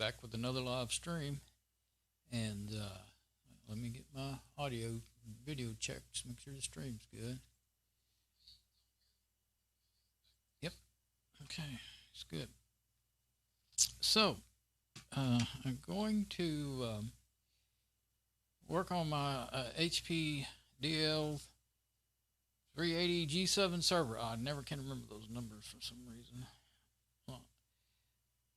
back with another live stream, and let me get my audio video checked to make sure the stream's good. Yep, okay, it's good. So I'm going to work on my HP DL380 G7 server. I never can remember those numbers for some reason.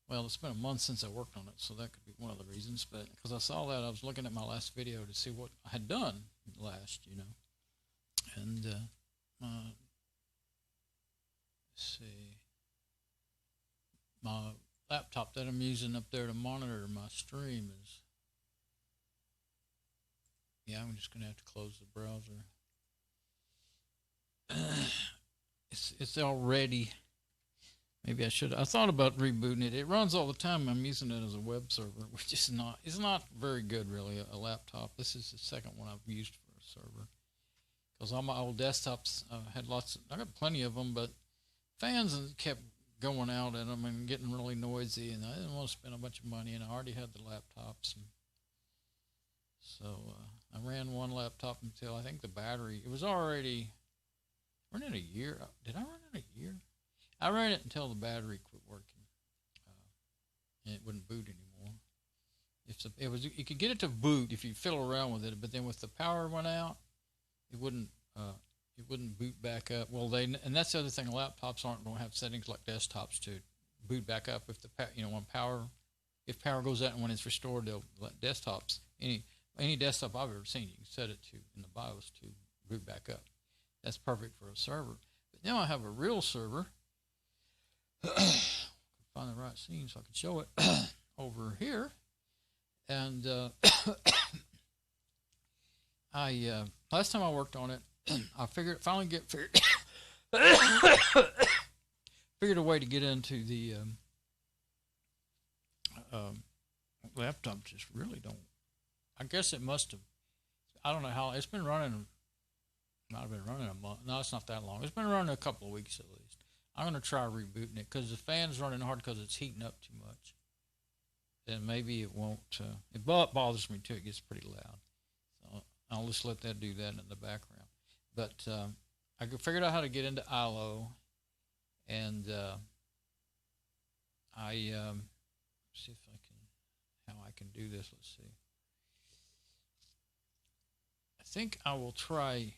Well, it's been a month since I worked on it, so that could be one of the reasons. But because I saw that, I was looking at my last video to see what I had done last, And let's see, my laptop that I'm using up there to monitor my stream is. Yeah, I'm just gonna have to close the browser. It's already. Maybe I should. I thought about rebooting it. It runs all the time. I'm using it as a web server, which is not. It's not very good, really. A laptop. This is the second one I've used for a server. Because all my old desktops, I had lots. I got plenty of them, but fans kept going out at them and getting really noisy, and I didn't want to spend a bunch of money. And I already had the laptops, and so I ran one laptop until I think the battery. It was already running a year. Did I run it a year? I ran it until the battery quit working, and it wouldn't boot anymore. You could get it to boot if you fiddle around with it, but then if the power went out, it wouldn't boot back up. Well, and that's the other thing. Laptops aren't going to have settings like desktops to boot back up if if power goes out and when it's restored, they'll let desktops any desktop I've ever seen, you can set it to in the BIOS to boot back up. That's perfect for a server. But now I have a real server. Find the right scene so I can show it over here. And last time I worked on it, I figured a way to get into the laptop. Just really don't. I guess it must have. I don't know how it's been running. Might have been running a month. No, it's not that long. It's been running a couple of weeks at least. I'm going to try rebooting it because the fan's running hard because it's heating up too much. Then maybe it won't. It bothers me too. It gets pretty loud. So I'll just let that do that in the background. But I figured out how to get into iLO, and see if how I can do this. Let's see. I think I will try.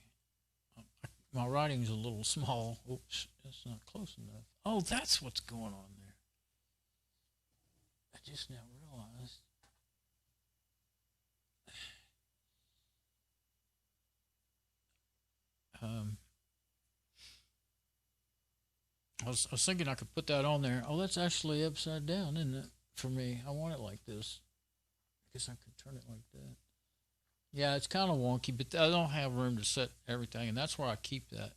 My writing's a little small. Oops, that's not close enough. Oh, that's what's going on there. I just now realized. I was thinking I could put that on there. Oh, that's actually upside down, isn't it? For me, I want it like this. I guess I could turn it like that. Yeah, it's kind of wonky, but I don't have room to set everything, and that's where I keep that.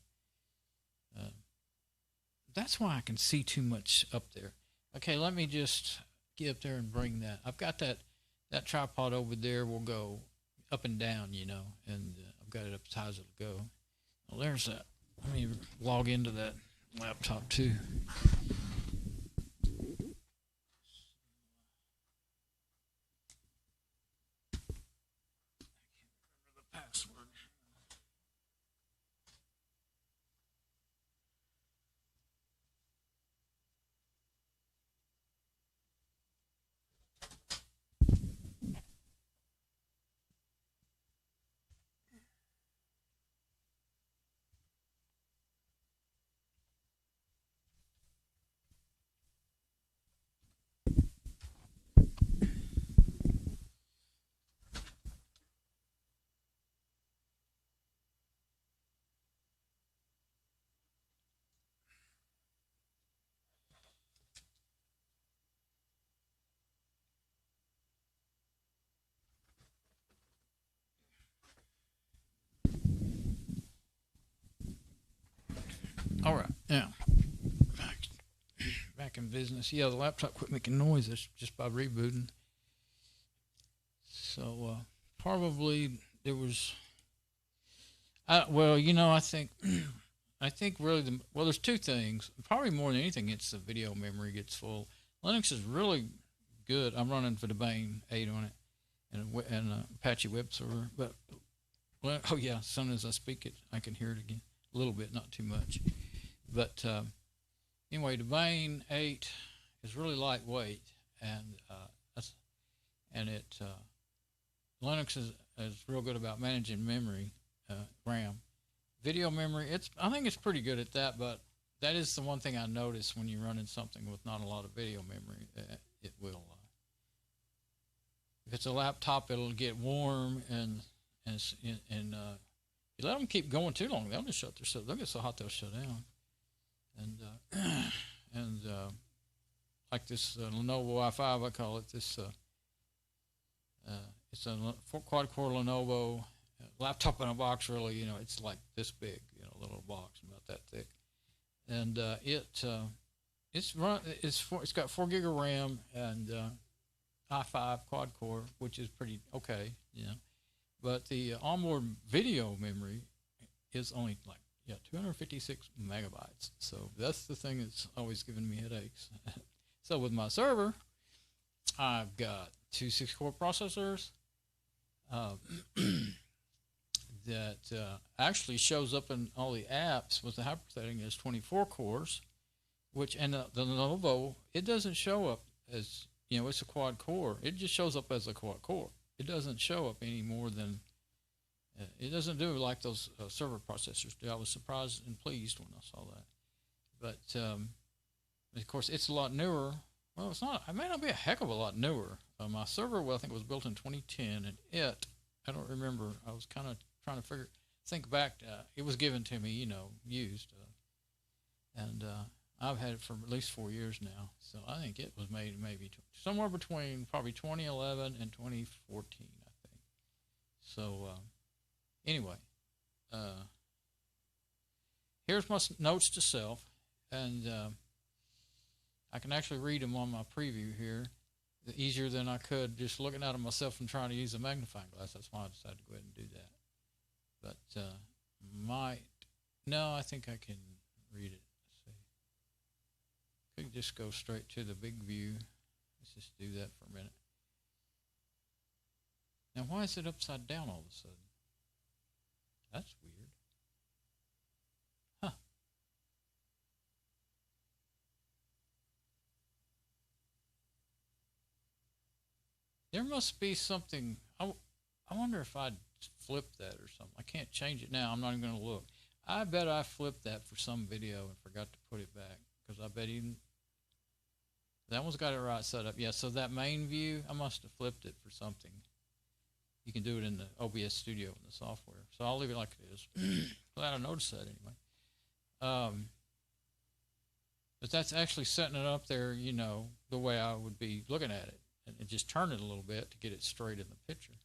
That's why I can see too much up there. Okay, let me just get up there and bring that. I've got that tripod over there will go up and down, and I've got it up as high as it'll go. Well, there's that. Let me log into that laptop too. All right, now back in business. Yeah, the laptop quit making noise just by rebooting. So probably there was. Well, I think really there's two things. Probably more than anything, it's the video memory gets full. Linux is really good. I'm running for Debian 8 on it and Apache web server. But well, oh yeah, as soon as I speak it, I can hear it again a little bit, not too much. But anyway, Debian 8 is really lightweight, and Linux is real good about managing memory, RAM, video memory. I think it's pretty good at that, but that is the one thing I notice when you're running something with not a lot of video memory. It will. If it's a laptop, it'll get warm, and you let them keep going too long, they'll just shut themselves. They'll get so hot they'll shut down. And like this Lenovo i5, I call it this. It's a quad-core Lenovo laptop in a box. Really, it's like this big, a little box about that thick, and it's got 4 gig of RAM and i5 quad-core, which is pretty okay, But the onboard video memory is only 256 megabytes. So that's the thing that's always giving me headaches. So with my server, I've got 2 6-core processors that actually shows up in all the apps with the hyperthreading as 24 cores, and the Lenovo, it doesn't show up as, it's a quad core. It just shows up as a quad core. It doesn't show up any more than, it doesn't do like those server processors do. I was surprised and pleased when I saw that. But, of course, it's a lot newer. Well, it may not be a heck of a lot newer. My server, I think it was built in 2010, and I don't remember. I was kind of trying to think back. It was given to me, used. And I've had it for at least 4 years now. So I think it was made maybe somewhere between probably 2011 and 2014, I think. So anyway, here's my notes to self, and I can actually read them on my preview here easier than I could just looking at them myself and trying to use a magnifying glass. That's why I decided to go ahead and do that. But no, I think I can read it. Let's see. Could just go straight to the big view. Let's just do that for a minute. Now, why is it upside down all of a sudden? That's weird. Huh. There must be something. I wonder if I'd flip that or something. I can't change it now. I'm not even going to look. I bet I flipped that for some video and forgot to put it back, because I bet even that one's got it right set up. Yeah, so that main view, I must have flipped it for something. You can do it in the OBS Studio in the software. So I'll leave it like it is. Glad I noticed that anyway. But that's actually setting it up there, the way I would be looking at it. And just turn it a little bit to get it straight in the picture.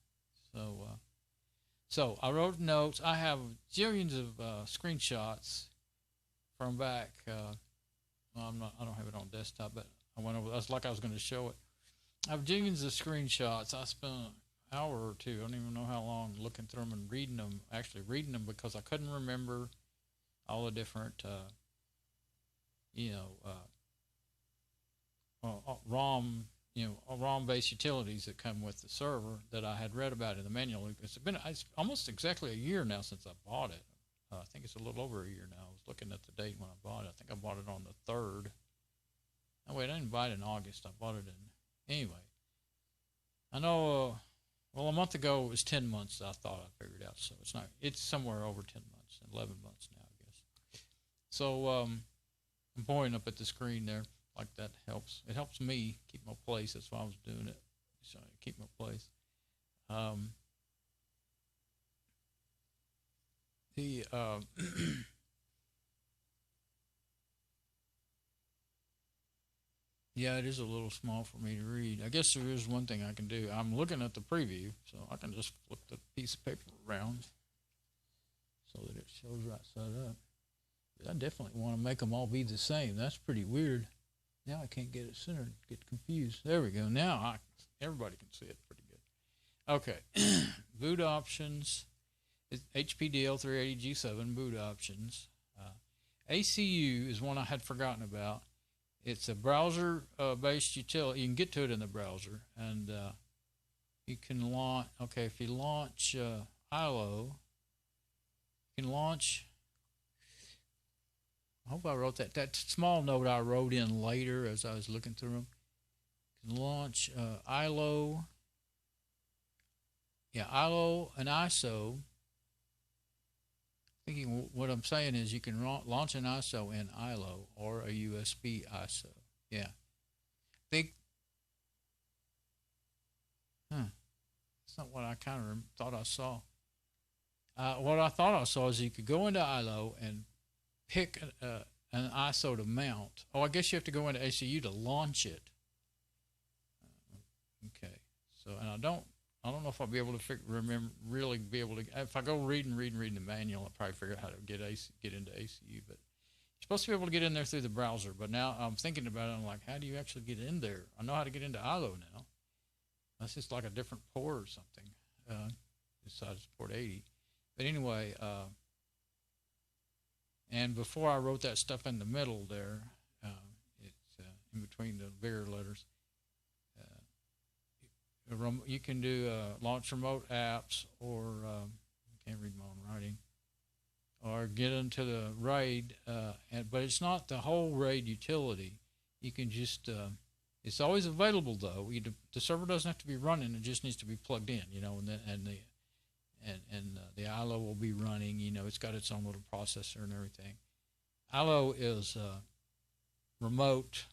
So I wrote notes. I have zillions of screenshots from back. I don't have it on desktop, but I went over. That's like I was going to show it. I have zillions of screenshots. I spent an hour or two. I don't even know how long looking through them and reading them. Actually reading them, because I couldn't remember all the different, ROM-based utilities that come with the server that I had read about in the manual. It's almost exactly a year now since I bought it. I think it's a little over a year now. I was looking at the date when I bought it. I think I bought it on the 3rd. Oh, wait, I didn't buy it in August. I bought it in... Anyway. I know, a month ago it was 10 months, I thought I figured out. So it's somewhere over 10 months, 11 months now, I guess. So I'm pointing up at the screen there. Like that helps. It helps me keep my place. That's why I was doing it. So I keep my place. Yeah, it is a little small for me to read. I guess there is one thing I can do. I'm looking at the preview, so I can just flip the piece of paper around so that it shows right side up. I definitely want to make them all be the same. That's pretty weird. Now I can't get it centered, get confused. There we go. Now everybody can see it pretty good. Okay, boot options. It's HP DL380 G7 boot options. ACU is one I had forgotten about. it's a browser based utility. You can get to it in the browser, and you can launch. Okay, if you launch iLO, you can launch. I hope I wrote that small note I wrote in later as I was looking through them. You can launch iLO. Yeah, iLO and ISO. Thinking what I'm saying is you can launch an ISO in iLO or a USB ISO. Yeah. Think. That's not what I kind of thought I saw. What I thought I saw is you could go into iLO and pick an ISO to mount. Oh, I guess you have to go into ACU to launch it. Okay. So, and I don't know if I'll be able to really be able to. If I go read the manual, I'll probably figure out how to get into ACU. But you're supposed to be able to get in there through the browser. But now I'm thinking about it. I'm like, how do you actually get in there? I know how to get into iLO now. That's just like a different port or something, besides port 80. But anyway, and before I wrote that stuff in the middle there, it's in between the bigger letters. You can do launch remote apps, or I can't read my own writing, or get into the RAID. But it's not the whole RAID utility. You can just it's always available though. The server doesn't have to be running; it just needs to be plugged in, you know, and the iLO will be running. You know, it's got its own little processor and everything. iLO is remote.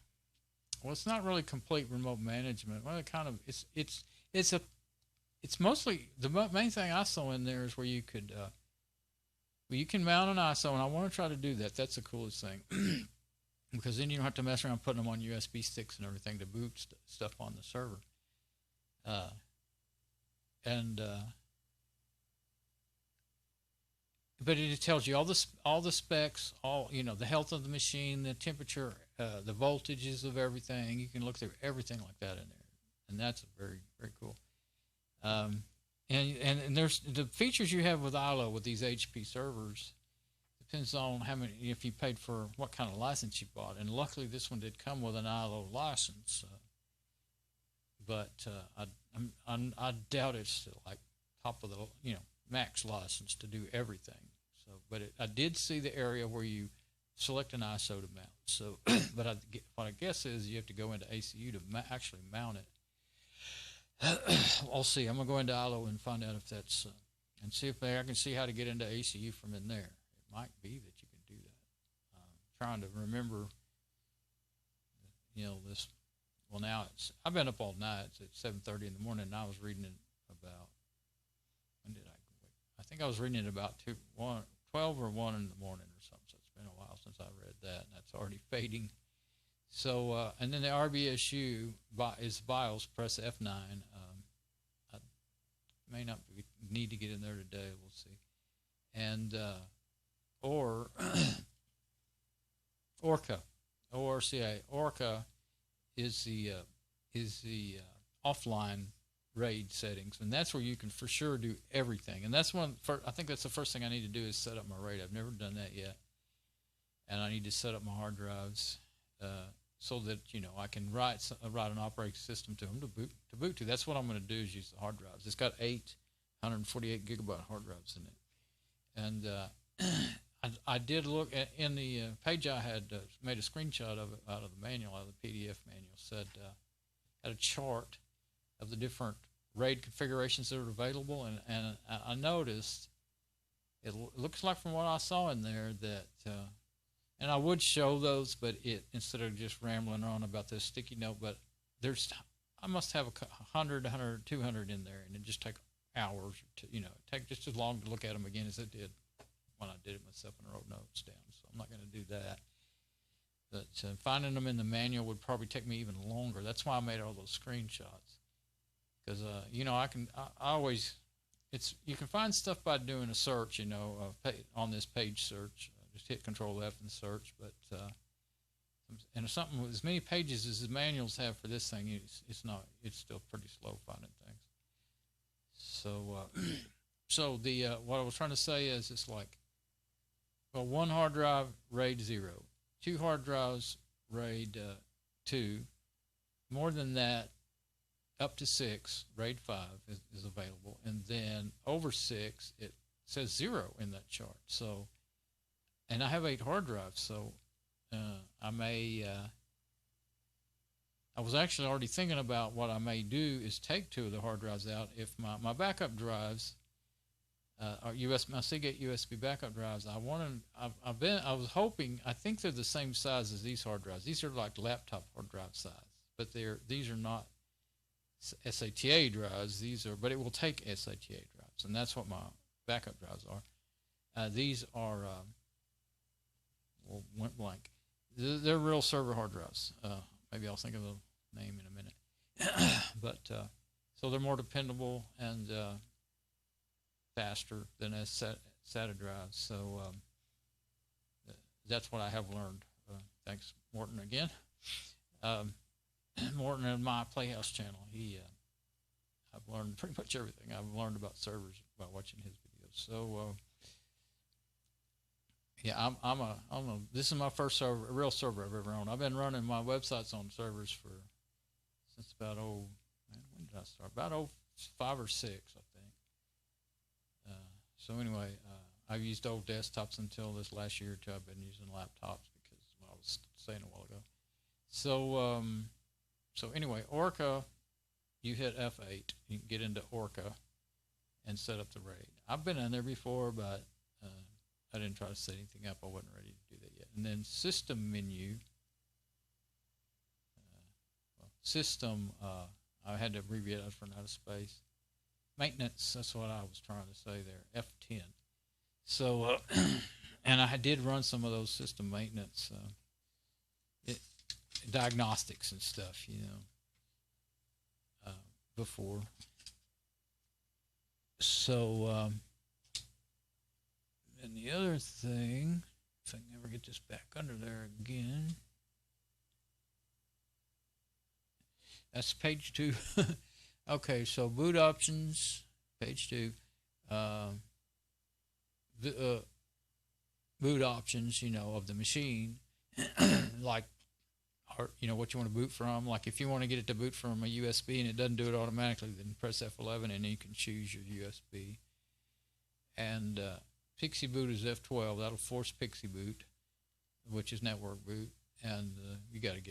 Well, it's not really complete remote management. Well, it kind of it's mostly the main thing I saw in there is where you could you can mount an ISO, and I want to try to do that. That's the coolest thing because then you don't have to mess around putting them on USB sticks and everything to boot stuff on the server. But it tells you all the specs, the health of the machine, the temperature, the voltages of everything. You can look through everything like that in there, and that's very, very cool. And there's the features you have with iLO with these HP servers depends on how many, if you paid for what kind of license you bought. And luckily, this one did come with an iLO license, but I doubt it's like top of the max license to do everything. So, but I did see the area where you select an ISO to mount. So, but what I guess is you have to go into ACU to actually mount it. I'll see. I'm gonna go into iLO and find out if that's and see if I can see how to get into ACU from in there. It might be that you can do that. Trying to remember, this. Well, now I've been up all night. It's at 7:30 in the morning, and I was reading it about. When did I think I was reading it about 12 or 1 in the morning or something. So it's been a while since I read that, and that's already fading. So, and then the RBSU is BIOS. Press F9. I may not need to get in there today. We'll see. And or Orca, ORCA. Orca is the offline RAID settings, and that's where you can for sure do everything. And that's I think that's the first thing I need to do is set up my RAID. I've never done that yet, and I need to set up my hard drives so that I can write an operating system to them to boot to. That's what I'm going to do is use the hard drives. It's got 848 gigabyte hard drives in it, and I did look in the page I had made a screenshot of it out of the manual, out of the PDF manual. Said had a chart of the different RAID configurations that are available, and I noticed it looks like from what I saw in there that, and I would show those, but instead of just rambling on about this sticky note, but I must have 100, 200 in there, and it just take hours to, take just as long to look at them again as it did when I did it myself and wrote notes down. So I'm not going to do that. But finding them in the manual would probably take me even longer. That's why I made all those screenshots. Because, you can find stuff by doing a search, on this page search. Just hit Control F and search. But, and if something with as many pages as the manuals have for this thing, it's still pretty slow finding things. So, what I was trying to say is it's like, well, one hard drive, RAID 0. 2 hard drives, RAID 2. More than that, up to 6, RAID 5 is available. And then over 6, it says 0 in that chart. So, and I have 8 hard drives, so I was actually already thinking about what I may do is take 2 of the hard drives out. If my backup drives are my Seagate USB backup drives, I was hoping, I think they're the same size as these hard drives. These are like laptop hard drive size, but these are not SATA drives. But it will take SATA drives, and that's what my backup drives are. These are went blank. They're real server hard drives. Maybe I'll think of the name in a minute. But so they're more dependable and faster than SATA drives. So that's what I have learned. Thanks, Morton, again. Morton and my Playhouse channel. I've learned pretty much everything I've learned about servers by watching his videos. So yeah, this is my first real server I've ever owned. I've been running my websites on servers since about when did I start? About 05 or 06, I think. So anyway, I've used old desktops until this last year or two. I've been using laptops because I was saying a while ago. So so anyway, Orca, you hit F8, you can get into Orca and set up the RAID. I've been in there before, but I didn't try to set anything up. I wasn't ready to do that yet. And then system menu, system, I had to abbreviate it for out of space. Maintenance, that's what I was trying to say there, F10. So, and I did run some of those system maintenance diagnostics and stuff, before. So, and the other thing, if I can ever get this back under there again, that's page 2. Okay, so boot options, page 2. Boot options, of the machine, like, what you want to boot from. Like if you want to get it to boot from a USB and it doesn't do it automatically, then press F11 and then you can choose your USB. And Pixie boot is F12. That'll force Pixie boot, which is network boot. And you got to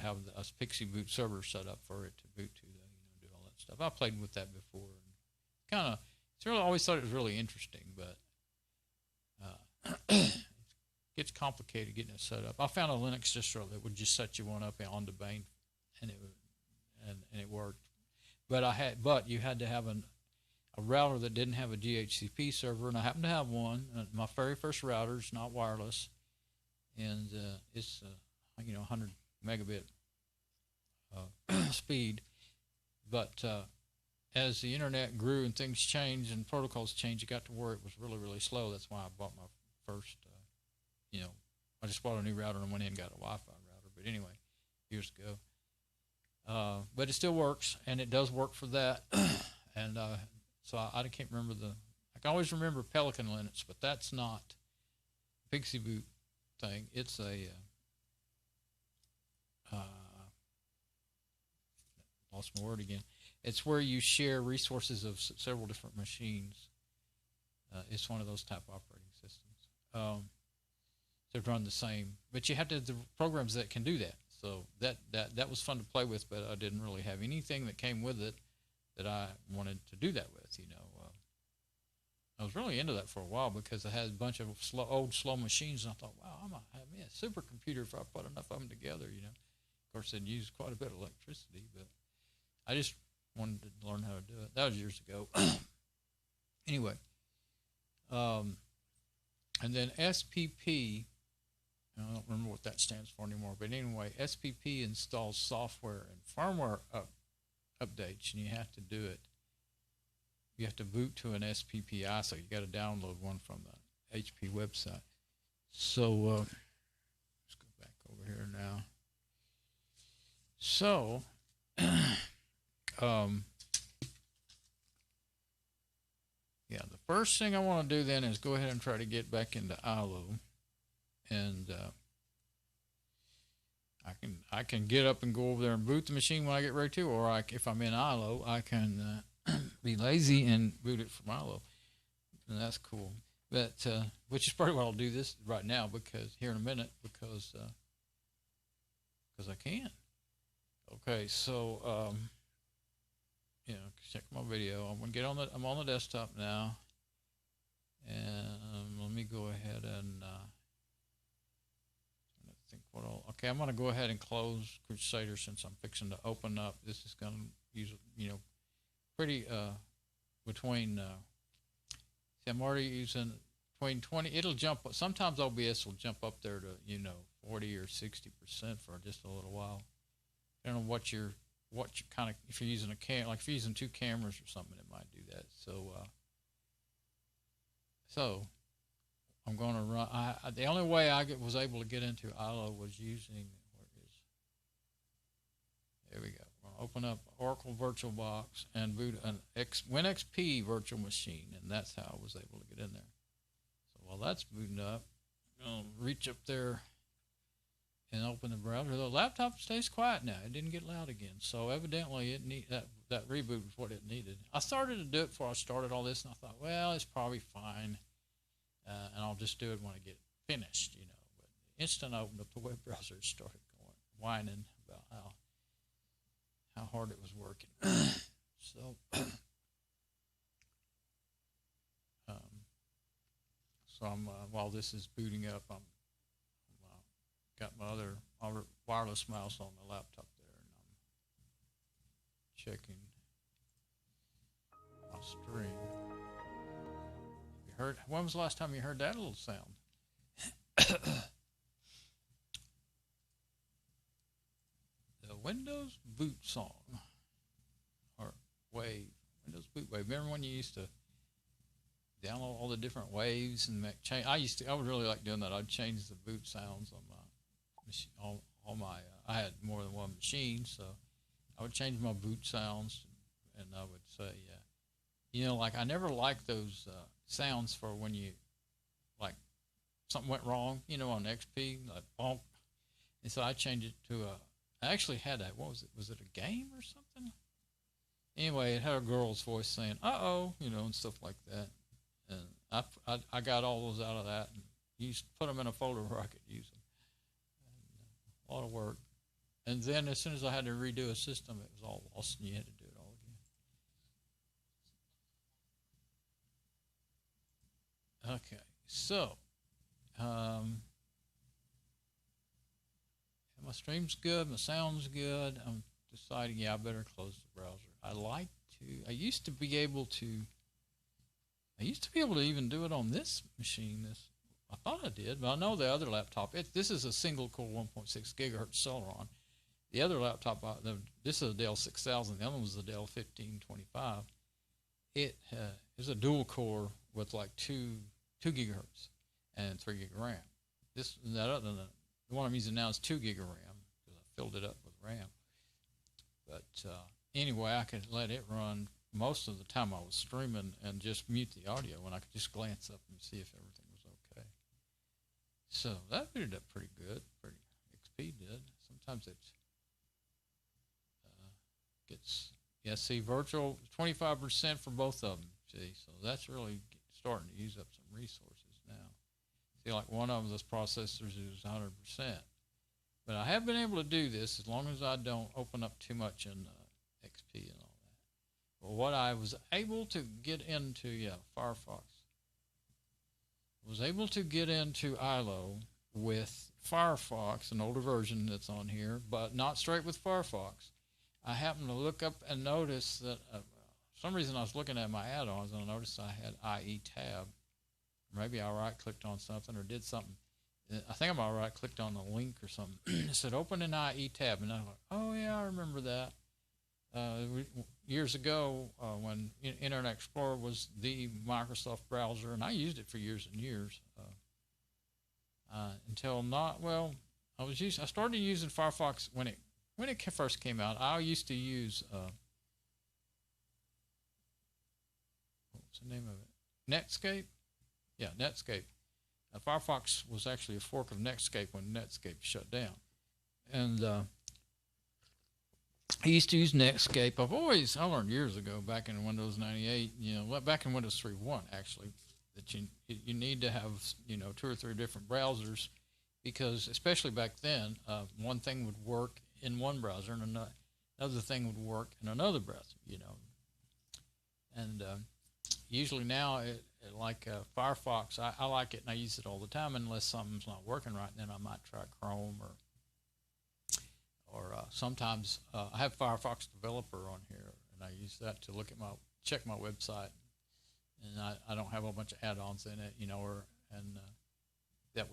have a Pixie boot server set up for it to boot to, do all that stuff. I played with that before. And always thought it was really interesting, but it gets complicated getting it set up. I found a Linux distro that would just set you one up on the Bane, and it worked. But you had to have a router that didn't have a DHCP server, and I happen to have one. My very first router is not wireless, and it's 100 megabit speed. But as the internet grew and things changed and protocols changed, it got to where it was really, really slow. That's why I bought my first, I just bought a new router and went in and got a Wi-Fi router. But anyway, years ago. But it still works, and it does work for that. And so I can't remember I can always remember Pelican Linux, but that's not Pixie boot thing. It's a lost my word again. It's where you share resources of several different machines. It's one of those type of operating systems. To run the same, but you have to have the programs that can do that. So that was fun to play with, but I didn't really have anything that came with it that I wanted to do that with. I was really into that for a while because I had a bunch of old slow machines, and I thought, wow, I might have me a supercomputer if I put enough of them together. Of course, they'd use quite a bit of electricity, but I just wanted to learn how to do it. That was years ago. Anyway, and then SPP. I don't remember what that stands for anymore, but anyway, SPP installs software and firmware updates, and you have to do it. You have to boot to an SPP ISO. You got to download one from the HP website. So let's go back over here now. So yeah, the first thing I want to do then is go ahead and try to get back into iLO. And I can get up and go over there and boot the machine when I get ready to, or if I'm in iLO, I can be lazy and boot it from iLO, and that's cool. But which is probably what I'll do this right now, because here in a minute, because I can. Okay, so check my video. I'm gonna get on I'm on the desktop now, and let me go ahead and think what okay, I'm gonna go ahead and close Crusader since I'm fixing to open up. This is gonna use pretty between see, I'm already using between 20. It'll jump. Sometimes OBS will jump up there to 40 or 60% for just a little while. I don't know what you're kind of, if you're using like if you're using 2 cameras or something, it might do that. So I'm going to run. The only way I was able to get into iLO was using, there we go. I'm going to open up Oracle VirtualBox and boot an WinXP virtual machine, and that's how I was able to get in there. So while that's booting up, I'm going to reach up there and open the browser. The laptop stays quiet now. It didn't get loud again. So evidently that reboot was what it needed. I started to do it before I started all this, and I thought, well, it's probably fine, and I'll just do it when I get finished, But the instant I opened up the web browser, it started whining about how hard it was working. So I'm while this is booting up, I'm got my other wireless mouse on the laptop there, and I'm checking my stream. You heard? When was the last time you heard that little sound? The Windows boot song, or wave, Windows boot wave. Remember when you used to download all the different waves and change? I would really like doing that. I'd change the boot sounds on my I had more than one machine, so I would change my boot sounds, and I would say, like I never liked those sounds for when you, like, something went wrong, on XP, like bonk, and so I changed it to I actually had that, what was it? Was it a game or something? Anyway, it had a girl's voice saying, uh-oh, and stuff like that, and I got all those out of that and put them in a folder where I could use them. A lot of work. And then as soon as I had to redo a system, it was all lost and you had to do it all again. Okay, so my stream's good, my sound's good. I'm deciding, I better close the browser. I used to be able to even do it on this machine. I thought I did, but I know the other laptop, this is a single core 1.6 gigahertz Celeron. The other laptop, this is a Dell 6000, the other one was the Dell 1525. It is a dual core with like 2 gigahertz and 3 gig of RAM. The one I'm using now is 2 gig of RAM because I filled it up with RAM. But anyway, I could let it run most of the time I was streaming and just mute the audio, and I could just glance up and see if everything was okay. So that booted up pretty good. XP did. Sometimes it gets, see, virtual 25% for both of them. See, so that's really starting to use up some resources now. See, like one of those processors is 100%. But I have been able to do this as long as I don't open up too much in XP and all that. Well, what I was able to get into, Firefox. Was able to get into iLO with Firefox, an older version that's on here, but not straight with Firefox. I happened to look up and notice that for some reason I was looking at my add-ons and I noticed I had IE Tab. Maybe I right-clicked on something or did something. I think I right-clicked on a link or something. It said open an IE Tab, and I was like, oh yeah, I remember that. Years ago, when Internet Explorer was the Microsoft browser, and I used it for years and years, until I started using Firefox when it first came out. I used to use what was the name of it? Netscape. Yeah, Netscape. Firefox was actually a fork of Netscape when Netscape shut down. And I used to use Netscape. I learned years ago, back in Windows 98, back in Windows 3.1 actually, that you need to have, 2 or 3 different browsers, because especially back then, one thing would work in one browser and another thing would work in another browser, And usually now, like Firefox, I like it and I use it all the time unless something's not working right. Then I might try Chrome or sometimes I have Firefox Developer on here, and I use that to check my website, and I don't have a bunch of add-ons in it, that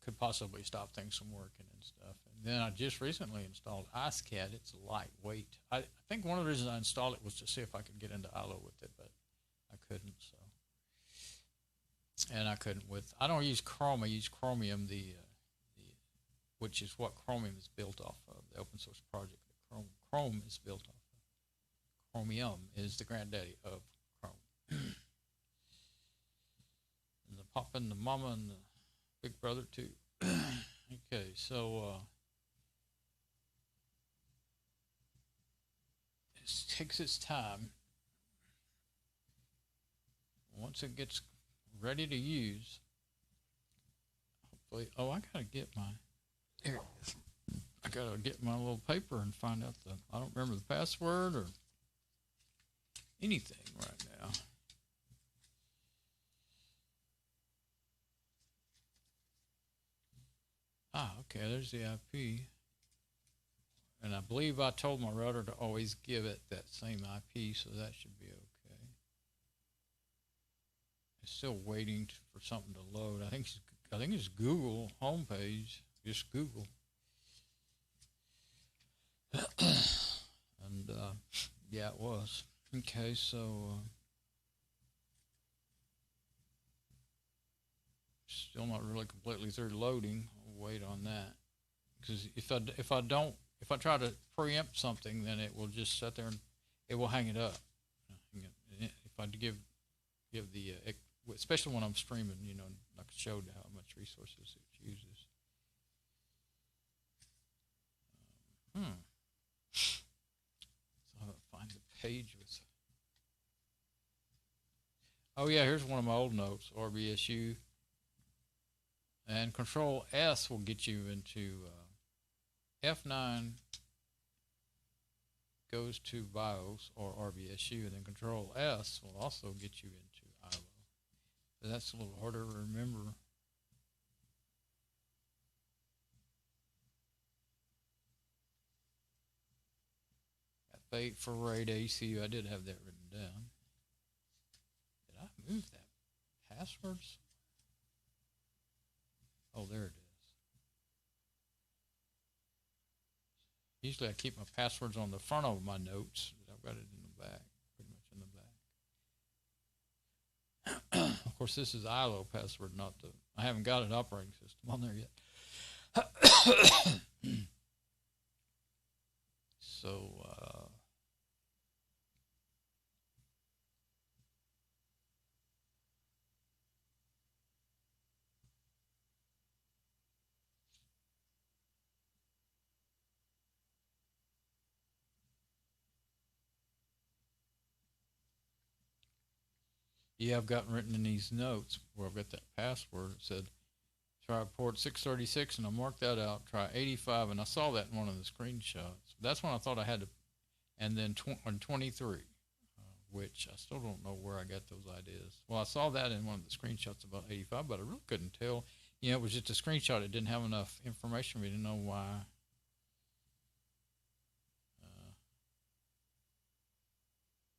could possibly stop things from working and stuff. And then I just recently installed IceCat. It's lightweight. I think one of the reasons I installed it was to see if I could get into iLO with it, but I couldn't. I don't use Chrome. I use Chromium, which is what Chromium is built off of, the open source project that Chrome is built off of. Chromium is the granddaddy of Chrome. And the Papa and the Mama and the Big Brother too. Okay, so it takes its time. Once it gets ready to use, hopefully, I gotta get my. There it is. I gotta get my little paper and find out I don't remember the password or anything right now. Okay, there's the IP. And I believe I told my router to always give it that same IP, so that should be okay. It's still waiting for something to load. I think it's Google homepage. Just Google. And yeah, it was. Okay, so still not really completely through loading. I'll wait on that, because if I try to preempt something, then it will just sit there and it will hang it up. If I give the especially when I'm streaming, I can show how much resources it uses. So I'll find the page with. Oh yeah, here's one of my old notes. RBSU and Control S will get you into F9 goes to BIOS or RBSU, and then Control S will also get you into iLO. So that's a little harder to remember. F8 for RAID ACU. I did have that written down. Did I move that passwords? Oh, there it is. Usually I keep my passwords on the front of my notes, but I've got it in the back, pretty much in the back. Of course, this is iLO password, I haven't got an operating system on there yet. So, yeah, I've gotten written in these notes where I've got that password. It said, try port 636, and I marked that out. Try 85, and I saw that in one of the screenshots. That's when I thought I had to, and then 23, which I still don't know where I got those ideas. Well, I saw that in one of the screenshots about 85, but I really couldn't tell. It was just a screenshot. It didn't have enough information for me to know why.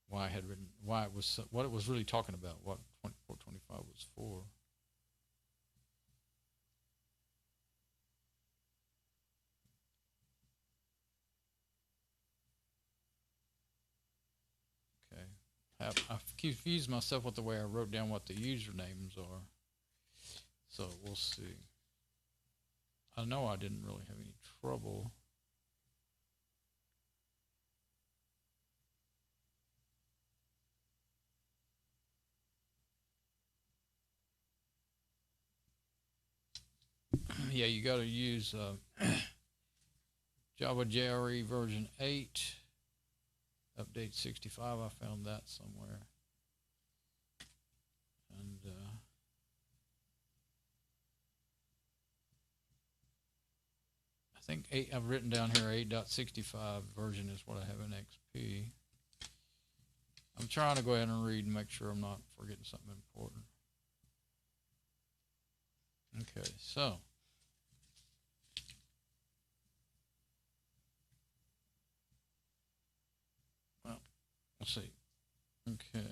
Why I had written, why it was, what it was really talking about, what 2425 was for. Okay, I've confused myself with the way I wrote down what the usernames are. So we'll see. I know I didn't really have any trouble. Yeah, you got to use Java JRE version 8, update 65. I found that somewhere. And I think I've written down here 8.65 version is what I have in XP. I'm trying to go ahead and read and make sure I'm not forgetting something important. Okay, so well, let's see. Okay.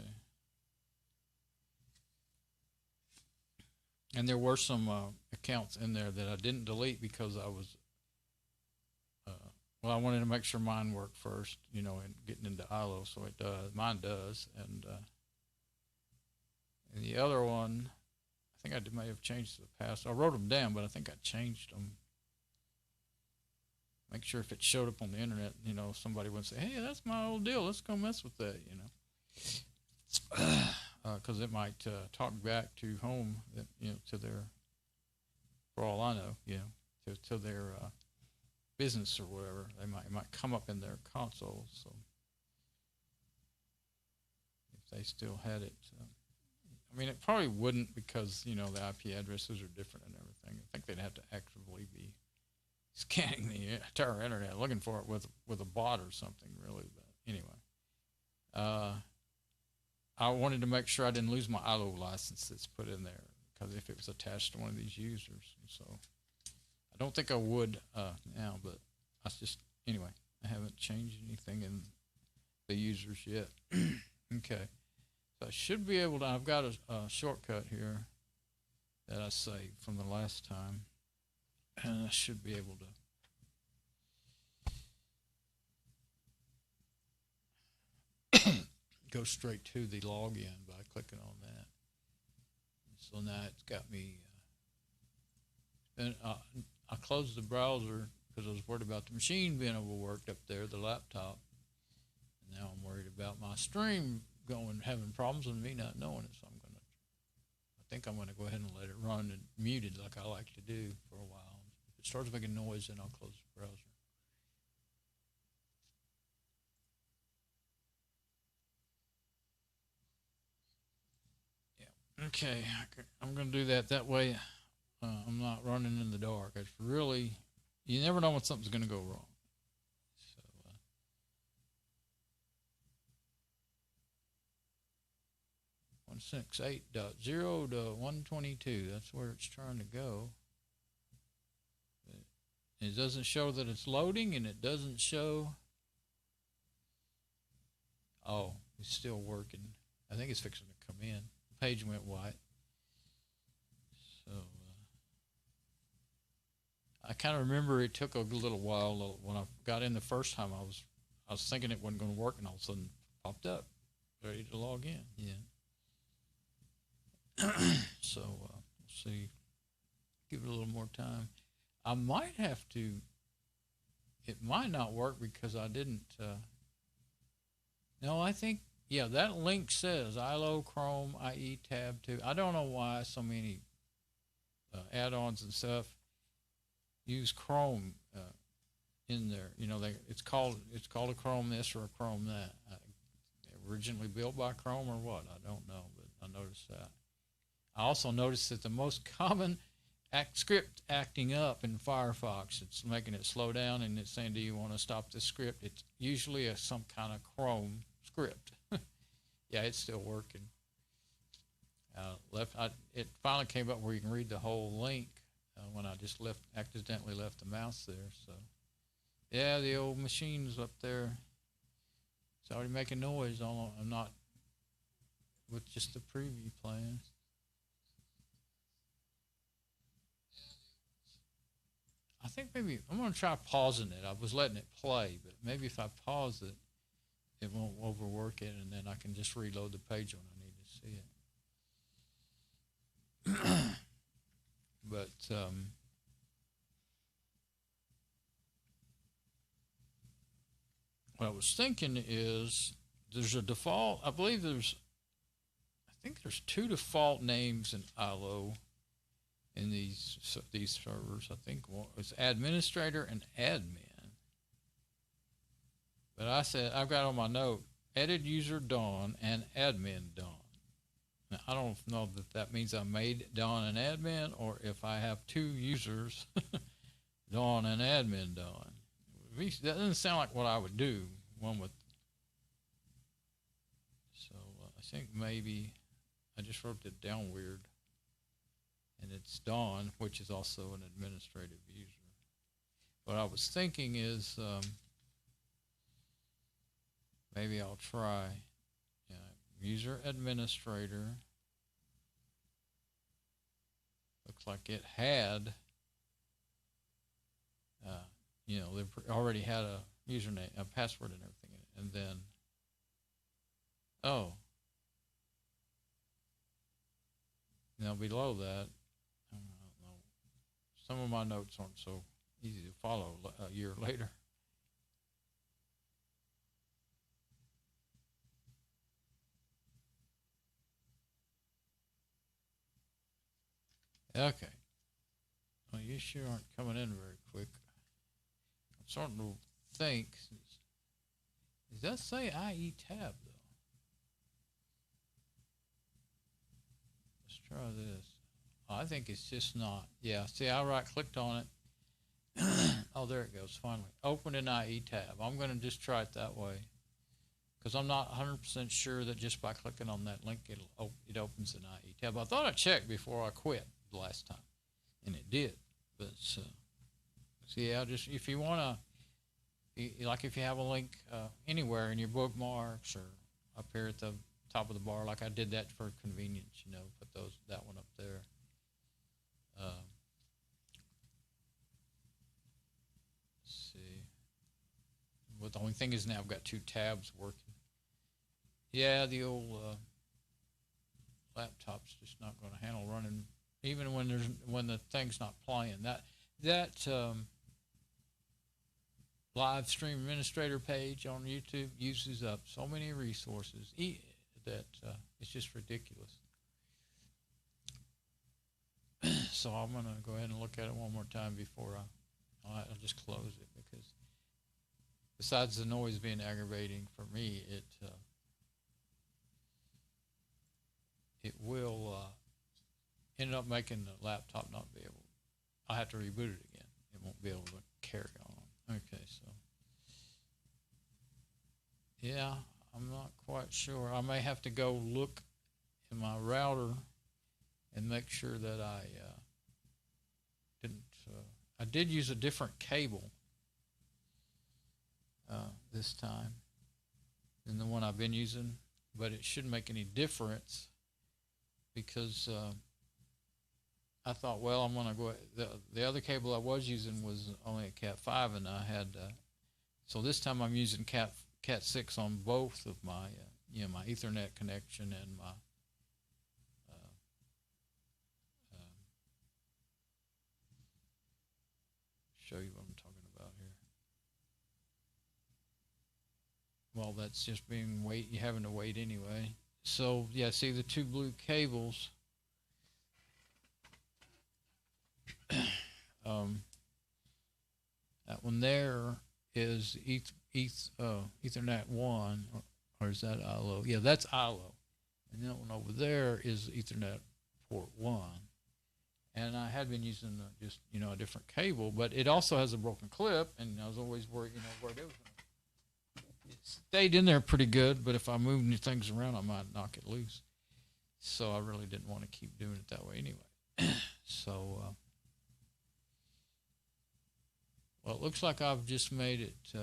And there were some accounts in there that I didn't delete because I was, well, I wanted to make sure mine worked first, you know, and getting into iLO, so it does. Mine does. And the other one, I think I may have changed the past. I wrote them down, but I think I changed them. Make sure if it showed up on the internet, you know, somebody would say, hey, that's my old deal. Let's go mess with that, you know. Because it might talk back to home, you know, to their, for all I know, you know, to their business or whatever. It might come up in their console. So if they still had it, I mean, it probably wouldn't because, you know, the IP addresses are different and everything. I think they'd have to actively be scanning the entire internet, looking for it with a bot or something, really. But anyway, I wanted to make sure I didn't lose my iLO license that's put in there, because if it was attached to one of these users. So I don't think I would now, but I just, anyway, I haven't changed anything in the users yet. Okay. So I should be able to, I've got a shortcut here that I saved from the last time, and I should be able to go straight to the login by clicking on that. So now it's got me, I closed the browser because I was worried about the machine being overworked up there, the laptop. And now I'm worried about my stream having problems and me not knowing it. So I think I'm going to go ahead and let it run and mute it like I like to do for a while. If it starts making noise, then I'll close the browser. Yeah. Okay, I'm going to do that. That way I'm not running in the dark. It's really, you never know when something's going to go wrong. 168.0 to 122. That's where it's trying to go. It doesn't show that it's loading, and it doesn't show. Oh, it's still working. I think it's fixing to come in. The page went white. So I kind of remember it took a little while. When I got in the first time, I was thinking it wasn't going to work, and all of a sudden it popped up, ready to log in. Yeah. So let's see, give it a little more time. I might have to, it might not work because I didn't, no, I think, yeah, that link says iLO Chrome IE Tab 2. I don't know why so many add-ons and stuff use Chrome in there. You know, it's called a Chrome this or a Chrome that. Originally built by Chrome or what? I don't know, but I noticed that. I also noticed that the most common script acting up in Firefox, it's making it slow down, and it's saying, do you want to stop this script? It's usually some kind of Chrome script. Yeah, it's still working. It finally came up where you can read the whole link when I just accidentally left the mouse there. So, yeah, the old machine's up there. It's already making noise. I'm not with just the preview playing. I think maybe I'm going to try pausing it. I was letting it play, but maybe if I pause it, it won't overwork it, and then I can just reload the page when I need to see it. But what I was thinking is there's a default. I think there's 2 default names in iLO in these servers. I think it's administrator and admin. But I said, I've got on my note, edit user Dawn and admin Dawn. Now, I don't know that that means I made Dawn an admin or if I have two users, Dawn and admin Dawn. That doesn't sound like what I would do. One with. So I think maybe I just wrote it down weird. And it's Dawn, which is also an administrative user. What I was thinking is maybe I'll try user administrator. Looks like it had, they already had a username, a password and everything in it. And then, now below that, I don't know, some of my notes aren't so easy to follow a year later. Okay. Well, you sure aren't coming in very quick. I'm starting to think, does that say IE Tab though? Let's try this. Oh, I think it's just not. Yeah, see, I right-clicked on it. Oh, there it goes, finally. Open an IE Tab. I'm going to just try it that way because I'm not 100% sure that just by clicking on that link, it opens an IE Tab. I thought I checked before I quit the last time, and it did. But so yeah, just if you want to, like if you have a link anywhere in your bookmarks or up here at the top of the bar, like I did that for convenience, put that one up there. Let's see. But the only thing is now I've got two tabs working. Yeah, the old laptop's just not going to handle running, even when the thing's not playing. That live stream administrator page on YouTube uses up so many resources that it's just ridiculous. So I'm going to go ahead and look at it one more time before I'll just close it, because besides the noise being aggravating for me, it will end up making the laptop not be able. I'll have to reboot it again. It won't be able to carry on. Okay, so yeah, I'm not quite sure. I may have to go look in my router and make sure that I didn't. I did use a different cable this time than the one I've been using, but it shouldn't make any difference because I thought, well, I'm going to go. The other cable I was using was only a Cat 5, and I had so this time I'm using Cat 6 on both of my my Ethernet connection and my show you what I'm talking about here. Well, that's just you're having to wait anyway. So yeah, see the two blue cables. That one there is Ethernet 1, or is that iLO? Yeah, that's iLO. And that one over there is Ethernet port 1. And I had been using just a different cable, but it also has a broken clip, and I was always worried where it was. It stayed in there pretty good, but if I moved things around, I might knock it loose. So I really didn't want to keep doing it that way anyway. So well, it looks like I've just made it.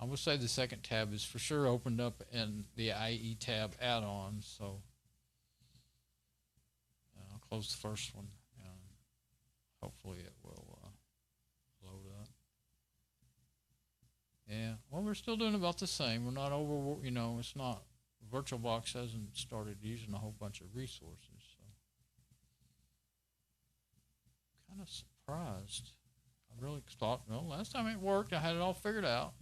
I would say the second tab is for sure opened up in the IE Tab add-on. So I'll close the first one, and hopefully it will load up. Yeah, well, we're still doing about the same. We're not over. It's not. VirtualBox hasn't started using a whole bunch of resources. So kind of surprised. I really thought, well, last time it worked, I had it all figured out,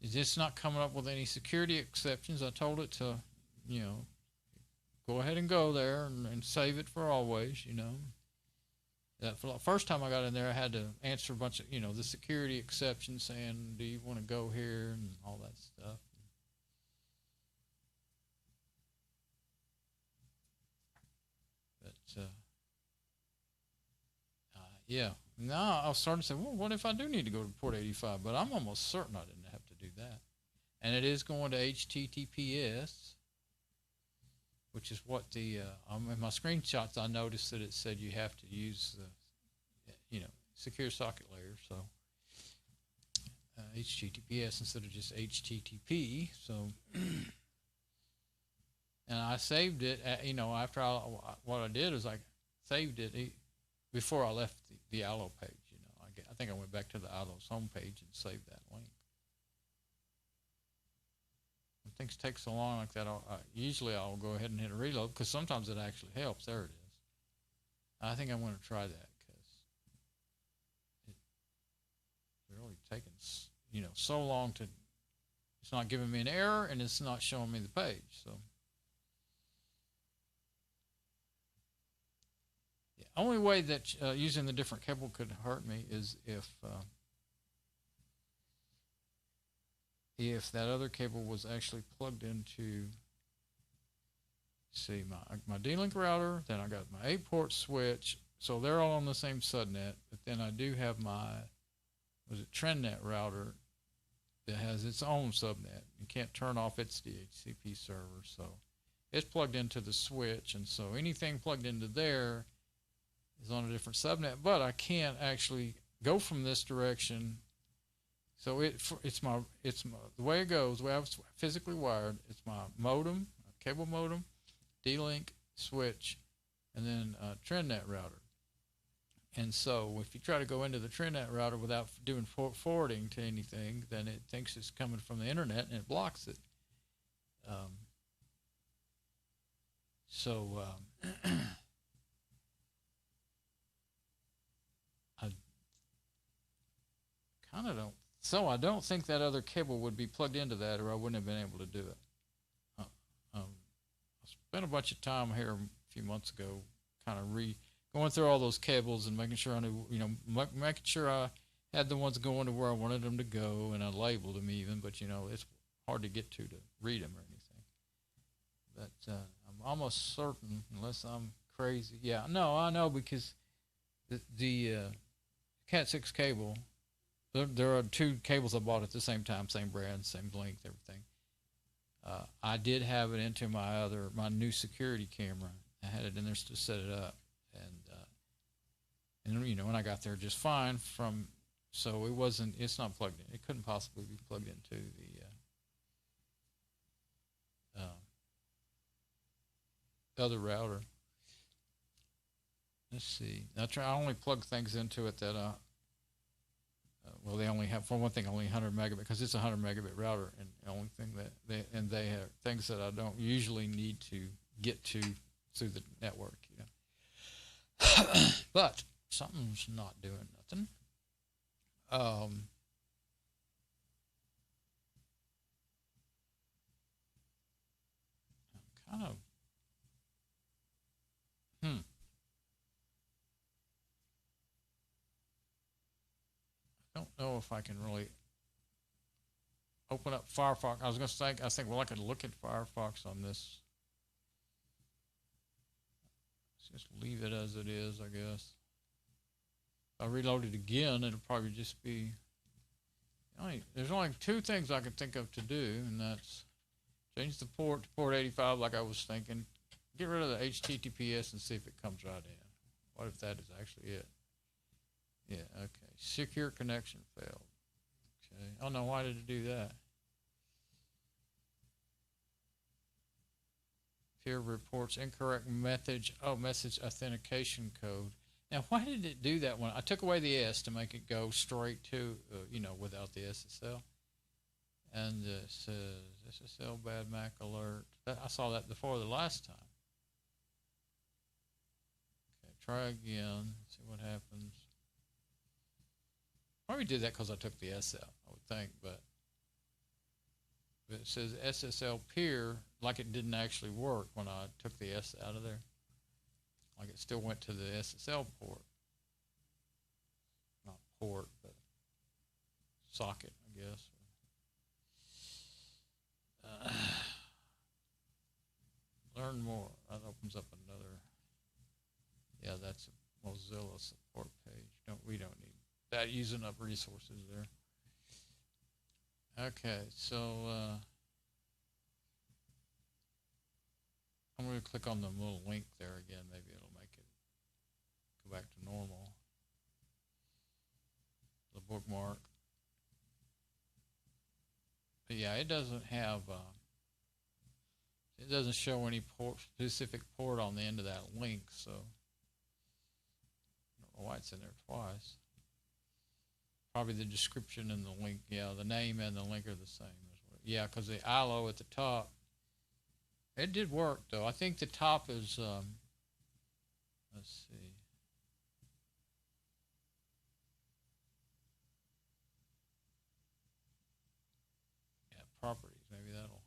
It's just not coming up with any security exceptions. I told it to, go ahead and go there and save it for always, that first time I got in there, I had to answer a bunch of, the security exceptions saying, do you want to go here and all that stuff. But, yeah. Now I was starting to say, well, what if I do need to go to port 85? But I'm almost certain I didn't have to do that. And it is going to HTTPS, which is what the, in my screenshots, I noticed that it said you have to use the, secure socket layer. So HTTPS instead of just HTTP. So, and I saved it, after what I did is I saved it before I left the iLO page. I think I went back to the iLO's homepage and saved that link. When things take so long like that, usually I'll go ahead and hit a reload because sometimes it actually helps. There it is. I think I'm going to try that because it's really taking, so long to. It's not giving me an error and it's not showing me the page. So. The only way that using the different cable could hurt me is if that other cable was actually plugged into, see, my D-Link router, then I got my 8-port switch, so they're all on the same subnet, but then I do have my, TrendNet router that has its own subnet. You can't turn off its DHCP server, so it's plugged into the switch, and so anything plugged into there is on a different subnet, but I can't actually go from this direction. So it's the way it goes, the way I was physically wired, it's my modem, a cable modem, D-Link, switch, and then a TrendNet router. And so if you try to go into the TrendNet router without doing forwarding to anything, then it thinks it's coming from the internet and it blocks it. I don't think that other cable would be plugged into that, or I wouldn't have been able to do it. I spent a bunch of time here a few months ago, kind of going through all those cables and making sure I knew, making sure I had the ones going to where I wanted them to go, and I labeled them even. But it's hard to get to read them or anything. But I'm almost certain, unless I'm crazy. Yeah, no, I know because the Cat 6 cable. There are two cables I bought at the same time, same brand, same length, everything. I did have it into my new security camera. I had it in there to set it up, and when I got there just fine so it's not plugged in. It couldn't possibly be plugged into the other router. Let's see. I only plug things into it that well, they only have, for one thing, only 100 megabit because it's a 100 megabit router, and the only thing that they have things that I don't usually need to get to through the network, But something's not doing nothing. Kind of. I don't know if I can really open up Firefox. I think, well, I could look at Firefox on this. Let's just leave it as it is, I guess. If I reload it again, it'll probably just be, there's only two things I can think of to do, and that's change the port to port 85 like I was thinking, get rid of the HTTPS and see if it comes right in. What if that is actually it? Yeah, okay. Secure connection failed. Okay. Oh no, why did it do that? Here reports incorrect message authentication code. Now, why did it do that when I took away the S to make it go straight to, without the SSL? And it says SSL bad MAC alert. I saw that before the last time. Okay, try again, see what happens. Probably did that because I took the S out, I would think, but it says SSL peer, like it didn't actually work when I took the S out of there. Like it still went to the SSL port. port, but socket, I guess. Learn more. That opens up another. Yeah, that's a Mozilla support page. We don't need that, using up resources there. Okay, so I'm going to click on the little link there again. Maybe it'll make it go back to normal. The bookmark. But yeah, it doesn't have. It doesn't show any specific port on the end of that link, so I don't know why it's in there twice. Probably the description and the link, yeah, the name and the link are the same. Yeah, because the iLO at the top, it did work though. I think the top is, let's see. Yeah, properties, maybe that'll.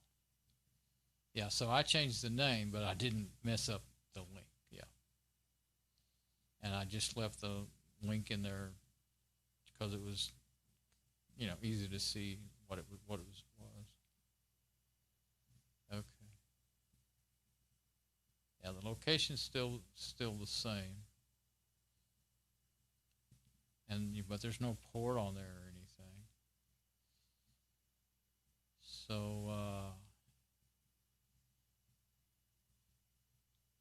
Yeah, so I changed the name, but I didn't mess up the link. Yeah, and I just left the link in there because it was, easy to see what it was. Okay. Yeah, the location's still the same, but there's no port on there or anything. So.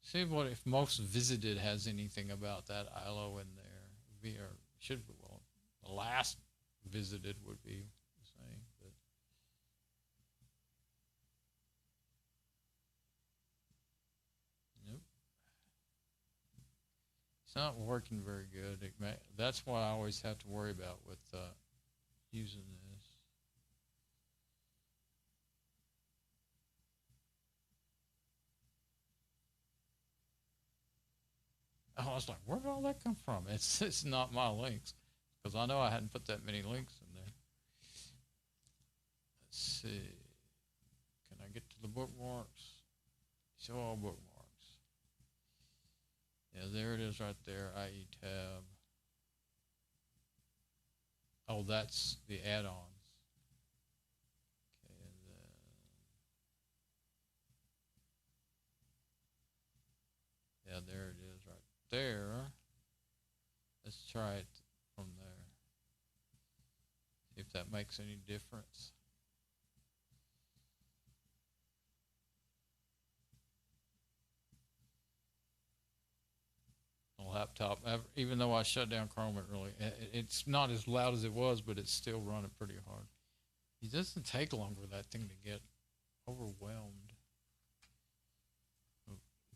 See what if most visited has anything about that iLO in there. Should be, well, the last visited would be the same. But nope, it's not working very good. That's what I always have to worry about with using this. I was like, where did all that come from? It's not my links, because I know I hadn't put that many links in there. Let's see. Can I get to the bookmarks? Show all bookmarks. Yeah, there it is right there, IE Tab. Oh, that's the add-ons. Okay, and then, yeah, there it is right there. Let's try it from there. See if that makes any difference. Laptop, even though I shut down Chrome, it's not as loud as it was, but it's still running pretty hard. It doesn't take long for that thing to get overwhelmed.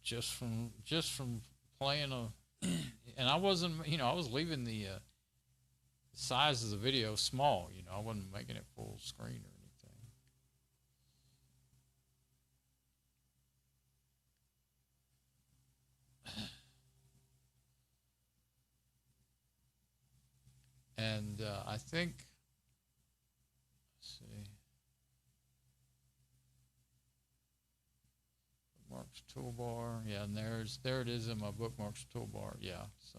Just from playing and I wasn't, I was leaving the size of the video small. I wasn't making it full screen or anything. And I think, let's see, bookmarks toolbar. Yeah, and there it is in my bookmarks toolbar. Yeah, so.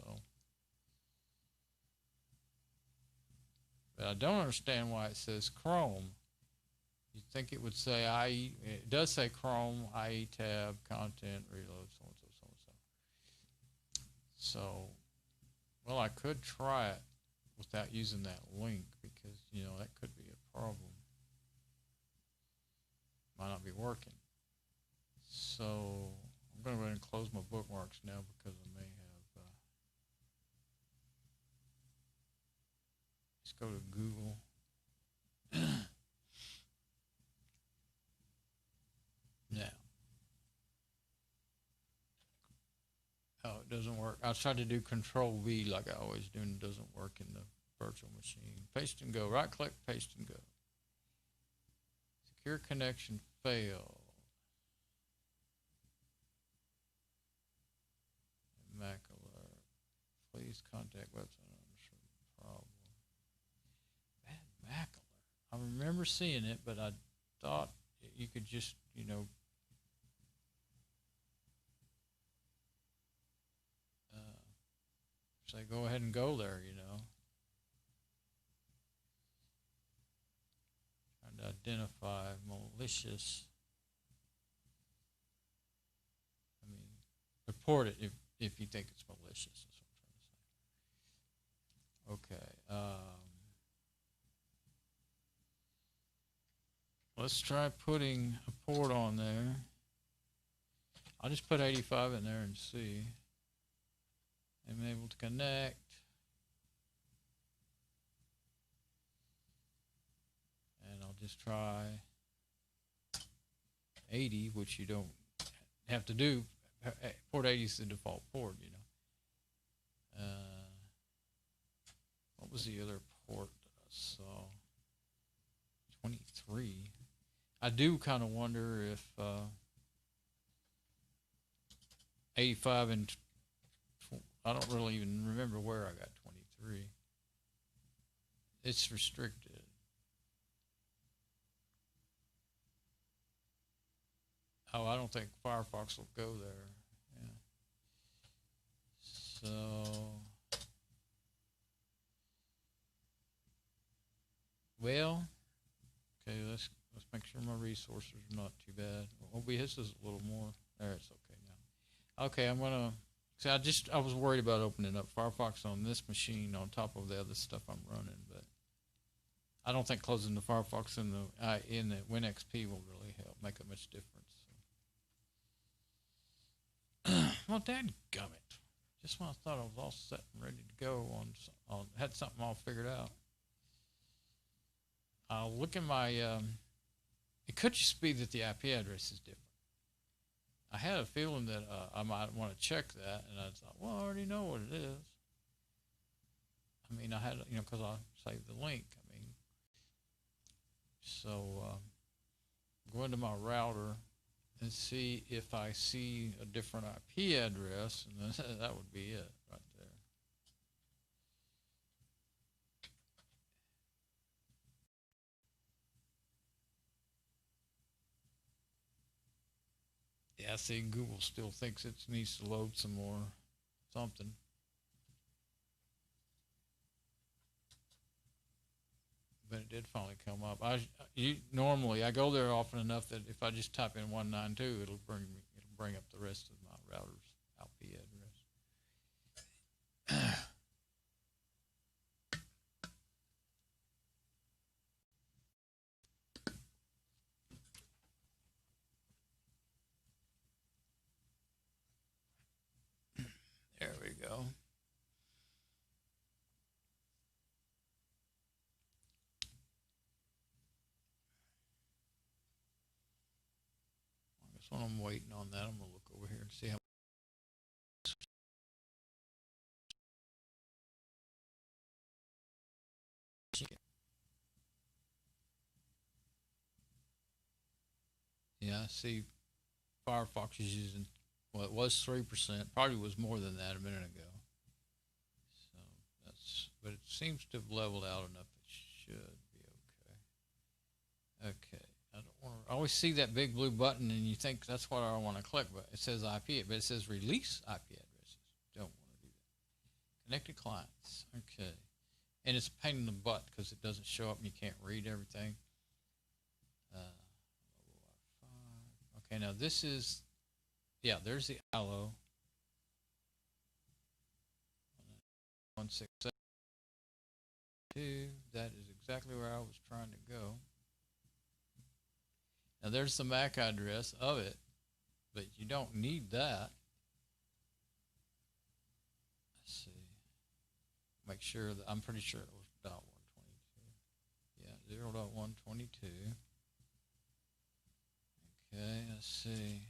But I don't understand why it says Chrome. You'd think it would say IE. It does say Chrome, IE Tab, Content, Reload, so and so, so and so. So, well, I could try it without using that link, because that could be a problem. Might not be working. So I'm going to go ahead and close my bookmarks now, because I may have. Let's go to Google. Now. Oh, it doesn't work. I tried to do Control V like I always do, and it doesn't work in the virtual machine. Paste and go. Right click, paste and go. Secure connection failed. Mac alert. Please contact website owner. Problem. Bad Mac alert. I remember seeing it, but I thought you could just, say go ahead and go there, identify malicious. I mean, report it if you think it's malicious. That's what I'm trying to say. Okay. Let's try putting a port on there. I'll just put 85 in there and see. I'm able to connect. And I'll just try 80, which you don't have to do. Port 80 is the default port, you know. What was the other port that I saw? 23. I do kind of wonder if 85 and I don't really even remember where I got 23. It's restricted. Oh, I don't think Firefox will go there. Yeah. So, well, okay, let's make sure my resources are not too bad. Well, this is a little more. There, it's okay now. Okay, I'm gonna. See, I was worried about opening up Firefox on this machine on top of the other stuff I'm running, but I don't think closing the Firefox in the WinXP will really help make a much difference. Well, dadgummit. Just when I thought I was all set and ready to go on had something all figured out. I'll look in my, it could just be that the IP address is different. I had a feeling that I might want to check that, and I thought, well, I already know what it is. I mean, I had, you know, because I saved the link. I mean, so go into my router and see if I see a different IP address, and then that would be it right there. Yeah, see, Google still thinks it needs to load some more something. But it did finally come up. Normally I go there often enough that if I just type in 192, it'll bring up the rest of my router's IP address. There we go. I guess when I'm waiting on that, I'm gonna look over here and see how. Yeah, I see Firefox is using, well, it was 3%, probably was more than that a minute ago. So but it seems to have leveled out enough. It should be okay. Okay, I always see that big blue button and you think that's what I want to click, but it says IP, but it says release IP addresses. Don't want to do that. Connected clients, okay. And it's a pain in the butt because it doesn't show up and you can't read everything. Okay, now this is, yeah, there's the iLO. 167.2. That is exactly where I was trying to go. Now there's the MAC address of it, but you don't need that. Let's see. Make sure that I'm pretty sure it was .122. Yeah, 0.122. Okay, let's see.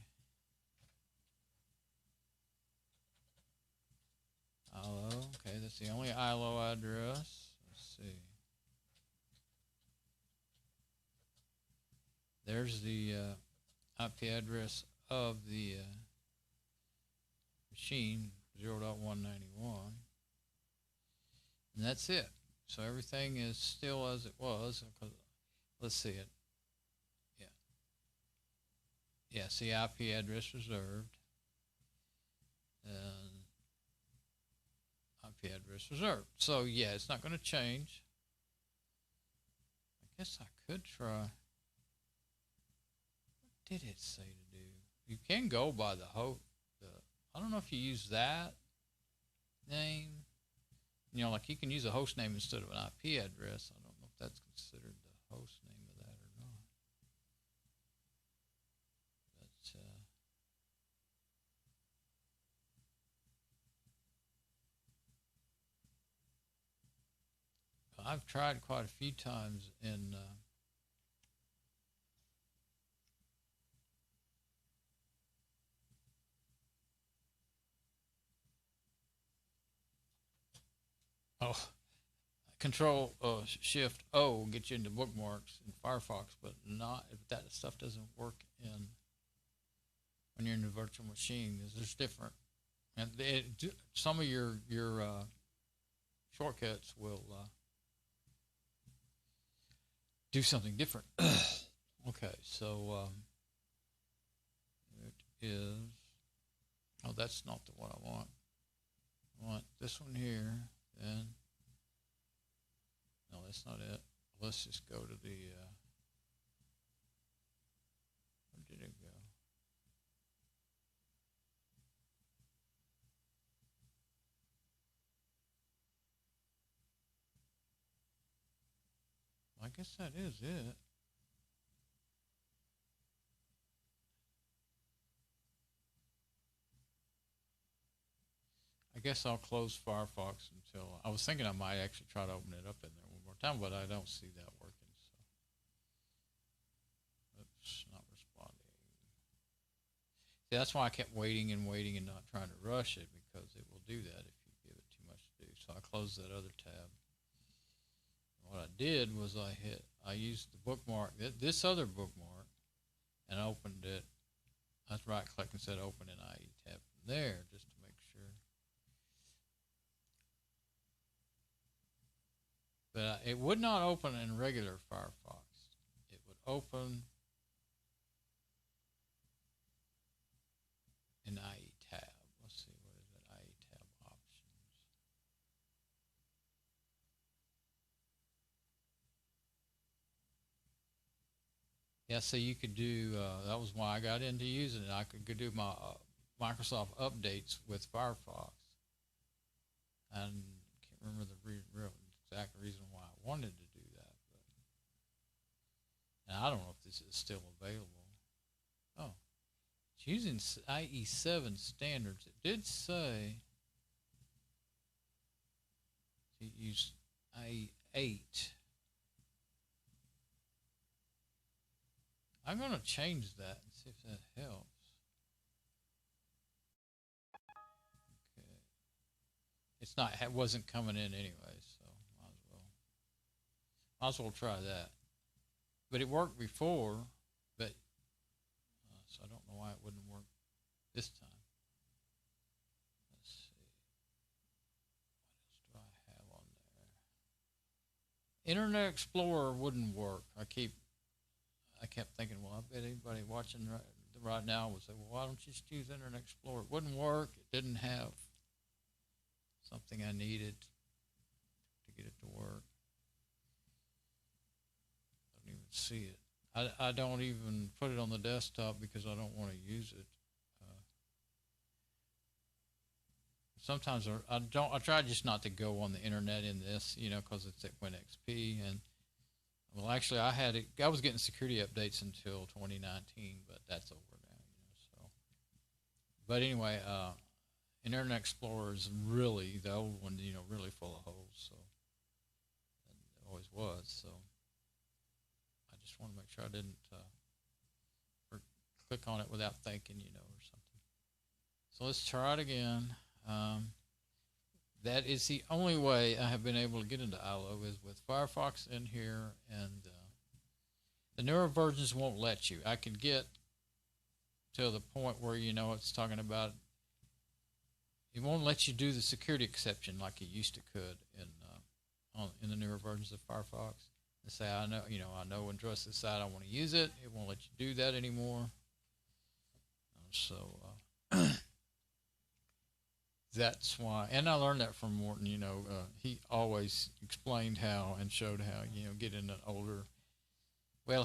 iLO, okay, that's the only iLO address. Let's see. There's the IP address of the machine, 0.191. And that's it. So everything is still as it was. Let's see it. Yeah. Yeah, see IP address reserved. And IP address reserved. So yeah, it's not going to change. I guess I could try. did it say to do? You can go by the host. I don't know if you use that name. You know, like you can use a host name instead of an IP address. I don't know if that's considered the host name of that or not. But I've tried quite a few times in Control Shift O will get you into bookmarks in Firefox, but not if that stuff doesn't work in when you're in the virtual machine. There's different, and some of your shortcuts will do something different. Okay, so it is. Oh, that's not the one I want. I want this one here, and no, that's not it. Let's just go to the. Where did it go? I guess that is it. I guess I'll close Firefox until I was thinking I might actually try to open it up in there one more time, but I don't see that working. So, oops, not responding. See, that's why I kept waiting and waiting and not trying to rush it, because it will do that if you give it too much to do. So I closed that other tab. What I did was I used the bookmark, this other bookmark, and opened it. I right click and said open an IE tab from there, just to make sure. But it would not open in regular Firefox. It would open in IE tab. Let's see, what is it? IE tab options. Yeah, so you could do, that was why I got into using it. I could do my Microsoft updates with Firefox. And I can't remember the real exact reason why I wanted to do that. But, and I don't know if this is still available. Oh, it's using IE7 standards. It did say to use IE8. I'm going to change that and see if that helps. Okay. It's not, it wasn't coming in anyway, so might as well try that. But it worked before, but so I don't know why it wouldn't work this time. Let's see. What else do I have on there? Internet Explorer wouldn't work. I kept thinking, well, I bet anybody watching right now would say, well, why don't you just use Internet Explorer? It wouldn't work. It didn't have something I needed to get it to work. I don't even see it. I don't even put it on the desktop because I don't want to use it. Sometimes I try just not to go on the internet in this, because it's at WinXP. And well, actually, I was getting security updates until 2019, but that's over now, so. But anyway, Internet Explorer is really, the old one, really full of holes, so. And it always was, so. I just want to make sure I didn't click on it without thinking, or something. So let's try it again. That is the only way I have been able to get into iLO is with Firefox in here, and the newer versions won't let you. I can get to the point where it's talking about it won't let you do the security exception like it used to could in the newer versions of Firefox. And say I know and trust this site, I want to use it. It won't let you do that anymore. So. That's why, and I learned that from Morton, he always explained how and showed how, get in an older, well,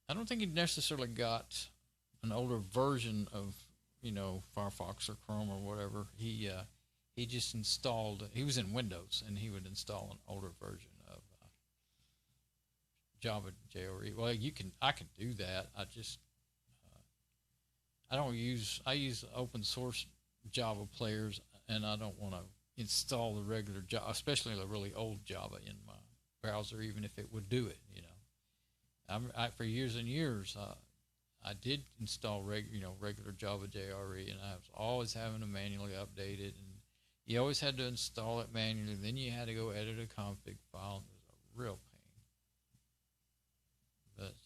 I don't think he necessarily got an older version of, you know, Firefox or Chrome or whatever. He just installed. He was in Windows, and he would install an older version of Java JRE. Well, I can do that. I use open source Java players, and I don't want to install the regular Java, especially the really old Java in my browser, even if it would do it. You know, for years and years, I did install regular Java JRE, and I was always having to manually update it, and you always had to install it manually. Then you had to go edit a config file. It was a real pain. But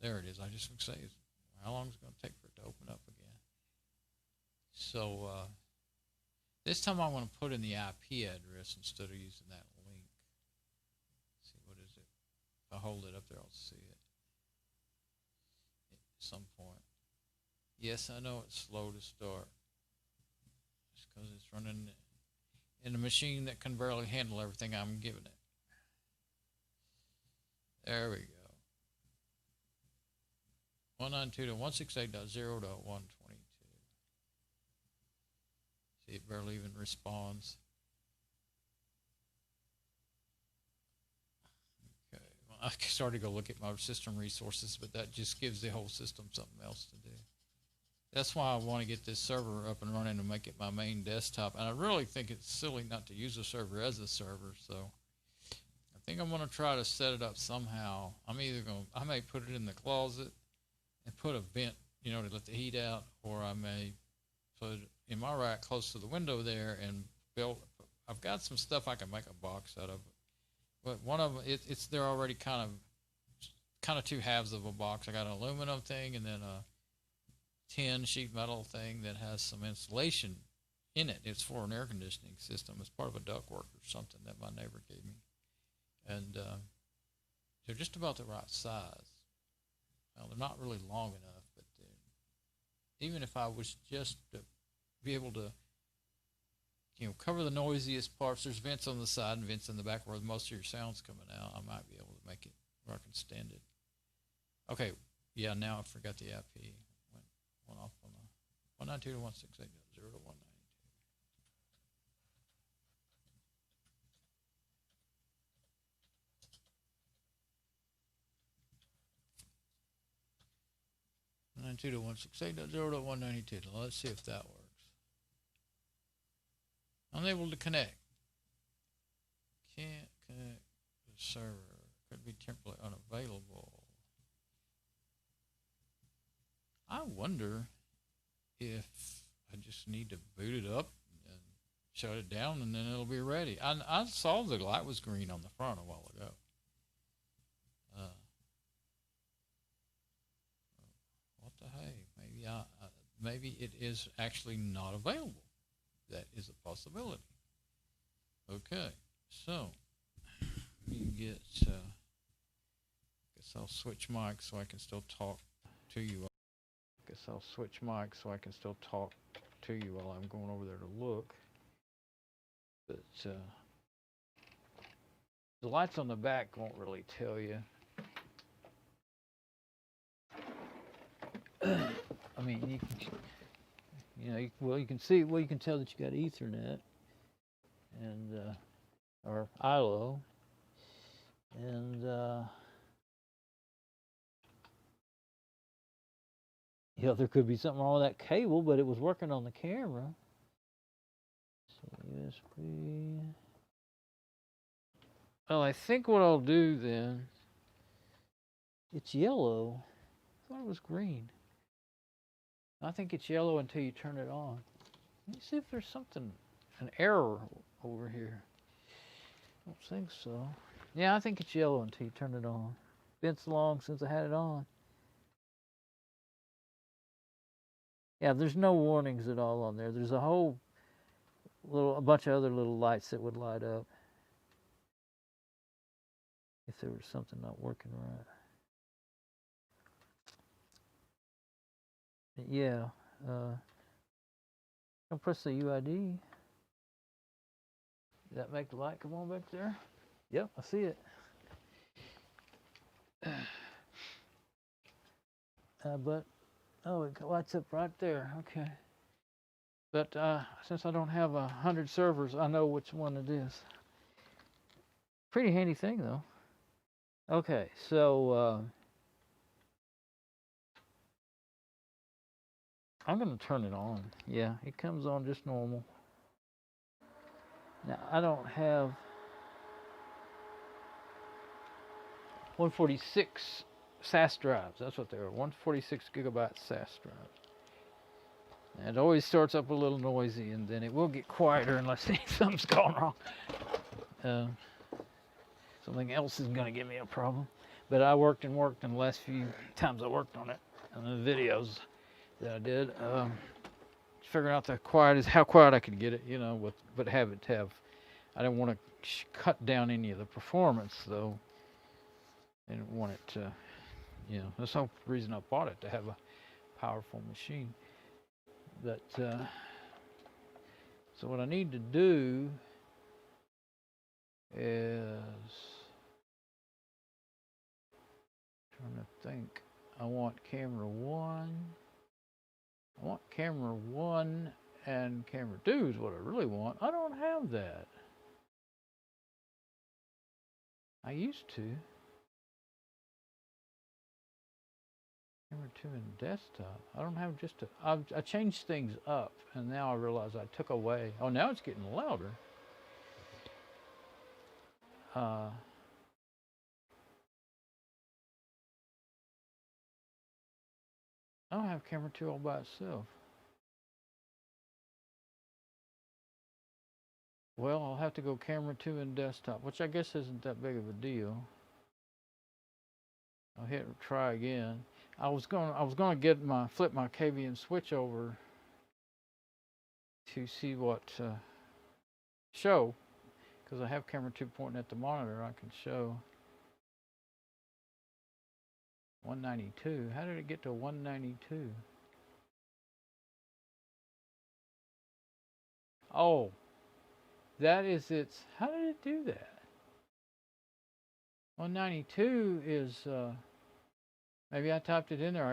there it is. I just would say, how long is it going to take for it to open up again? So this time I want to put in the IP address instead of using that link. Let's see, what is it? If I hold it up there, I'll see it at some point. Yes, I know it's slow to start. Just because it's running in a machine that can barely handle everything I'm giving it. There we go. 192.168.0.122. See, it barely even responds. Okay, well, I started to go look at my system resources, but that just gives the whole system something else to do. That's why I want to get this server up and running and make it my main desktop. And I really think it's silly not to use a server as a server, so I think I'm going to try to set it up somehow. I may put it in the closet and put a vent, you know, to let the heat out, or I may put it in my rack close to the window there and I've got some stuff I can make a box out of, but one of them, they're already kind of two halves of a box. I got an aluminum thing and then a tin sheet metal thing that has some insulation in it. It's for an air conditioning system. It's part of a ductwork or something that my neighbor gave me, and they're just about the right size. Well, they're not really long enough, but even if I was just to be able to, you know, cover the noisiest parts, there's vents on the side and vents in the back where most of your sound's coming out. I might be able to make it where I can stand it. Okay, yeah, now I forgot the IP. Went off on the 192.168.0.192. Let's see if that works. Unable to connect. Can't connect the server. Could be temporarily unavailable. I wonder if I just need to boot it up and shut it down and then it'll be ready. I saw the light was green on the front a while ago. What the hey? Maybe it is actually not available. That is a possibility. Okay, so you get. Guess I'll switch mics so I can still talk to you. Guess I'll switch mics so I can still talk to you while I'm going over there to look. But the lights on the back won't really tell you. I mean, you can see. Well, you can tell that you got Ethernet and or iLO, and there could be something wrong with that cable, but it was working on the camera. So USB. Well, I think what I'll do then. It's yellow. I thought it was green. I think it's yellow until you turn it on. Let me see if there's an error over here. I don't think so. Yeah, I think it's yellow until you turn it on. Been so long since I had it on. Yeah, there's no warnings at all on there. There's a bunch of other little lights that would light up if there was something not working right. Yeah, I'll press the UID. Does that make the light come on back there? Yep, I see it. But oh, it lights up right there. Okay. But since I don't have 100 servers, I know which one it is. Pretty handy thing, though. Okay, so I'm going to turn it on. Yeah, it comes on just normal. Now, I don't have 146 SAS drives. That's what they are, 146 gigabyte SAS drives. And it always starts up a little noisy, and then it will get quieter unless something's gone wrong. Something else is going to give me a problem. But I worked and the last few times I worked on it, and the videos that I did, figuring out how quiet I could get it, but have it have. I didn't want to cut down any of the performance, though. I didn't want it to, that's the reason I bought it, to have a powerful machine. But so what I need to do is, trying to think. I want camera 1. I want camera 1 and camera 2 is what I really want. I don't have that. I used to. Camera 2 and desktop. I don't have just a. I changed things up, and now I realize I took away. Oh, now it's getting louder. I don't have camera 2 all by itself. Well, I'll have to go camera 2 and desktop, which I guess isn't that big of a deal. I'll hit try again. I was gonna flip my KVM switch over to see what show, because I have camera 2 pointing at the monitor. I can show 192. How did it get to 192? Oh, that is its. How did it do that? 192 is. Maybe I typed it in there.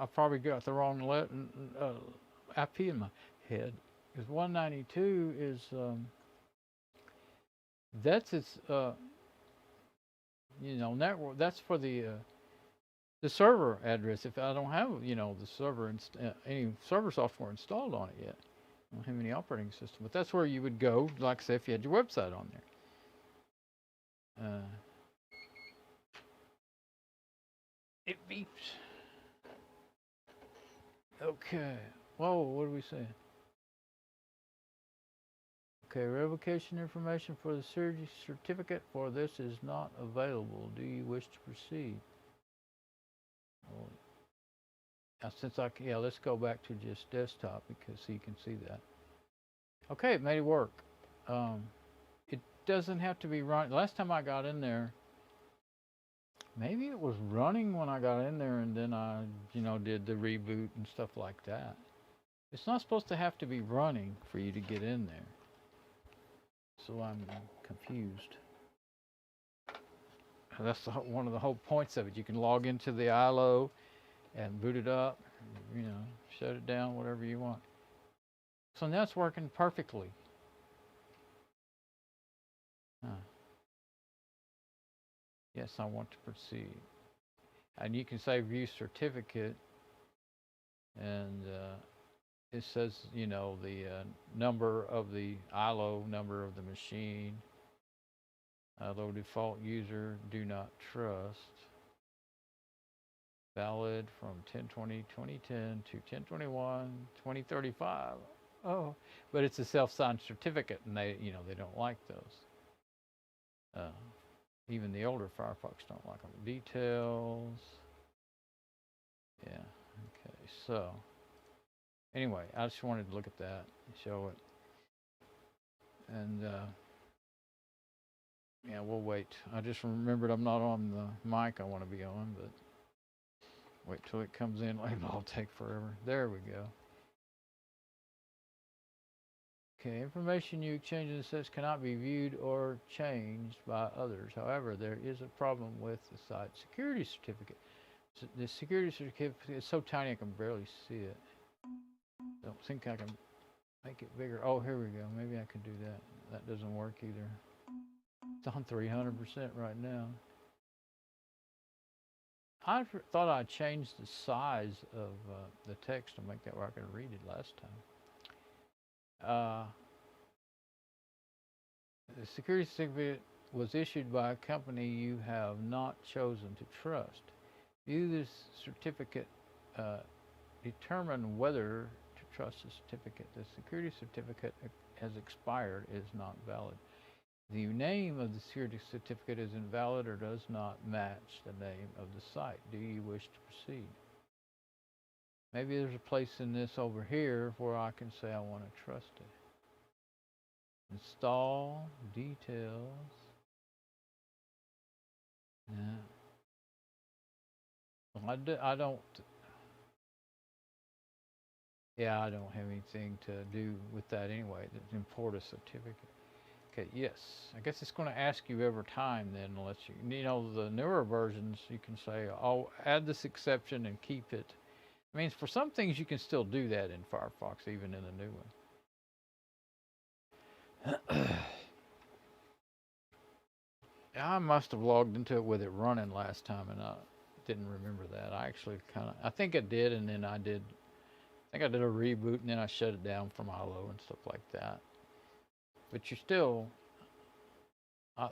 I probably got the wrong IP in my head. Because 192 is. That's its. Network. That's for the server address. If I don't have the server any server software installed on it yet. I don't have any operating system, but that's where you would go, like say if you had your website on there. It beeps. Okay. Whoa, what are we saying? Okay, revocation information for the certificate for this is not available. Do you wish to proceed? Well, let's go back to just desktop because you can see that. Okay, it made it work. It doesn't have to be running. Last time I got in there, maybe it was running when I got in there, and then I, did the reboot and stuff like that. It's not supposed to have to be running for you to get in there. So I'm confused. That's one of the whole points of it. You can log into the iLO and boot it up, shut it down, whatever you want. So now it's working perfectly. Yes, I want to proceed. And you can say view certificate, and it says, the number of the iLO number of the machine. iLO default user, do not trust. Valid from 10/20/2010 to 10/21/2035. Oh, but it's a self-signed certificate, and they don't like those. Even the older Firefox don't like them. Details. Yeah. Okay. So anyway, I just wanted to look at that and show it. And yeah, we'll wait. I just remembered I'm not on the mic I want to be on, but wait till it comes in. It'll take forever. There we go. Okay, information you exchange in the sets cannot be viewed or changed by others. However, there is a problem with the site security certificate. The security certificate is so tiny I can barely see it. Don't think I can make it bigger. Oh, here we go. Maybe I can do that. That doesn't work either. It's on 300% right now. I thought I changed the size of the text to make that where I could read it last time. The security certificate was issued by a company you have not chosen to trust. View this certificate, determine whether to trust the certificate. The security certificate has expired, is not valid. The name of the security certificate is invalid or does not match the name of the site. Do you wish to proceed? Maybe there's a place in this over here where I can say I want to trust it. Install details. Yeah. Well, I don't. Yeah, I don't have anything to do with that anyway. To import a certificate. Okay, yes. I guess it's going to ask you every time then, unless you know, the newer versions, you can say, I'll add this exception and keep it. I mean, for some things you can still do that in Firefox, even in the new one. I must have logged into it with it running last time, and I didn't remember that. I actually I think I did, and then I think I did a reboot, and then I shut it down from iLO and stuff like that. But you're still, I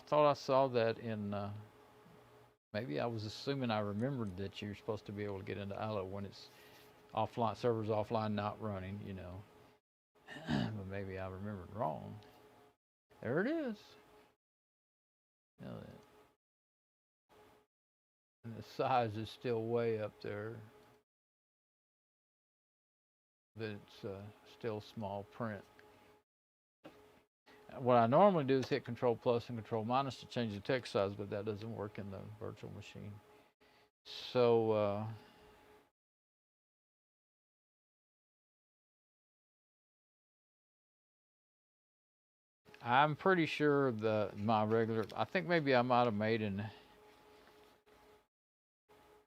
thought I saw that in, maybe I was assuming I remembered that you're supposed to be able to get into iLO when it's offline, servers offline, not running, you know. But maybe I remembered wrong. There it is. You know that. And the size is still way up there. But it's still small print. What I normally do is hit Control plus and Control minus to change the text size, but that doesn't work in the virtual machine. So I'm pretty sure that my regular, I think maybe I might have made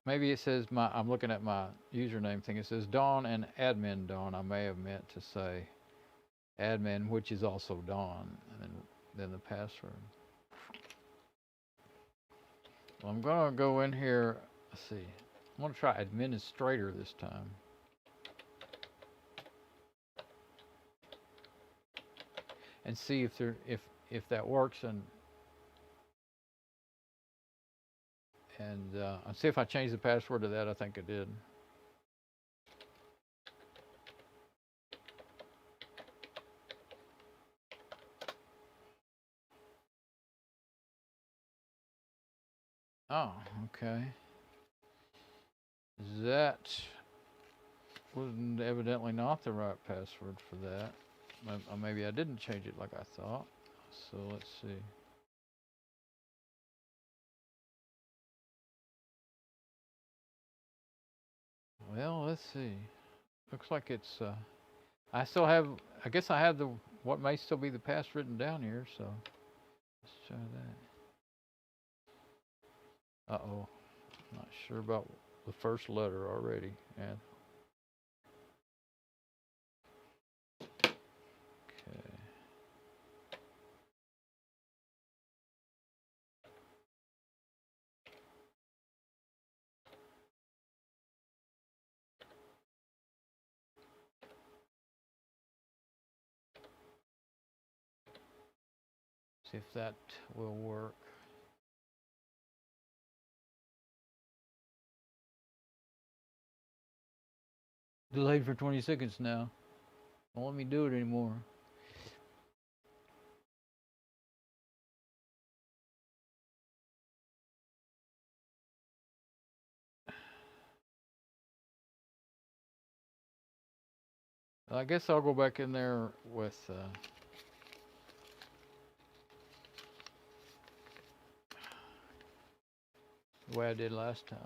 maybe it says I'm looking at my username thing. It says Dawn and admin Dawn. I may have meant to say admin, which is also Dawn, and then the password. Well, I'm going to go in here. Let's see. I'm going to try administrator this time. And see if that works, and see if I change the password to that. I think I did. Oh, okay. That was evidently not the right password for that. Maybe I didn't change it like I thought. So let's see. Well, let's see. Looks like it's, I still have, I guess I have what may still be the pass written down here, so let's try that. Uh-oh. Not sure about the first letter already. And okay. See if that will work. Delayed for 20 seconds now. Don't let me do it anymore. I guess I'll go back in there with the way I did last time.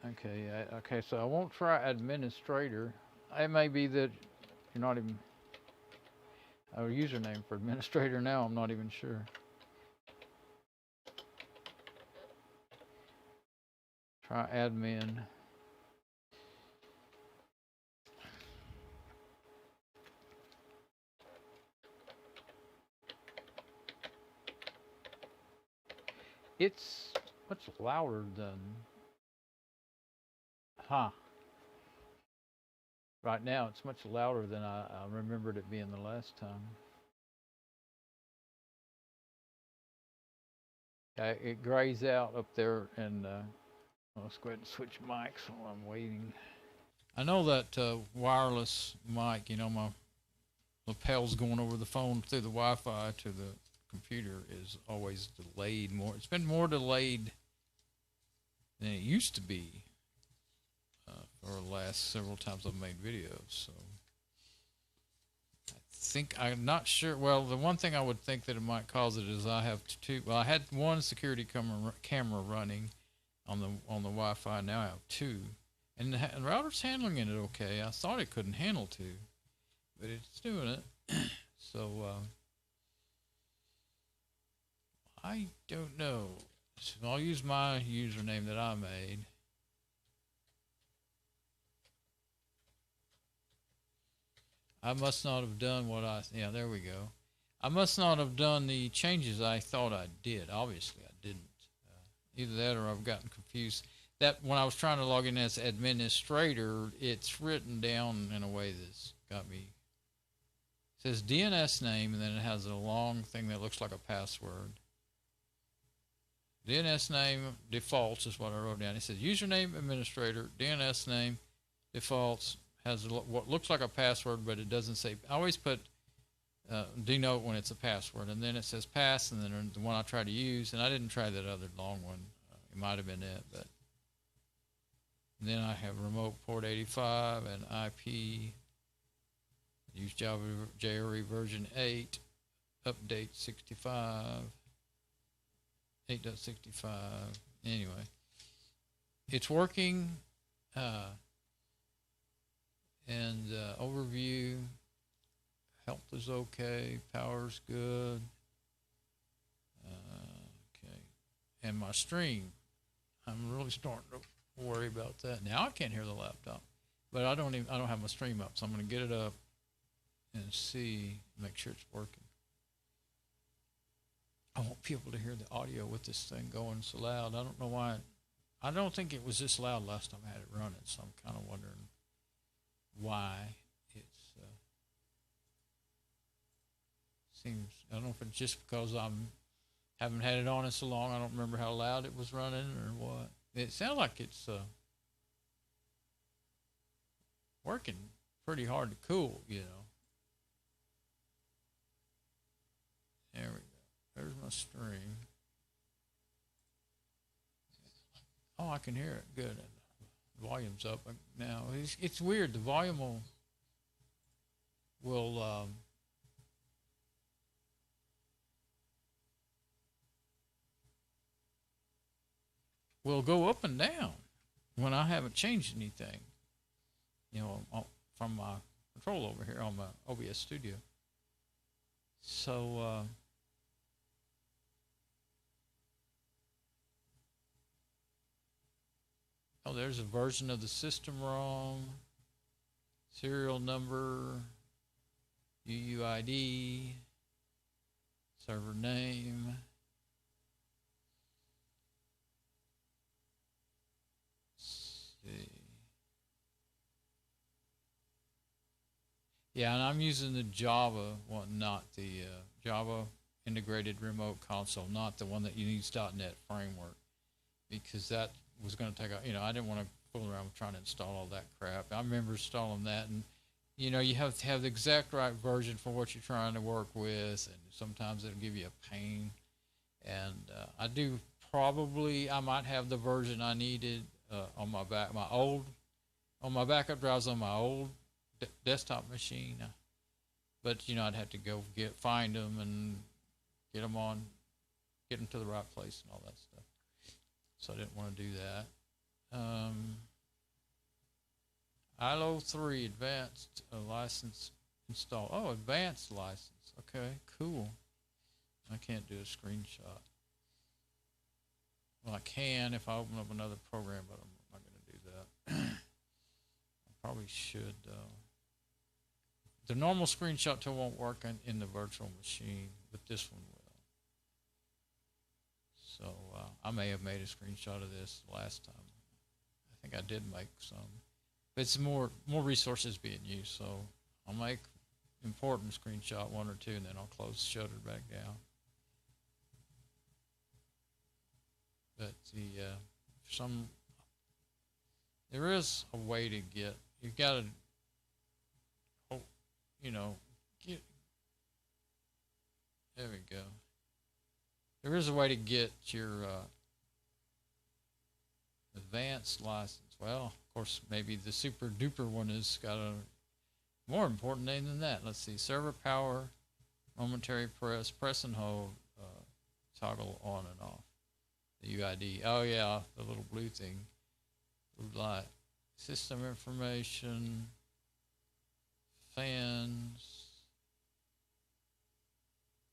Okay, okay, so I won't try administrator. It may be that you're not even a username for administrator now. I'm not even sure. Try admin. It's much louder than, right now it's much louder than I remembered it being the last time. It grays out up there, and let's go ahead and switch mics while I'm waiting. I know that wireless mic, you know, my lapels going over the phone through the Wi-Fi to the computer is always delayed more. It's been more delayed than it used to be for the last several times I've made videos. So I think, I'm not sure. Well, the one thing I would think that it might cause it is I have two. Well, I had one security camera running on the Wi-Fi. Now I have two, and the router's handling it okay. I thought it couldn't handle two, but it's doing it. So I don't know. So I'll use my username that I made. I must not have done what yeah, there we go. I must not have done the changes I thought I did. Obviously, I didn't. Either that or I've gotten confused. That when I was trying to log in as administrator, it's written down in a way that's got me. It says DNS name, and then it has a long thing that looks like a password. DNS name defaults is what I wrote down. It says username administrator, DNS name defaults, has what looks like a password, but it doesn't say. I always put denote when it's a password, and then it says pass, and then the one I try to use, and I didn't try that other long one. It might have been it, but then I have remote port 85 and IP. Use Java JRE version 8, update 65, 8.65. Anyway, it's working. And overview, health is okay, power's good. Okay, and my stream, I'm really starting to worry about that. Now I can't hear the laptop, but I don't have my stream up, so I'm going to get it up and see, make sure it's working. I want people to hear the audio with this thing going so loud. I don't know why. I don't think it was this loud last time I had it running, so I'm kind of wondering why it's seems. I don't know if it's just because haven't had it on in so long. I don't remember how loud it was running or what. It sounds like it's working pretty hard to cool, you know. There we go. There's my stream. Oh, I can hear it good. Volume's up now. It's weird. The volume will go up and down when I haven't changed anything. You know, from my control over here on my OBS Studio. So oh, there's a version of the system ROM, serial number, UUID, server name. Let's see. Yeah, and I'm using the Java one, not the Java integrated remote console, not the one that uses .NET framework, because that was going to take a, I didn't want to fool around with trying to install all that crap. I remember installing that, and you have to have the exact right version for what you're trying to work with, and sometimes it'll give you a pain. And I might have the version I needed on my backup drives on my old desktop machine, but I'd have to go find them and get them to the right place and all that stuff. So I didn't want to do that. iLO 3 advanced license install. Oh, advanced license. Okay, cool. I can't do a screenshot. Well, I can if I open up another program, but I'm not going to do that. I probably should. The normal screenshot tool won't work in the virtual machine, but this one will. So I may have made a screenshot of this last time. I think I did make some. But it's more resources being used, so I'll make important screenshot 1 or 2, and then I'll close the shutter back down. But there is a way to get, you've got to, there we go. There is a way to get your advanced license. Well, of course, maybe the super duper one has got a more important name than that. Let's see, server power, momentary press and hold, toggle on and off. The UID. Oh yeah, the little blue thing, blue light. System information, fans.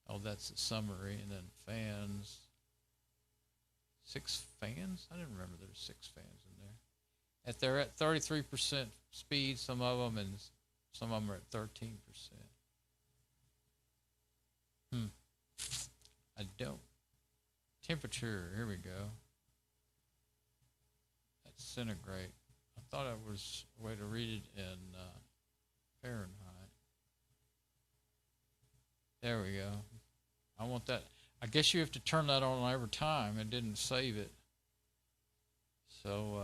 Oh, that's the summary, and then fans. 6 fans? I didn't remember there were 6 fans in there. They're at 33% speed, some of them, and some of them are at 13%. I don't. Temperature, here we go. That's centigrade. I thought it was a way to read it in Fahrenheit. There we go. I want that. I guess you have to turn that on every time. It didn't save it. So,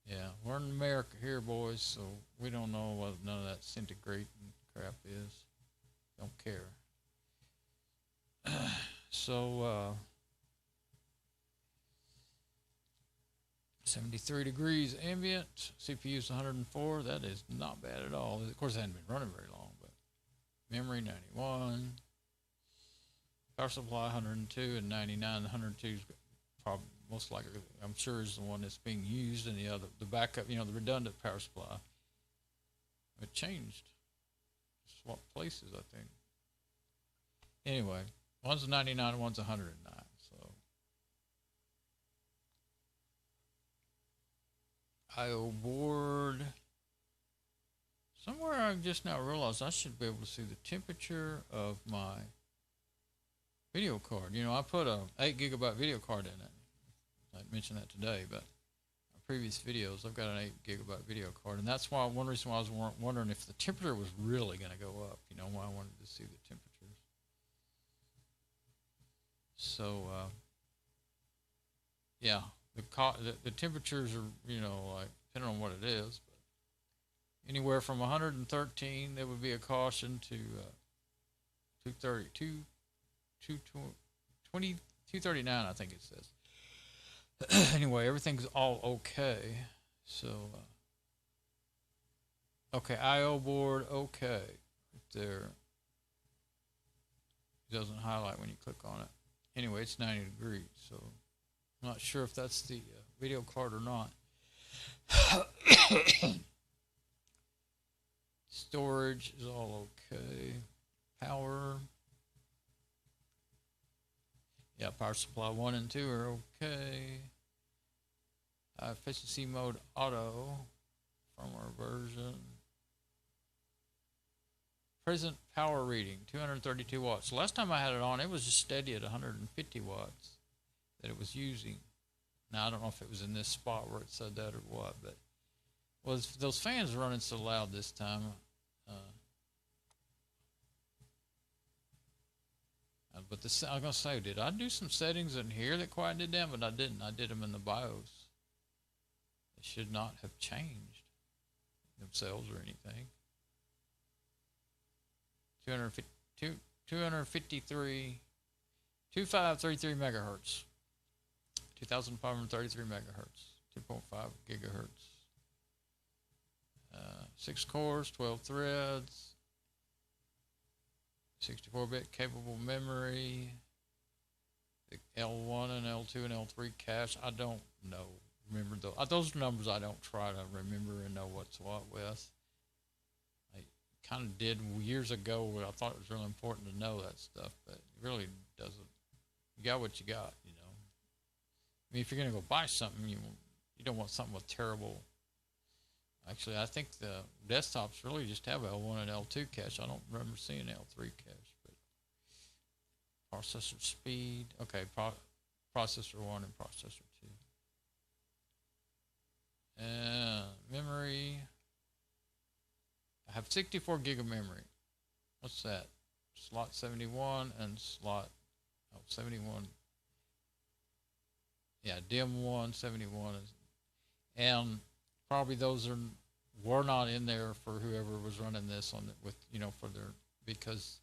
yeah, we're in America here, boys, so we don't know what none of that centigrade and crap is. Don't care. So, 73 degrees ambient. CPU's 104. That is not bad at all. Of course, it hadn't been running very long, but memory 91. Power supply 102 and 99. The 102 is probably most likely, I'm sure, is the one that's being used, and the backup, the redundant power supply. It changed. Swapped places, I think. Anyway, one's a 99 and one's 109. So I/O board. Somewhere I just now realized I should be able to see the temperature of my video card. I put a 8 gigabyte video card in it. I mentioned that today, but in previous videos I've got an 8 gigabyte video card, and that's why one reason why I was wondering if the temperature was really going to go up. Why I wanted to see the temperatures. So yeah, the temperatures are like depending on what it is, but anywhere from 113 that would be a caution to 232. 239, I think it says. Anyway, everything's all okay. So, okay, I/O board, okay. Right there. It doesn't highlight when you click on it. Anyway, it's 90 degrees, so I'm not sure if that's the video card or not. Storage is all okay. Power. Yeah, power supply 1 and 2 are okay. Efficiency mode auto, firmware version. Present power reading, 232 watts. Last time I had it on, it was just steady at 150 watts that it was using. Now, I don't know if it was in this spot where it said that or what, but those fans were running so loud this time. But I was going to say, did I do some settings in here that quieted it down? But I didn't. I did them in the BIOS. They should not have changed themselves or anything. 2533 megahertz. 2533 megahertz. 2.5 gigahertz. 6 cores, 12 threads. 64-bit capable memory, the L1 and L2 and L3 cache. I don't know. Remember those numbers I don't try to remember and know what's what with. I kind of did years ago where I thought it was really important to know that stuff, but it really doesn't. You got what you got, mean, if you're going to go buy something, you don't want something with terrible. Actually, I think the desktops really just have L1 and L2 cache. I don't remember seeing L3 cache, but processor speed. Okay, processor 1 and processor 2. And memory. I have 64 gig of memory. What's that? Slot 71 and slot 71. Yeah, DIM 1, 71. And probably those were not in there for whoever was running this on with, you know, for their, because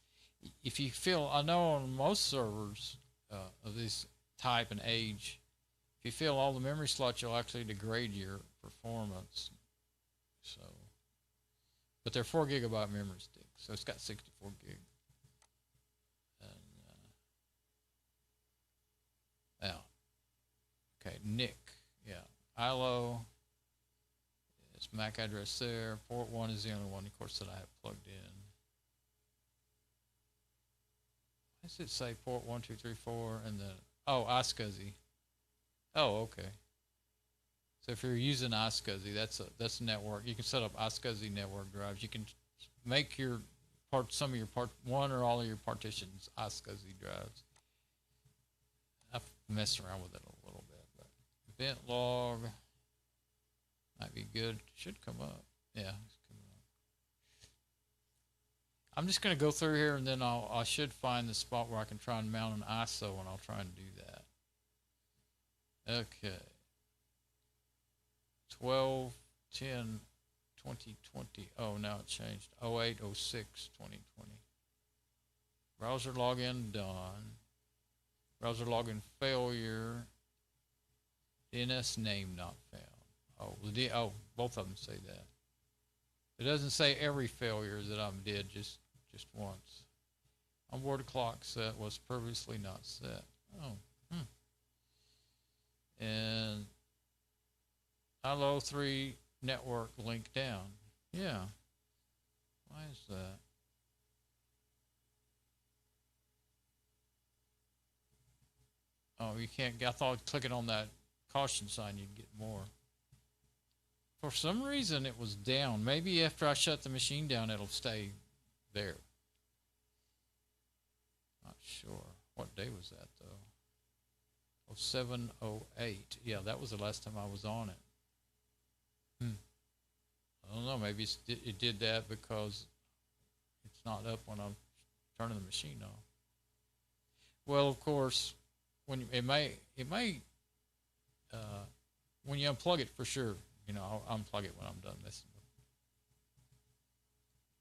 if you feel, I know on most servers of this type and age, if you fill all the memory slots, you'll actually degrade your performance. So, but they're 4 gigabyte memory sticks, so it's got 64 gig. And okay, NIC, yeah, iLO. It's MAC address there. Port 1 is the only one, of course, that I have plugged in. Why does it say port 1, 2, 3, 4, and then, oh, iSCSI. Oh, okay. So if you're using iSCSI, that's a network. You can set up iSCSI network drives. You can make your some of your one or all of your partitions iSCSI drives. I've messed around with it a little bit, but event log might be good. Should come up. Yeah, it's coming up. I'm just going to go through here, and then I should find the spot where I can try and mount an ISO, and I'll try and do that. Okay. 12, 10, 2020. Oh, now it changed. 08, 06, 2020. Browser login done. Browser login failure. DNS name not found. Oh, both of them say that. It doesn't say every failure that I did, just once. Onboard clock set was previously not set. Oh, And iLO 3 network link down. Yeah. Why is that? Oh, you can't. I thought clicking on that caution sign you'd get more. For some reason it was down. Maybe after I shut the machine down it'll stay there. Not sure. What day was that though? 07, 08. Yeah, that was the last time I was on it. I don't know. Maybe it did that because it's not up when I'm turning the machine off. Well, of course, when it may when you unplug it for sure. You know, I'll unplug it when I'm done messing with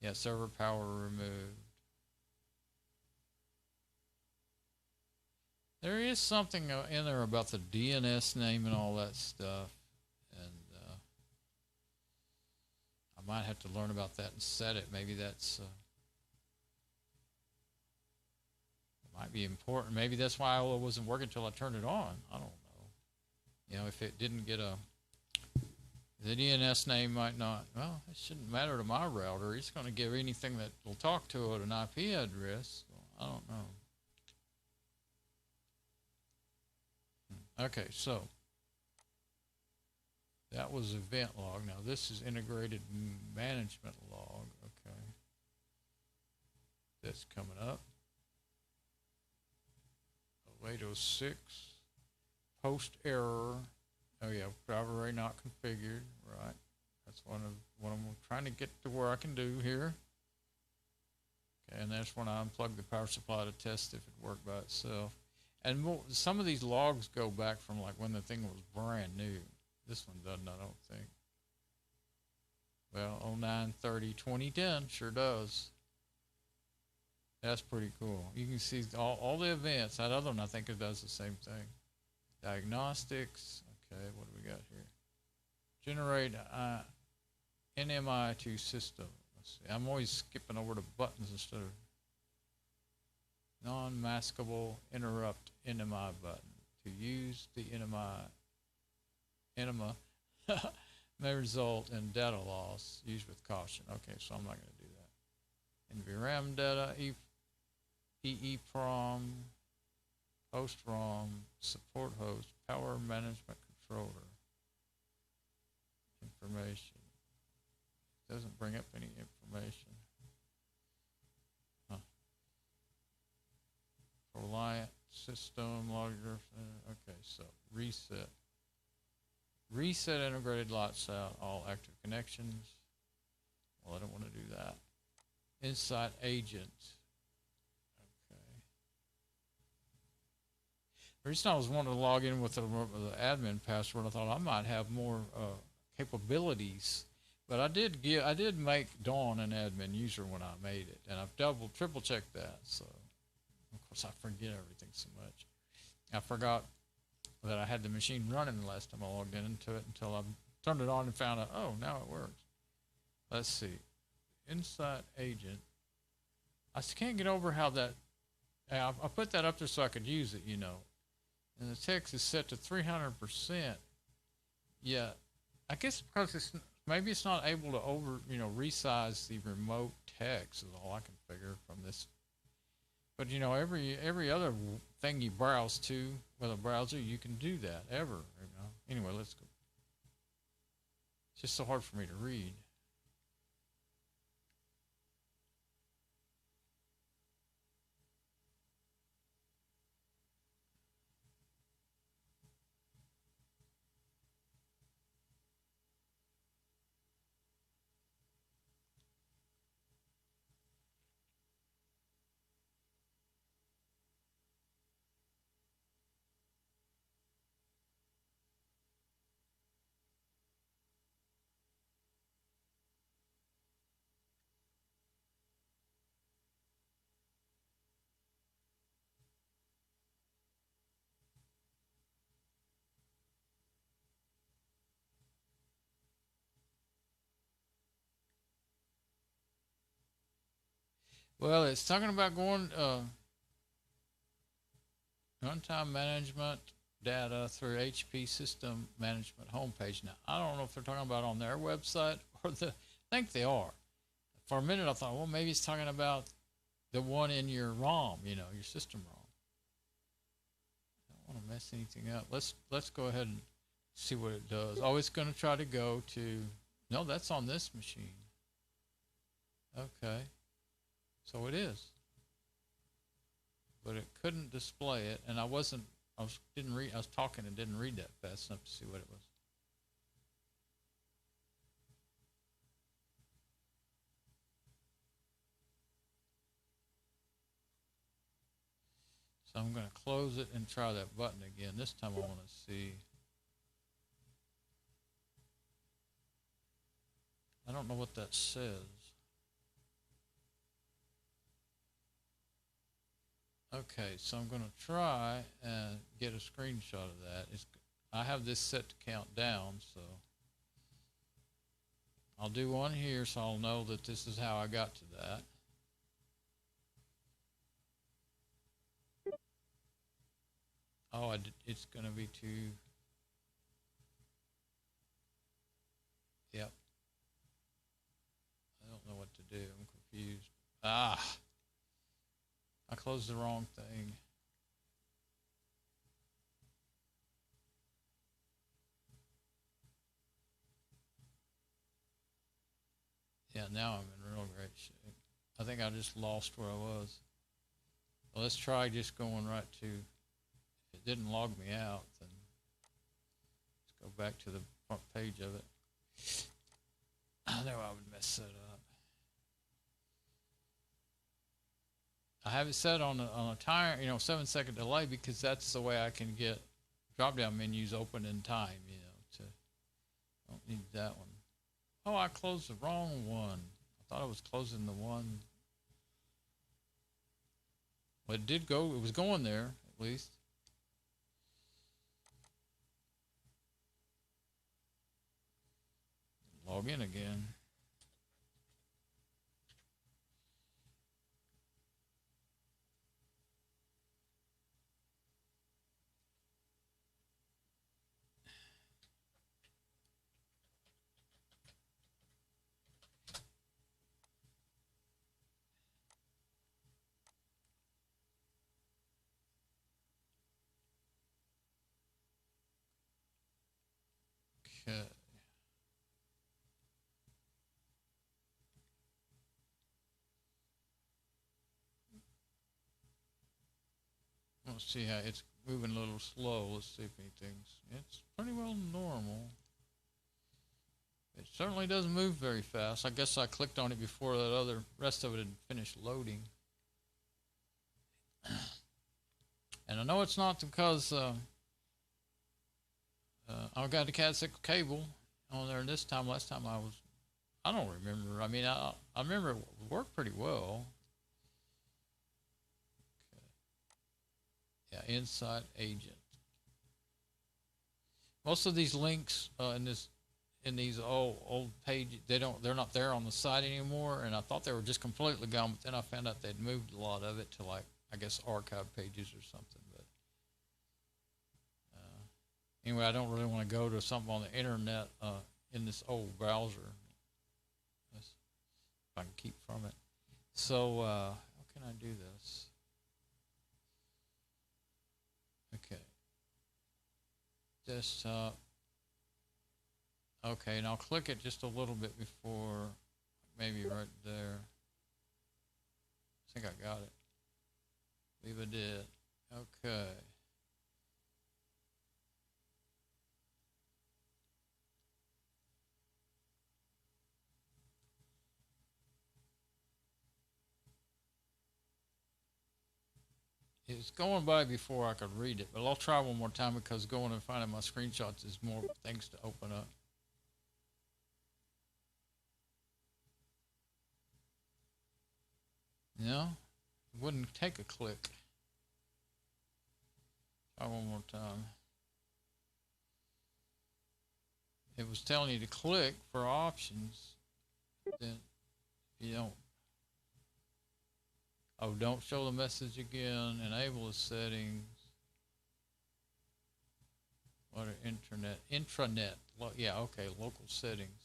it. Yeah, server power removed. There is something in there about the DNS name and all that stuff, and I might have to learn about that and set it. Maybe that's might be important. Maybe that's why iLO wasn't working until I turned it on. I don't know. You know, if it didn't get the DNS name might not, well, it shouldn't matter to my router. It's going to give anything that will talk to it an IP address. So I don't know. Okay, so that was event log. Now this is integrated management log. Okay. That's coming up. 0806. Post error. Oh yeah, driver array not configured. Right. That's what I'm trying to get to where I can do here. Okay, and that's when I unplug the power supply to test if it worked by itself. And some of these logs go back from like when the thing was brand new. This one doesn't, I don't think. Well, 09/30/2010 sure does. That's pretty cool. You can see all the events. That other one I think it does the same thing. Diagnostics. Okay, what do we got here? Generate NMI to system. Let's see. I'm always skipping over to buttons instead of non-maskable interrupt NMI button. To use the NMI may result in data loss. Use with caution. Okay, so I'm not going to do that. NVRAM data, EEPROM, host ROM, support host, power management controller, information. Doesn't bring up any information. ProLiant system logger. Okay, so reset. Reset integrated lights out all active connections. Well, I don't want to do that. Insight agent. Okay. The reason I was wanting to log in with the admin password, I thought I might have more capabilities. But I did make Dawn an admin user when I made it, and I've triple checked that. So of course I forget everything so much. I forgot that I had the machine running the last time I logged into it until I turned it on and found out, oh, now it works. Let's see. Insight agent. I can't get over how that, I put that up there so I could use it, you know. And the text is set to 300%. Yeah, I guess because maybe it's not able to resize the remote text is all I can figure from this. But you know, every other thing you browse to with a browser, you can do that ever. You know. Anyway, let's go. It's just so hard for me to read. Well, it's talking about going runtime management data through HP system management homepage. Now, I don't know if they're talking about on their website or I think they are. For a minute, I thought, well, maybe it's talking about the one in your ROM, you know, your system ROM. I don't want to mess anything up. Let's go ahead and see what it does. Oh, it's going to try to go to, no, that's on this machine. Okay. So it is. But it couldn't display it, and I was talking and didn't read that fast enough to see what it was. So I'm going to close it and try that button again. This time I want to see. I don't know what that says. Okay, so I'm going to try and get a screenshot of that. I have this set to count down, so I'll do one here so I'll know that this is how I got to that. Oh, it's going to be too. Yep. I don't know what to do. I'm confused. Ah! I closed the wrong thing. Yeah, now I'm in real great shape. I think I just lost where I was. Well, let's try just going right to, if it didn't log me out, then let's go back to the front page of it. I know I would mess that up. I have it set on a timer, 7-second delay because that's the way I can get drop-down menus open in time, don't need that one. Oh, I closed the wrong one. I thought I was closing the one. Well, it was going there, at least. Log in again. Let's see how it's moving a little slow. Let's see if anything's. It's pretty well normal. It certainly doesn't move very fast. I guess I clicked on it before that other rest of it had finished loading. And I know it's not because I've got the Cat6 cable on there this time. Last time I don't remember. I mean, I remember it worked pretty well. Okay. Yeah, Inside Agent. Most of these links in these old pages, they're not there on the site anymore, and I thought they were just completely gone, but then I found out they'd moved a lot of it to, like, I guess archive pages or something. But anyway, I don't really want to go to something on the internet in this old browser. If I can keep from it. So how can I do this? Okay. Desktop. Okay, and I'll click it just a little bit before, maybe right there. I think I got it. I believe I did. Okay. It's going by before I could read it, but I'll try one more time because going and finding my screenshots is more things to open up. No, it wouldn't take a click. Try one more time. It was telling you to click for options. Then you don't. Oh, don't show the message again. Enable the settings. What are intranet? Yeah, okay, local settings.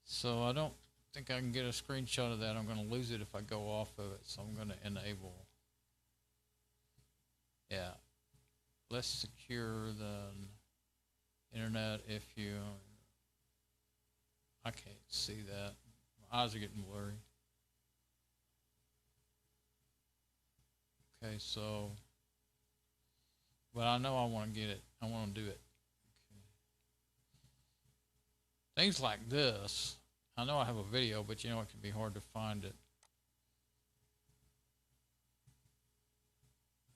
So I don't think I can get a screenshot of that. I'm going to lose it if I go off of it. So I'm going to enable. Yeah, less secure than internet if you. I can't see that. My eyes are getting blurry. Okay, so, but I know I want to get it. I want to do it. Okay. Things like this, I know I have a video, but you know it can be hard to find it.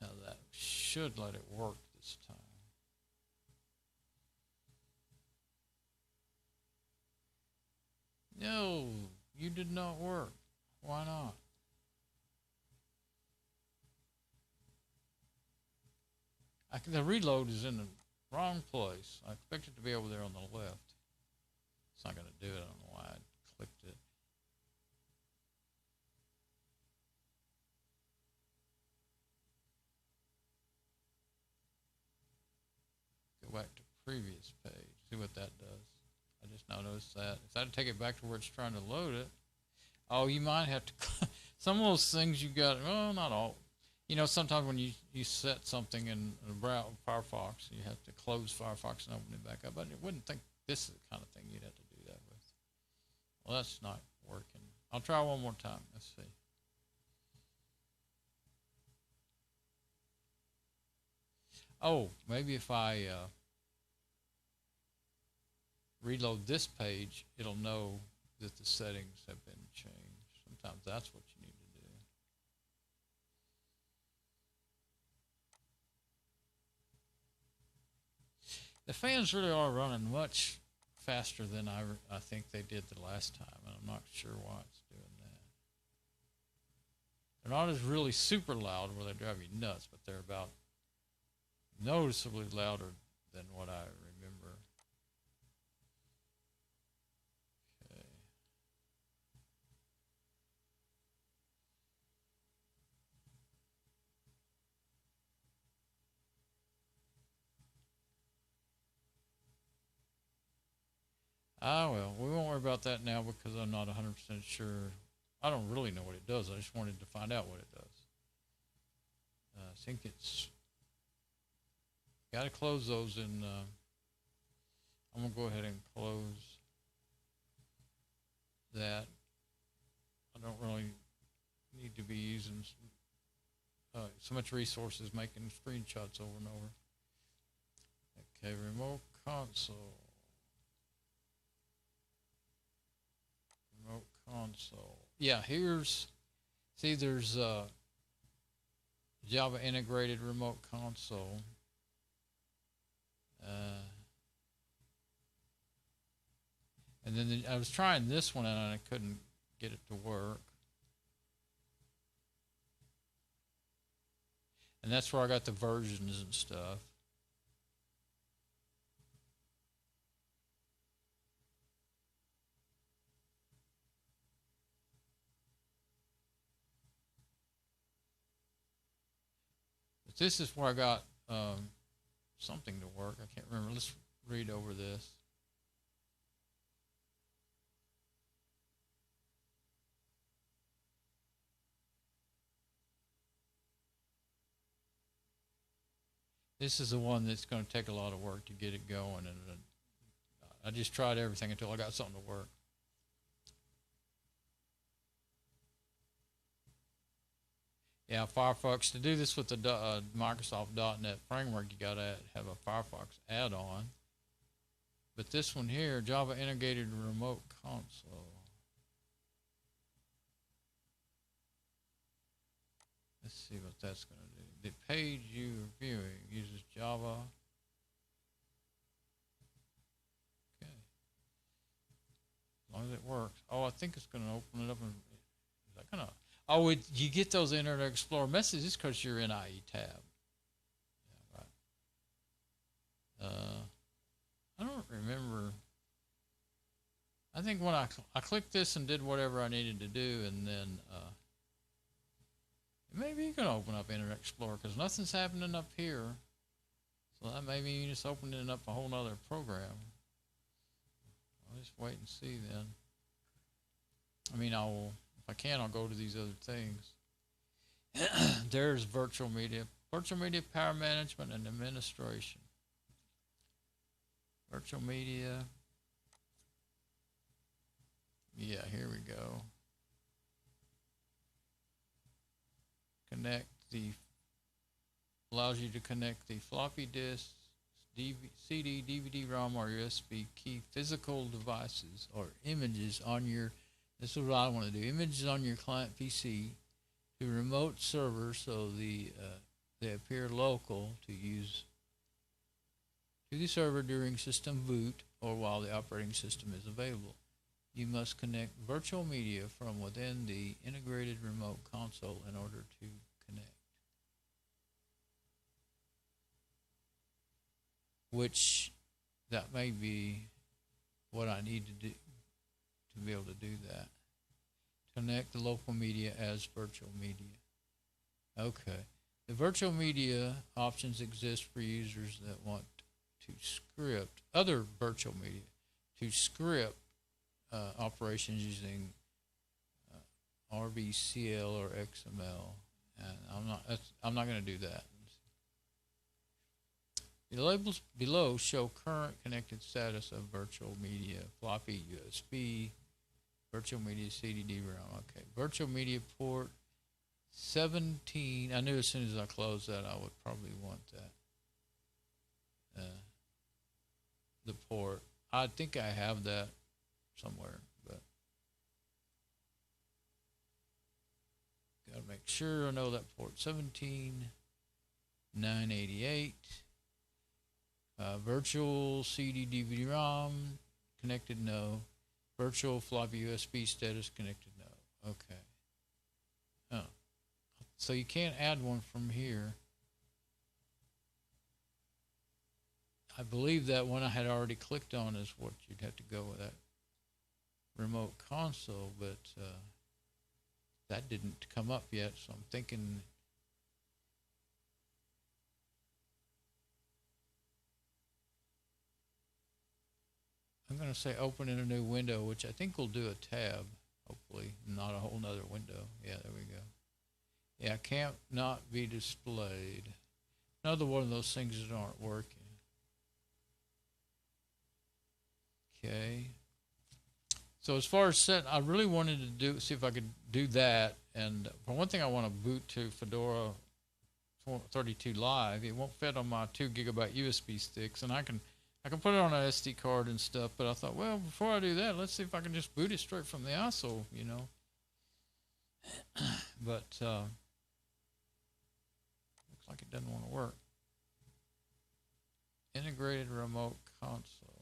Now that should let it work this time. No, you did not work. Why not? The reload is in the wrong place. I expect it to be over there on the left. It's not going to do it. I don't know why I clicked it. Go back to previous page. See what that does. I just now noticed that. If I take it back to where it's trying to load it, oh, you might have to. Some of those things you got. Well, not all. You know, sometimes when you set something in Firefox, you have to close Firefox and open it back up. But I wouldn't think this is the kind of thing you'd have to do that with. Well, that's not working. I'll try one more time. Let's see. Oh, maybe if I reload this page, it'll know that the settings have been changed. Sometimes that's what you need to do. The fans really are running much faster than I think they did the last time, and I'm not sure why it's doing that. They're not as really super loud where they drive you nuts, but they're about noticeably louder than what I remember. Okay. Well, we won't worry about that now because I'm not 100% sure. I don't really know what it does. I just wanted to find out what it does. I think it's got to close those in. I'm going to go ahead and close that. I don't really need to be using so much resources making screenshots over and over. Okay, remote console. Remote console. Yeah, see, there's Java integrated remote console. And then I was trying this one and I couldn't get it to work. And that's where I got the versions and stuff. But this is where I got something to work. I can't remember. Let's read over this. This is the one that's going to take a lot of work to get it going, and I just tried everything until I got something to work. Yeah, Firefox, to do this with the Microsoft .NET framework, you got to have a Firefox add-on. But this one here, Java Integrated Remote Console. Let's see what that's going to do. The page you're viewing uses Java. Okay. As long as it works. Oh, I think it's going to open it up. And is that going to? Oh, you get those Internet Explorer messages because you're in IE Tab. Yeah, right. I don't remember. I think when I clicked this and did whatever I needed to do, and then maybe you can open up Internet Explorer because nothing's happening up here. So that may mean you just opening up a whole nother program. I'll just wait and see then. I mean, if I can, I'll go to these other things. There's virtual media power management and administration. Virtual media. Yeah, here we go. Allows you to connect the floppy disk, CD, DVD-ROM, or USB key physical devices or images on your, this is what I want to do, images on your client PC to remote servers so they appear local to use to the server during system boot or while the operating system is available. You must connect virtual media from within the integrated remote console in order to connect. Which, that may be what I need to do to be able to do that. Connect the local media as virtual media. Okay. The virtual media options exist for users that want to script other virtual media, to script operations using RBCL or XML, and I'm not going to do that. The labels below show current connected status of virtual media, floppy, USB, virtual media, CD-ROM. Okay, virtual media port 17. I knew as soon as I closed that I would probably want that. The port. I think I have that somewhere, but gotta make sure I know that port 17.988. Virtual CD DVD-ROM connected, no. Virtual floppy USB status connected, no. Okay. Oh, so you can't add one from here. I believe that one I had already clicked on is what you'd have to go with, that remote console, but that didn't come up yet, so I'm thinking I'm going to say open in a new window, which I think will do a tab, hopefully, not a whole nother window. Yeah, there we go. Yeah, can't not be displayed. Another one of those things that aren't working. Okay. So as far as set, I really wanted to see if I could do that. And for one thing, I want to boot to Fedora 32 live. It won't fit on my 2 gigabyte USB sticks, and I can put it on an SD card and stuff. But I thought, well, before I do that, let's see if I can just boot it straight from the ISO, you know. But looks like it doesn't want to work. Integrated remote console.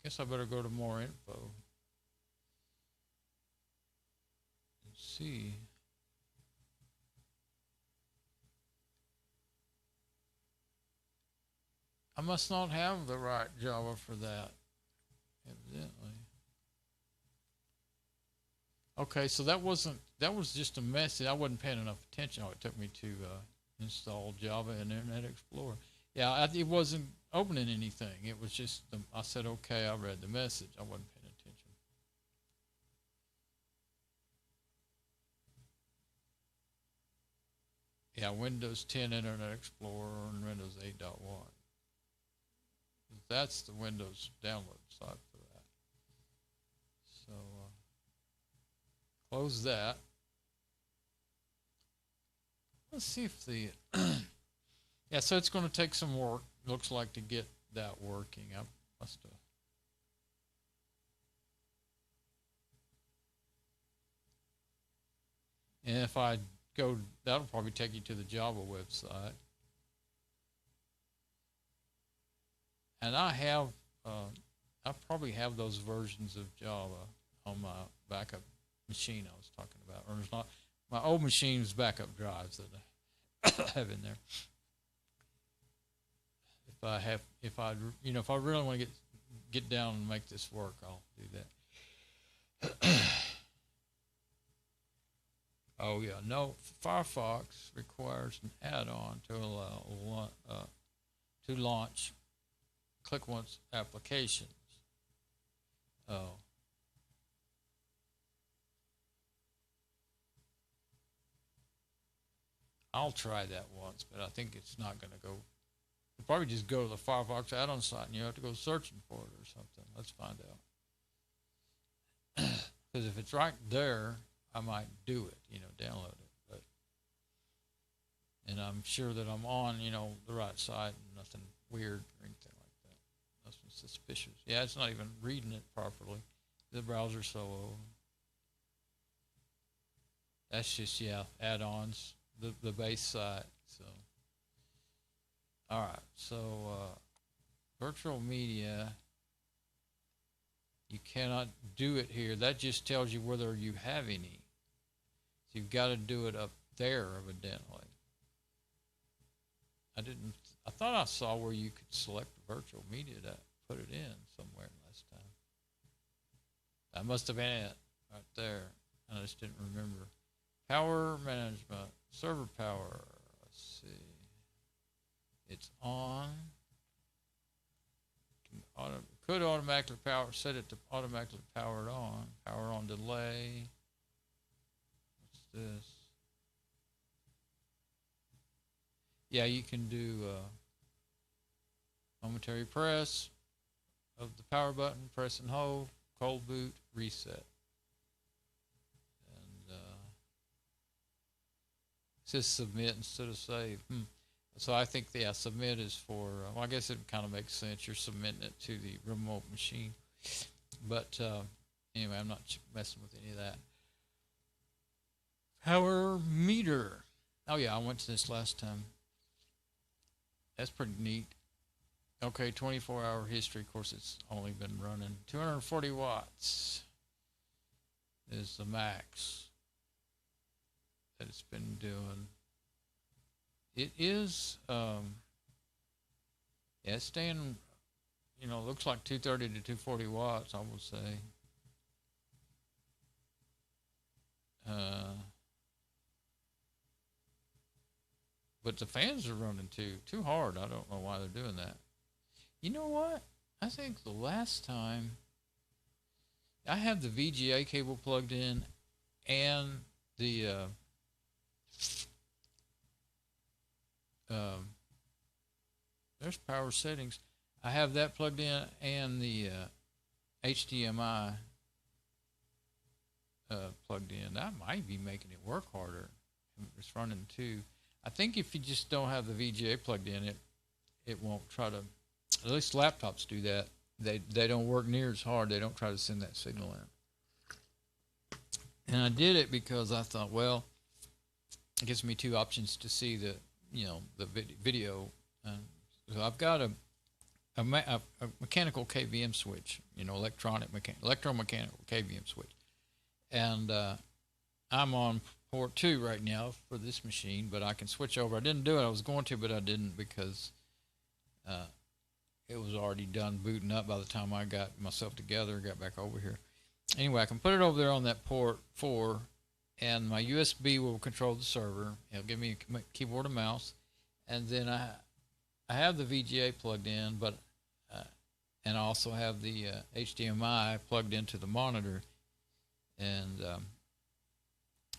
Guess I better go to more info and see. I must not have the right Java for that, evidently. Okay, so that was just a message. I wasn't paying enough attention. Oh, it took me to install Java in Internet Explorer. Yeah, it wasn't opening anything. It was just, I said, okay, I read the message. I wasn't paying attention. Yeah, Windows 10 Internet Explorer and Windows 8.1. That's the Windows download site for that. So, close that. Let's see if the... yeah, so it's going to take some work, looks like, to get that working. I must have... And if I go, that'll probably take you to the Java website. And I probably have those versions of Java on my backup machine I was talking about. Or it's not, my old machine's backup drives that I have in there. If I really want to get down and make this work, I'll do that. Oh yeah, no, Firefox requires an add-on to allow to launch click once applications. Oh. I'll try that once, but I think it's not going to go. You'll probably just go to the Firefox add-on site and you have to go searching for it or something. Let's find out. Because if it's right there, I might do it, download it. And I'm sure that I'm on, the right site and nothing weird or anything like that. Nothing suspicious. Yeah, it's not even reading it properly. The browser's so old. That's just, add-ons, the base site. So, all right. So, virtual media, you cannot do it here. That just tells you whether you have any. So you've got to do it up there, evidently. I thought I saw where you could select virtual media to put it in somewhere last time. That must have been it right there. I just didn't remember. Power management, server power. Let's see. It's on. Could automatically power, set it to automatically power it on. Power on delay. What's this? Yeah, you can do momentary press of the power button, press and hold, cold boot, reset. And it says submit instead of save. So I think, submit is for, well, I guess it kind of makes sense. You're submitting it to the remote machine. But anyway, I'm not messing with any of that. Power meter. Oh, yeah, I went to this last time. That's pretty neat. Okay, 24-hour history. Of course, it's only been running. 240 watts is the max that it's been doing. It is, it's staying, looks like 230 to 240 watts, I would say. But the fans are running too hard. I don't know why they're doing that. You know what? I think the last time I have the VGA cable plugged in and the there's power settings. I have that plugged in and the HDMI plugged in. That might be making it work harder. It's running too. I think if you just don't have the VGA plugged in, it won't try to. At least laptops do that. They don't work near as hard. They don't try to send that signal in. And I did it because I thought, well, it gives me two options to see the video. So I've got a mechanical KVM switch, electromechanical KVM switch, and I'm on port 2 right now for this machine, but I can switch over. I didn't do it. I was going to, but I didn't because it was already done booting up by the time I got myself together, got back over here. Anyway, I can put it over there on that port 4, and my USB will control the server. It'll give me a keyboard and mouse, and then I have the VGA plugged in, but and I also have the HDMI plugged into the monitor, and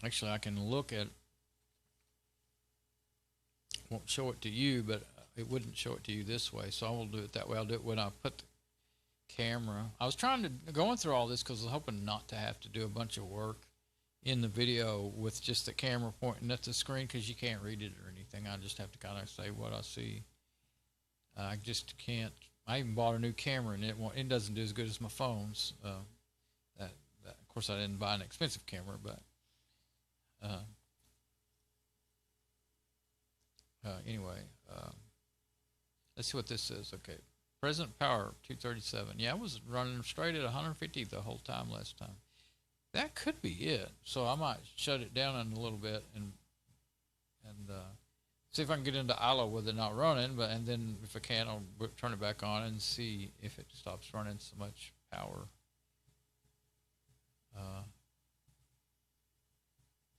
actually I can look at. Won't show it to you, but it wouldn't show it to you this way, so I will do it that way. I'll do it when I put the camera. I was going through all this because I was hoping not to have to do a bunch of work in the video with just the camera pointing at the screen, because you can't read it or anything. I just have to kind of say what I see. I just can't. I even bought a new camera, and it doesn't do as good as my phones. Of course, I didn't buy an expensive camera, but anyway, let's see what this says. Okay, present power 237. Yeah, I was running straight at 150 the whole time last time. That could be it. So I might shut it down in a little bit and see if I can get into iLO with it not running, and then if I can, I'll turn it back on and see if it stops running so much power.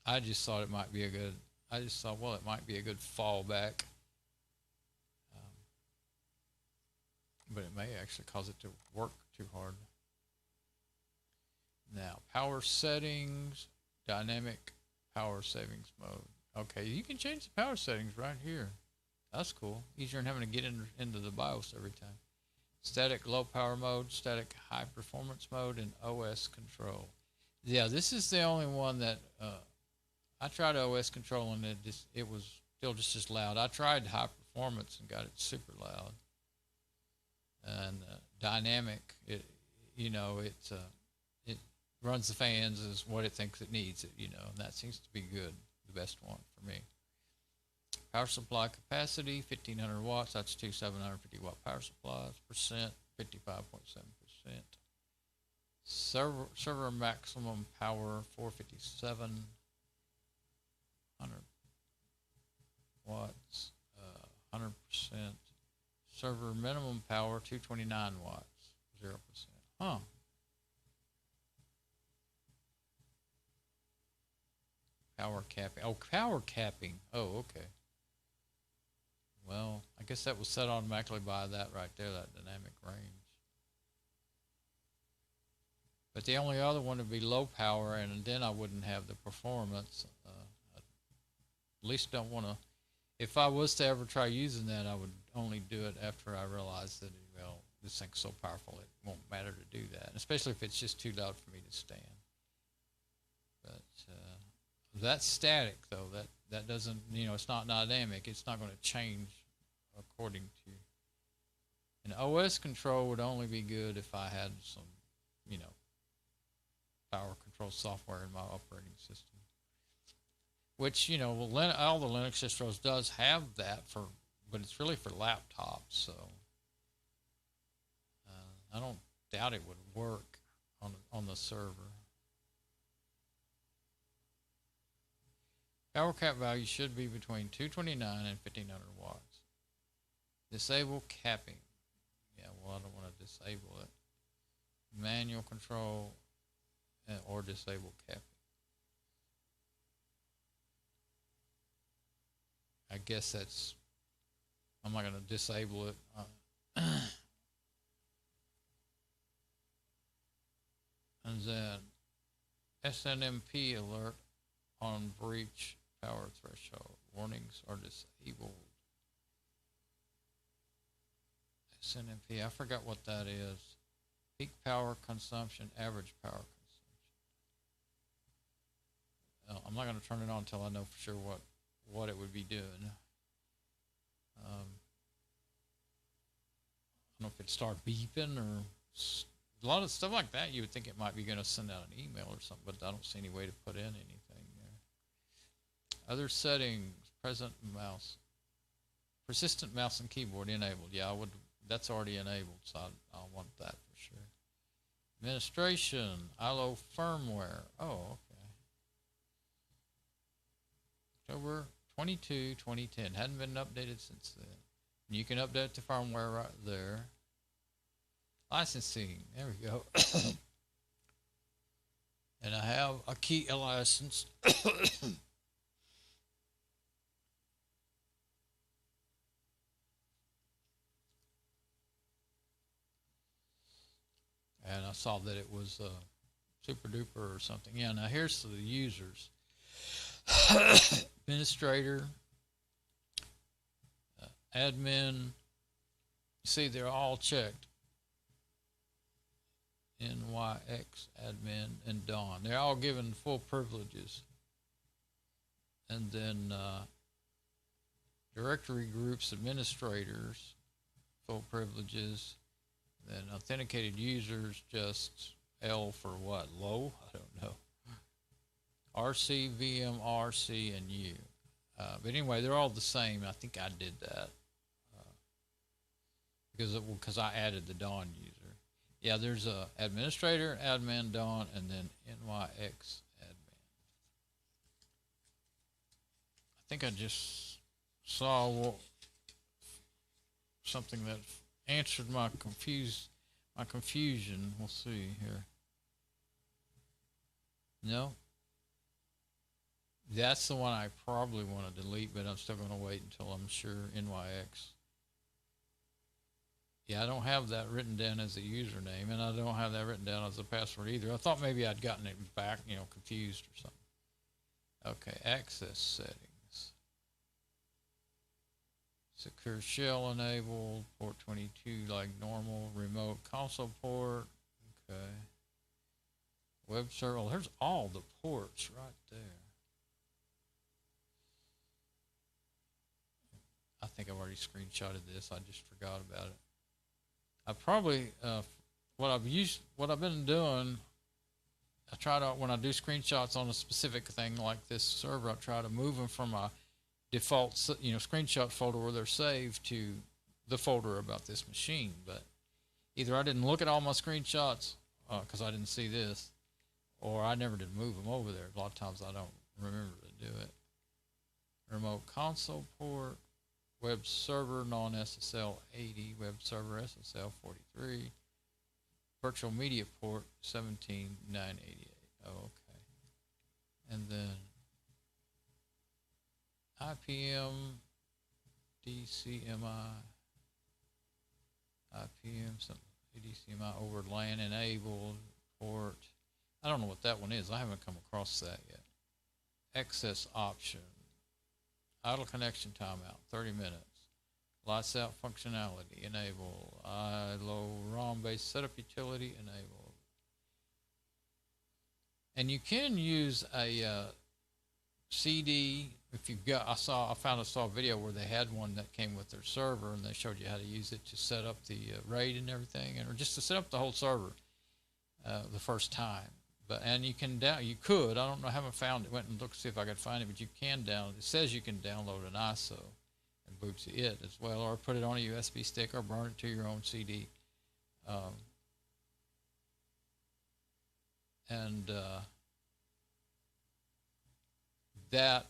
I just thought it might be a good. I just thought, well, it might be a good fallback, but it may actually cause it to work too hard. Now, power settings, dynamic power savings mode. Okay, you can change the power settings right here. That's cool. Easier than having to get into the BIOS every time. Static low power mode, static high performance mode, and OS control. Yeah, this is the only one that I tried OS control, and it was still just as loud. I tried high performance and got it super loud. And dynamic, it runs the fans is what it thinks it needs, and that seems to be good, the best one for me. Power supply capacity 1500 watts. That's two 750 watt power supplies. Percent 55.7%. Server maximum power 457. 100 watts. 100%. Server minimum power 229 watts. 0%. Huh. Power capping. Oh, power capping. Oh, okay. Well, I guess that was set automatically by that right there, that dynamic range. But the only other one would be low power, and then I wouldn't have the performance. At least don't want to. If I was to ever try using that, I would only do it after I realized that, well, this thing's so powerful it won't matter to do that, especially if it's just too loud for me to stand. But that's static, though. That doesn't, it's not dynamic. It's not going to change according to. And OS control would only be good if I had some, power control software in my operating system. Which, all the Linux distros does have that but it's really for laptops, so I don't doubt it would work on the server. Power cap value should be between 229 and 1500 watts. Disable capping. Yeah, well, I don't want to disable it. Manual control or disable capping. I guess I'm not going to disable it. And then SNMP alert on breach power threshold. Warnings are disabled. SNMP, I forgot what that is. Peak power consumption, average power consumption. I'm not going to turn it on until I know for sure what it would be doing. I don't know if it'd start beeping or a lot of stuff like that. You would think it might be going to send out an email or something, but I don't see any way to put in anything there. Other settings, persistent mouse and keyboard enabled. Yeah, that's already enabled, so I want that for sure. Administration, iLO firmware. Oh, okay. October 22, 2010. Hadn't been updated since then. You can update the firmware right there. Licensing. There we go. And I have a license. And I saw that it was super duper or something. Yeah, now here's the users. Administrator, admin. See, they're all checked. NYX, admin, and Dawn. They're all given full privileges. And then directory groups, administrators, full privileges. Then authenticated users, just L for what? Low? I don't know. RC, VM, RC, and U. But anyway, they're all the same. I think I did that because I added the Dawn user. Yeah, there's a administrator, admin, Dawn, and then NYX admin. I think I just saw something that answered my confusion. We'll see here. No. That's the one I probably want to delete, but I'm still going to wait until I'm sure. NYX. Yeah, I don't have that written down as a username, and I don't have that written down as a password either. I thought maybe I'd gotten it back, confused or something. Okay, access settings. Secure shell enabled, port 22 like normal, remote console port. Okay. Web server. Oh, there's all the ports right there. I think I've already screenshotted this. I just forgot about it. I probably what I've been doing. I try to, when I do screenshots on a specific thing like this server, I try to move them from a default screenshot folder where they're saved to the folder about this machine. But either I didn't look at all my screenshots because I didn't see this, or I never did move them over there. A lot of times I don't remember to do it. Remote console port. Web server non-SSL 80, web server SSL 43, virtual media port 17988. Oh, okay. And then IPM, DCMI, DCMI over LAN enabled port. I don't know what that one is. I haven't come across that yet. Access option. Idle connection timeout, 30 minutes. Lights out functionality, enable. iLO ROM-based setup utility, enable. And you can use a CD if you've got. I saw a video where they had one that came with their server, and they showed you how to use it to set up the RAID and everything, or just to set up the whole server the first time. And you can you could, I don't know, I haven't found it, went and looked to see if I could find it, but you can download, it says you can download an ISO and boot to it as well, or put it on a USB stick or burn it to your own CD. That,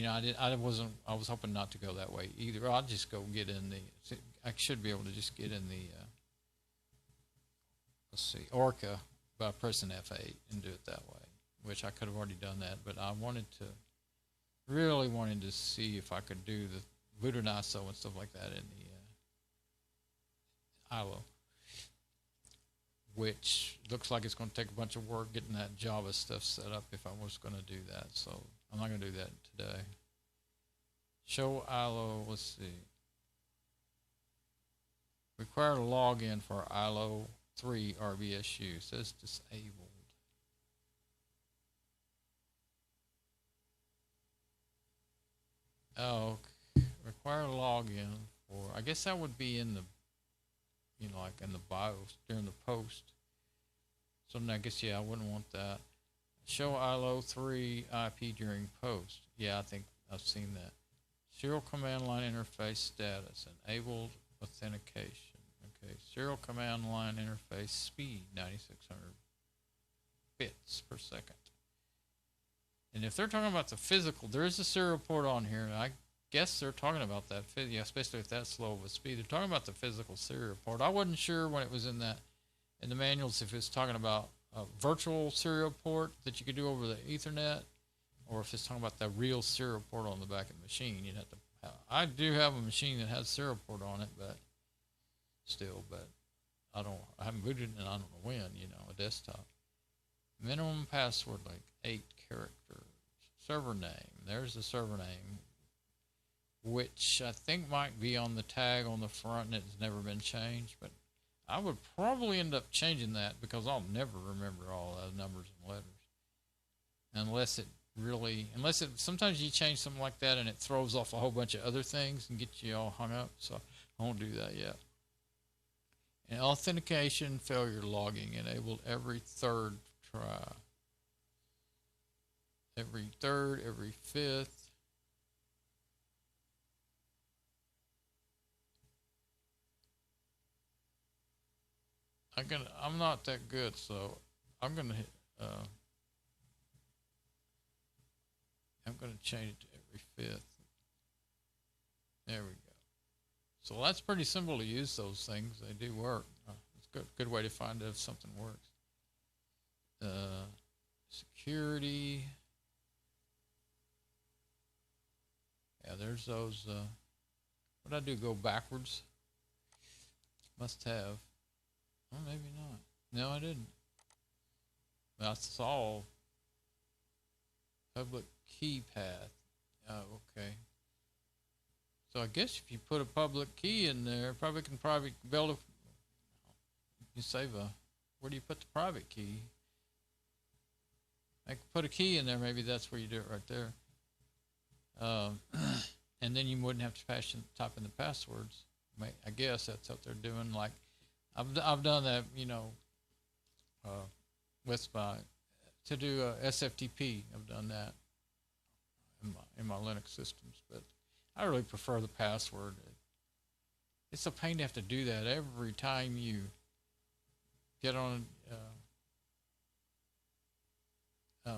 I was hoping not to go that way either. I'll just go get in I should be able to just get in the, let's see, Orca, by pressing F8 and do it that way, which I could have already done that, but I really wanted to see if I could do the boot an ISO and stuff like that in the iLO, which looks like it's going to take a bunch of work getting that Java stuff set up if I was going to do that, so I'm not going to do that today. Show iLO, let's see. Require a login for iLO 3 RBSU, says disabled. Oh, require login for, I guess that would be in the, you know, like in the BIOS during the post. So I guess, yeah, I wouldn't want that. Show iLO 3 IP during post. Yeah, I think I've seen that. Serial command line interface status, enabled authentication. Okay, serial command line interface speed, 9600 bits per second. And if they're talking about the physical, there is a serial port on here, and I guess they're talking about that, yeah, especially if that's slow of a speed. They're talking about the physical serial port. I wasn't sure when it was in that, in the manuals, if it's talking about a virtual serial port that you could do over the Ethernet, or if it's talking about the real serial port on the back of the machine. You'd have to. I do have a machine that has serial port on it, but still, I haven't booted it, and I don't know when. You know, a desktop. Minimum password like 8 characters. Server name. There's the server name, which I think might be on the tag on the front, and it's never been changed. But I would probably end up changing that because I'll never remember all those numbers and letters, unless sometimes you change something like that and it throws off a whole bunch of other things and gets you all hung up. So I won't do that yet. And authentication failure logging enabled every third try. Every third, every fifth. I'm not that good, so I'm gonna change it to every fifth. There we go. So that's pretty simple to use those things. They do work. It's a good way to find out if something works. Security. Yeah, there's those. What did I do? Go backwards? Must have. Oh, maybe not. No, I didn't. I saw public key path. Oh, okay. So I guess if you put a public key in there, probably build a. You save a. Where do you put the private key? I could put a key in there. Maybe that's where you do it right there. And then you wouldn't have to type in the passwords. I guess that's what they're doing. Like I've done that, you know, with to do SFTP. I've done that in my Linux systems, but I really prefer the password. It's a pain to have to do that every time you get on.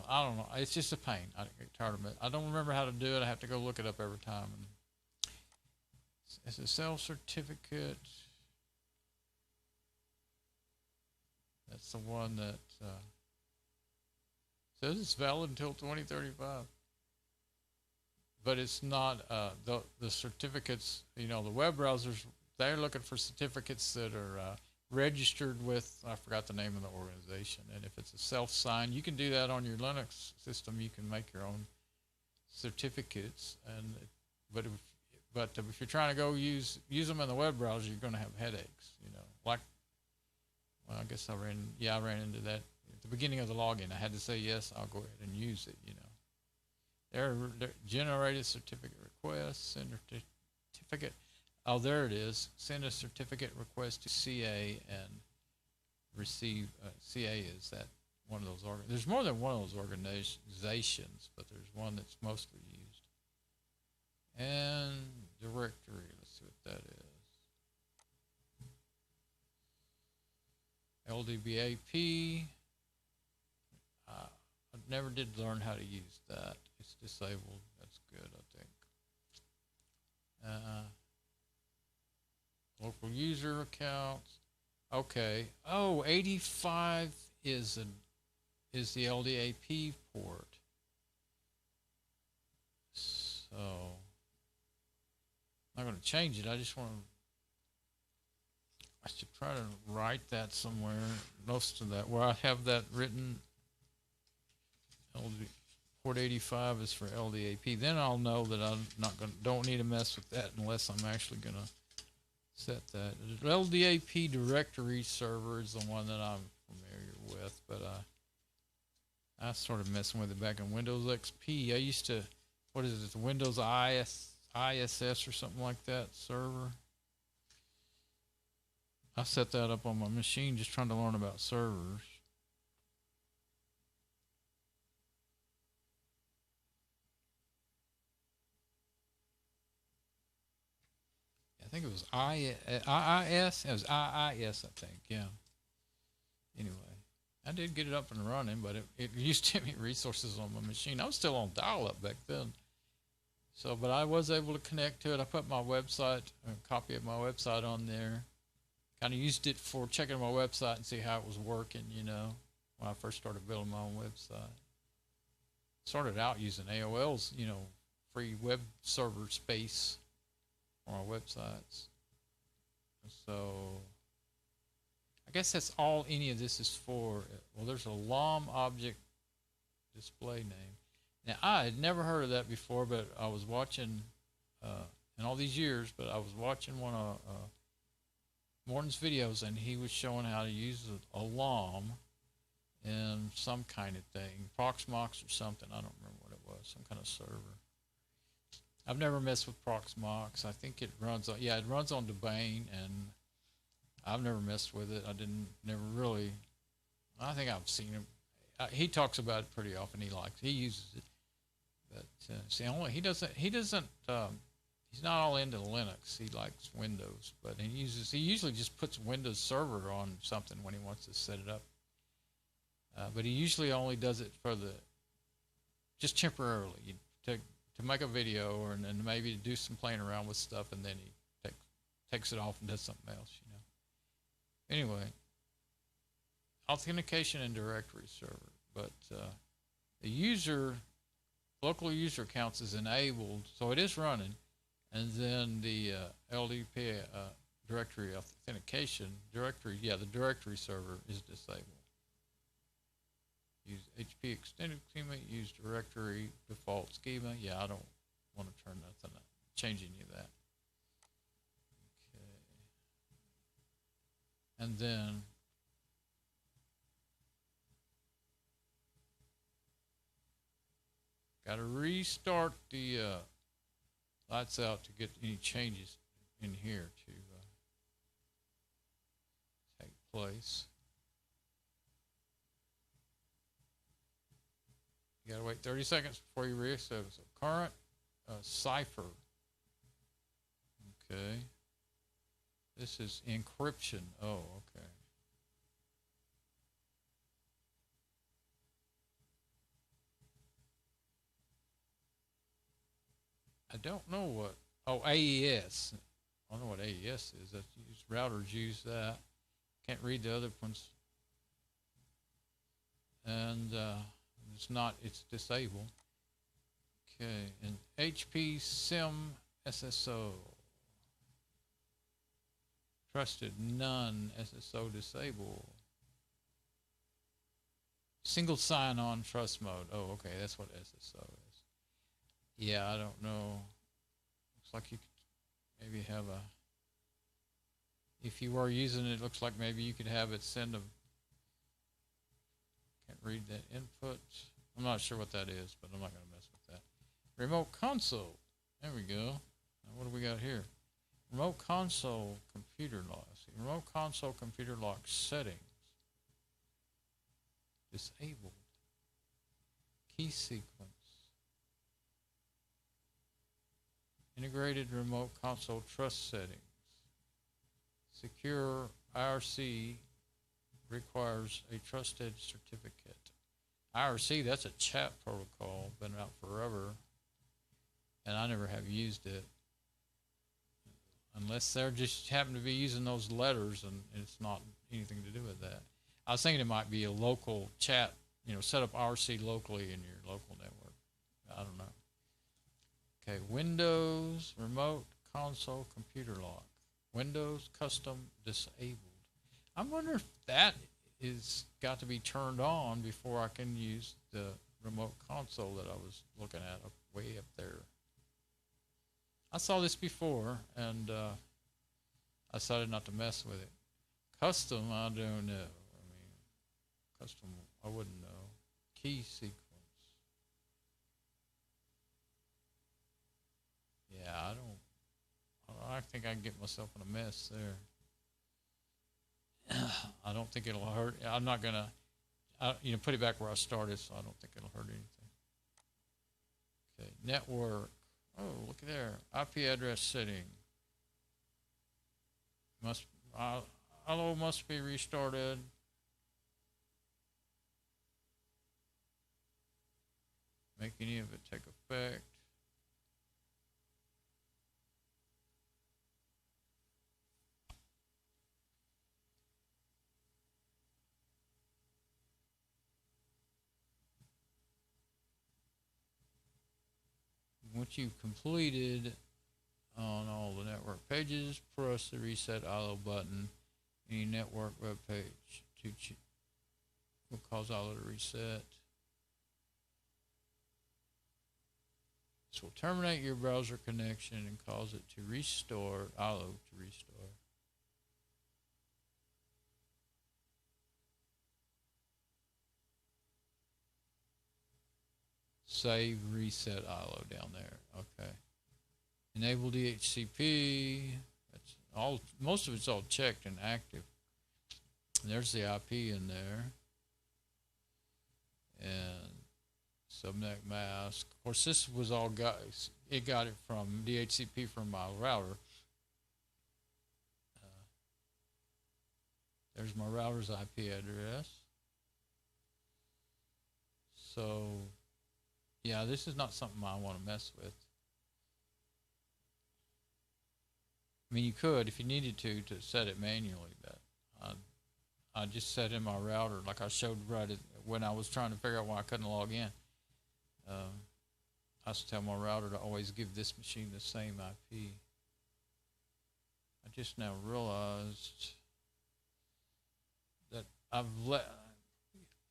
I don't know. It's just a pain. I get tired of it. I don't remember how to do it. I have to go look it up every time. And SSL certificate. That's the one that says it's valid until 2035. But it's not the certificates. You know, the web browsers, they're looking for certificates that are registered with, I forgot the name of the organization. And if it's a self-sign, you can do that on your Linux system. You can make your own certificates. But if you're trying to go use them in the web browser, you're going to have headaches. You know, like, well, I guess I ran into that at the beginning of the login. I had to say yes. I'll go ahead and use it. You know, they're generated certificate requests, send a certificate. Oh, there it is. Send a certificate request to CA and receive. CA is that one of those. There's more than one of those organizations, but there's one that's mostly used. And directory. Let's see what that is. LDBAP. I never did learn how to use that. It's disabled. That's good, I think. Local user accounts. Okay. Oh, 85 is the LDAP port. So I'm not going to change it. I just want to. I should try to write that somewhere. Most of that where I have that written. Port 85 is for LDAP. Then I'll know that don't need to mess with that unless I'm actually going to set that. The LDAP directory server is the one that I'm familiar with, but I started messing with it back in Windows XP. I used to, what is it, Windows IS ISS or something like that server. I set that up on my machine just trying to learn about servers. I think it was IIS. It was IIS, I think. Yeah. Anyway, I did get it up and running, but it used too many resources on my machine. I was still on dial-up back then. So, but I was able to connect to it. I put my website, a copy of my website on there. Kind of used it for checking my website and see how it was working, you know, when I first started building my own website. Started out using AOL's, you know, free web server space on our websites. So I guess that's all any of this is for. Well, there's a LOM object display name. Now, I had never heard of that before, but I was watching, in all these years, but I was watching one of Morton's videos, and he was showing how to use a LOM in some kind of thing, Proxmox or something. I don't remember what it was, some kind of server. I've never messed with Proxmox. I think it runs on, yeah, it runs on Debian, and I've never messed with it. Never really, I think I've seen him. He talks about it pretty often. He uses it. But see, he's not all into Linux. He likes Windows, but he usually just puts Windows Server on something when he wants to set it up. But he usually only does it for just temporarily, to make a video and maybe to do some playing around with stuff, and then he takes it off and does something else, you know. Anyway, authentication and directory server, but the local user accounts is enabled, so it is running, and then the LDP directory authentication directory, yeah, the directory server is disabled. Use HP extended schema, use directory default schema. Yeah, I don't want to turn nothing up, change any of that. Okay. And then got to restart the lights out to get any changes in here to take place. You got to wait 30 seconds before you reset. So current cipher. Okay. This is encryption. Oh, okay. I don't know what. Oh, AES. I don't know what AES is. That's routers use that. Can't read the other ones. And it's disabled. Okay, and HP SIM SSO. Trusted none SSO disabled. Single sign-on trust mode. Oh, okay, that's what SSO is. Yeah, I don't know. Looks like you could maybe have if you were using it, looks like maybe you could have it send a, can't read that input. I'm not sure what that is, but I'm not going to mess with that. Remote console. There we go. Now what do we got here? Remote console computer lock. See, remote console computer lock settings. Disabled. Key sequence. Integrated remote console trust settings. Secure IRC requires a trusted certificate. IRC, that's a chat protocol, been out forever, and I never have used it. Unless they're just happen to be using those letters, and it's not anything to do with that. I was thinking it might be a local chat, you know, set up IRC locally in your local network. I don't know. Okay, Windows, remote console computer lock. Windows custom disabled. I wonder if that is got to be turned on before I can use the remote console that I was looking at way up there. I saw this before, and I decided not to mess with it. Custom, I don't know. I mean, custom, I wouldn't know. Key sequence. Yeah, Yeah, I think I can get myself in a mess there. I don't think it'll hurt. I'm not gonna, put it back where I started, so I don't think it'll hurt anything. Okay, network. Oh, look there. IP address setting. iLO must be restarted. Make any of it take effect. Once you've completed on all the network pages, press the reset iLO button. Any network web page will cause iLO to reset. This will terminate your browser connection and cause it to restore, iLO to restore. Save, reset iLO down there. Okay. Enable DHCP. That's all. Most of it's all checked and active. And there's the IP in there. And subnet mask. Of course, this was all got it from DHCP from my router. There's my router's IP address. So, yeah, this is not something I want to mess with. I mean, you could if you needed to set it manually, but I just set in my router like I showed right when I was trying to figure out why I couldn't log in. I used to tell my router to always give this machine the same IP. I just now realized that I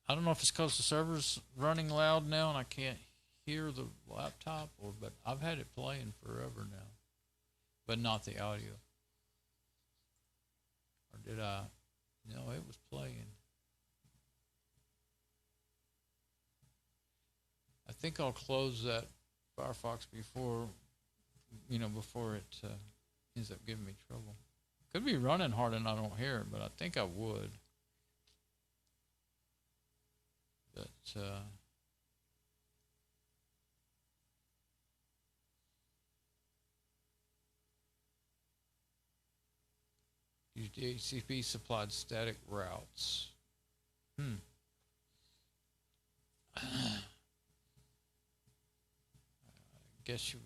don't know if it's because the server's running loud now and I can't hear the laptop, but I've had it playing forever now, but not the audio. Or did I? No, it was playing. I think I'll close that Firefox before it ends up giving me trouble. Could be running hard and I don't hear it, but I think I would. But use DHCP supplied static routes. I guess you.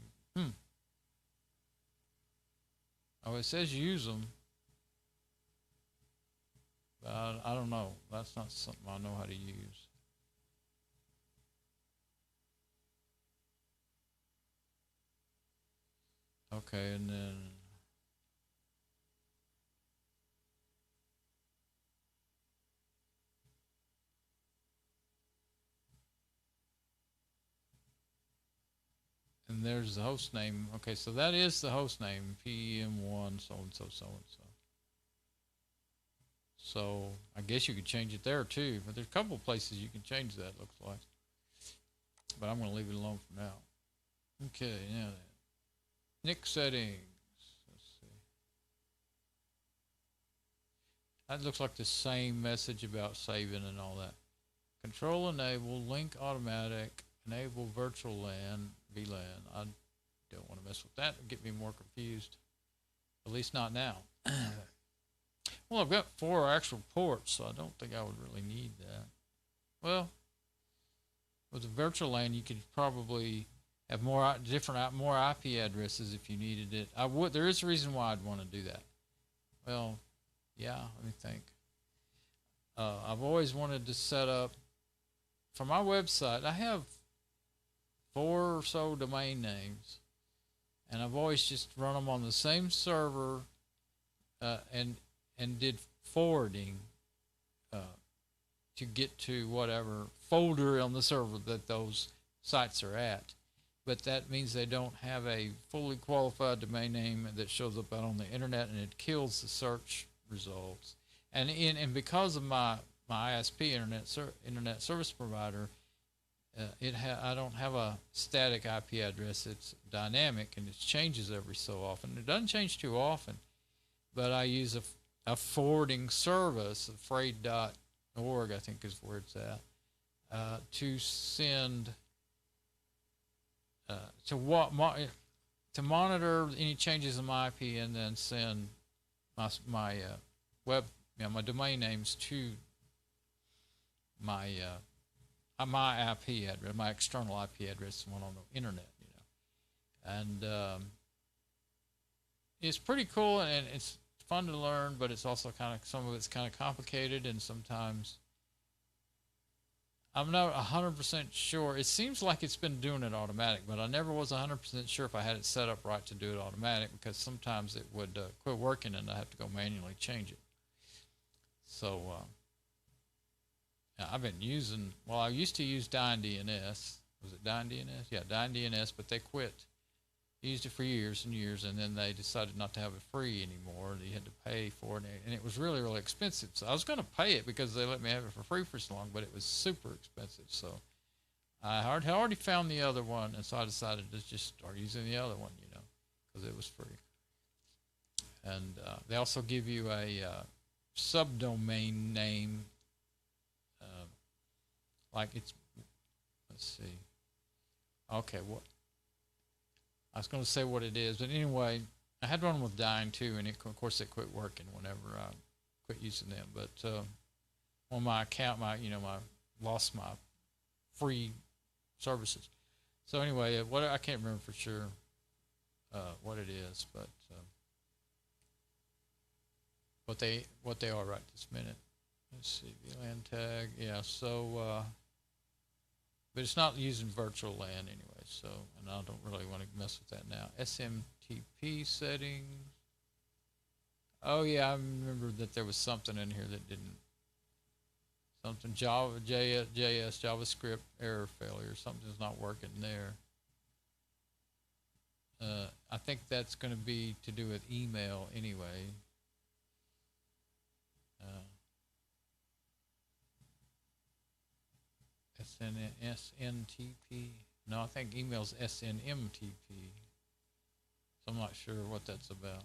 Oh, it says use them, but I don't know. That's not something I know how to use. Okay, and then there's the host name. Okay, so that is the host name, PM1 so and so so and so. So I guess you could change it there too, but there's a couple of places you can change that, looks like. But I'm going to leave it alone for now. Okay, now then. NIC settings. Let's see. That looks like the same message about saving and all that. Control enable, link automatic, enable virtual LAN, VLAN. I don't want to mess with that. It'll get me more confused. At least not now. Well, I've got 4 actual ports, so I don't think I would really need that. Well, with a virtual LAN, you could probably have more IP addresses if you needed it. There is a reason why I'd want to do that. Well, yeah, let me think. I've always wanted to set up for my website. I have 4 or so domain names, and I've always just run them on the same server, and did forwarding to get to whatever folder on the server that those sites are at. But that means they don't have a fully qualified domain name that shows up out on the internet, and it kills the search results. And because of my ISP internet service provider, I don't have a static IP address. It's dynamic and it changes every so often. It doesn't change too often, but I use a forwarding service, freight.org, I think is where it's at, to send to monitor any changes in my IP and then send my web, my domain names to my my IP address, my external IP address, the one on the internet, and it's pretty cool and it's fun to learn, but it's also some of it's kind of complicated, and sometimes I'm not 100% sure. It seems like it's been doing it automatic, but I never was 100% sure if I had it set up right to do it automatic, because sometimes it would quit working and I have to go manually change it. So I've been using, well, I used to use DynDNS. Was it DynDNS? Yeah, DynDNS, but they quit. Used it for years and years, and then they decided not to have it free anymore. You had to pay for it, and it was really, really expensive. So I was going to pay it because they let me have it for free for so long, but it was super expensive. So I had already found the other one, and so I decided to just start using the other one, because it was free. And they also give you a subdomain name, like it's, let's see. Okay, what? I was going to say what it is, but anyway, I had one with Dyn too, and of course it quit working whenever I quit using them. But on my account, I lost my free services. So anyway, I can't remember for sure what it is, but what they are right this minute. Let's see, VLAN tag, yeah. So, but it's not using virtual LAN anyway. So, and I don't really want to mess with that now. SMTP settings. Oh yeah, I remember that there was something in here that didn't. Something Java, JS, JavaScript error failure. Something's not working there. I think that's going to be to do with email anyway. SNTP. No, I think email's SNMTP. So I'm not sure what that's about.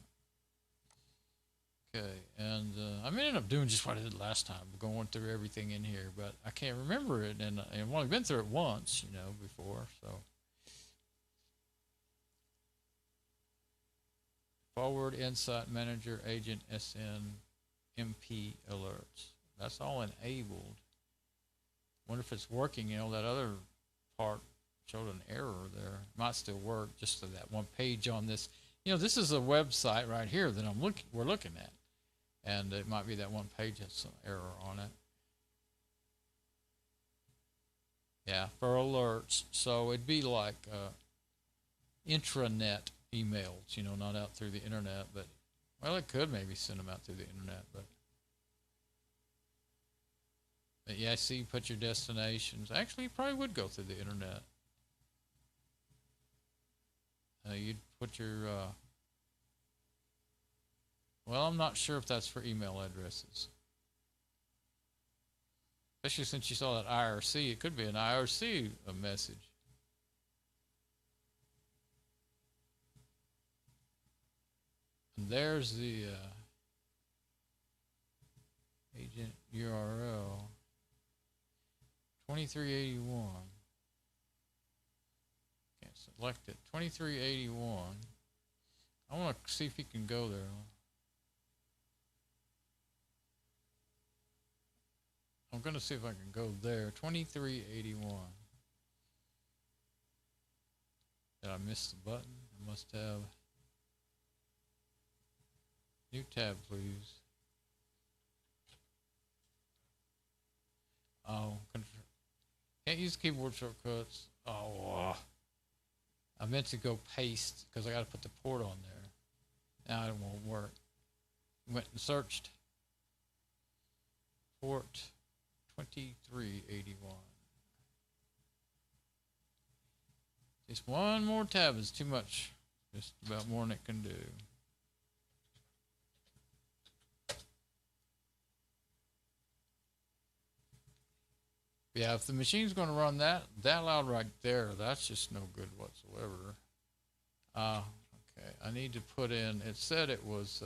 Okay, and I may end up doing just what I did last time, going through everything in here, but I can't remember it, and I've only been through it once, before, so. Forward Insight Manager Agent SNMP alerts. That's all enabled. Wonder if it's working. That other part showed an error there. It might still work, just to that one page on this. This is a website right here that we're looking at, and it might be that one page has some error on it. Yeah, for alerts. So it'd be like intranet emails, not out through the internet, but well, it could maybe send them out through the internet, but yeah, I see you put your destinations. Actually, you probably would go through the internet. You'd put your, well, I'm not sure if that's for email addresses. Especially since you saw that IRC, it could be an IRC message. And there's the agent URL. 2381. Can't select it. 2381. I want to see if you can go there. I'm going to see if I can go there. 2381. Did I miss the button? I must have. New tab, please. Oh, can't use keyboard shortcuts. Oh, I meant to go paste because I got to put the port on there. Now it won't work. Went and searched port 2381. Just one more tab is too much. Just about more than it can do. Yeah, if the machine's going to run that loud right there, that's just no good whatsoever. Okay, I need to put in, it said it was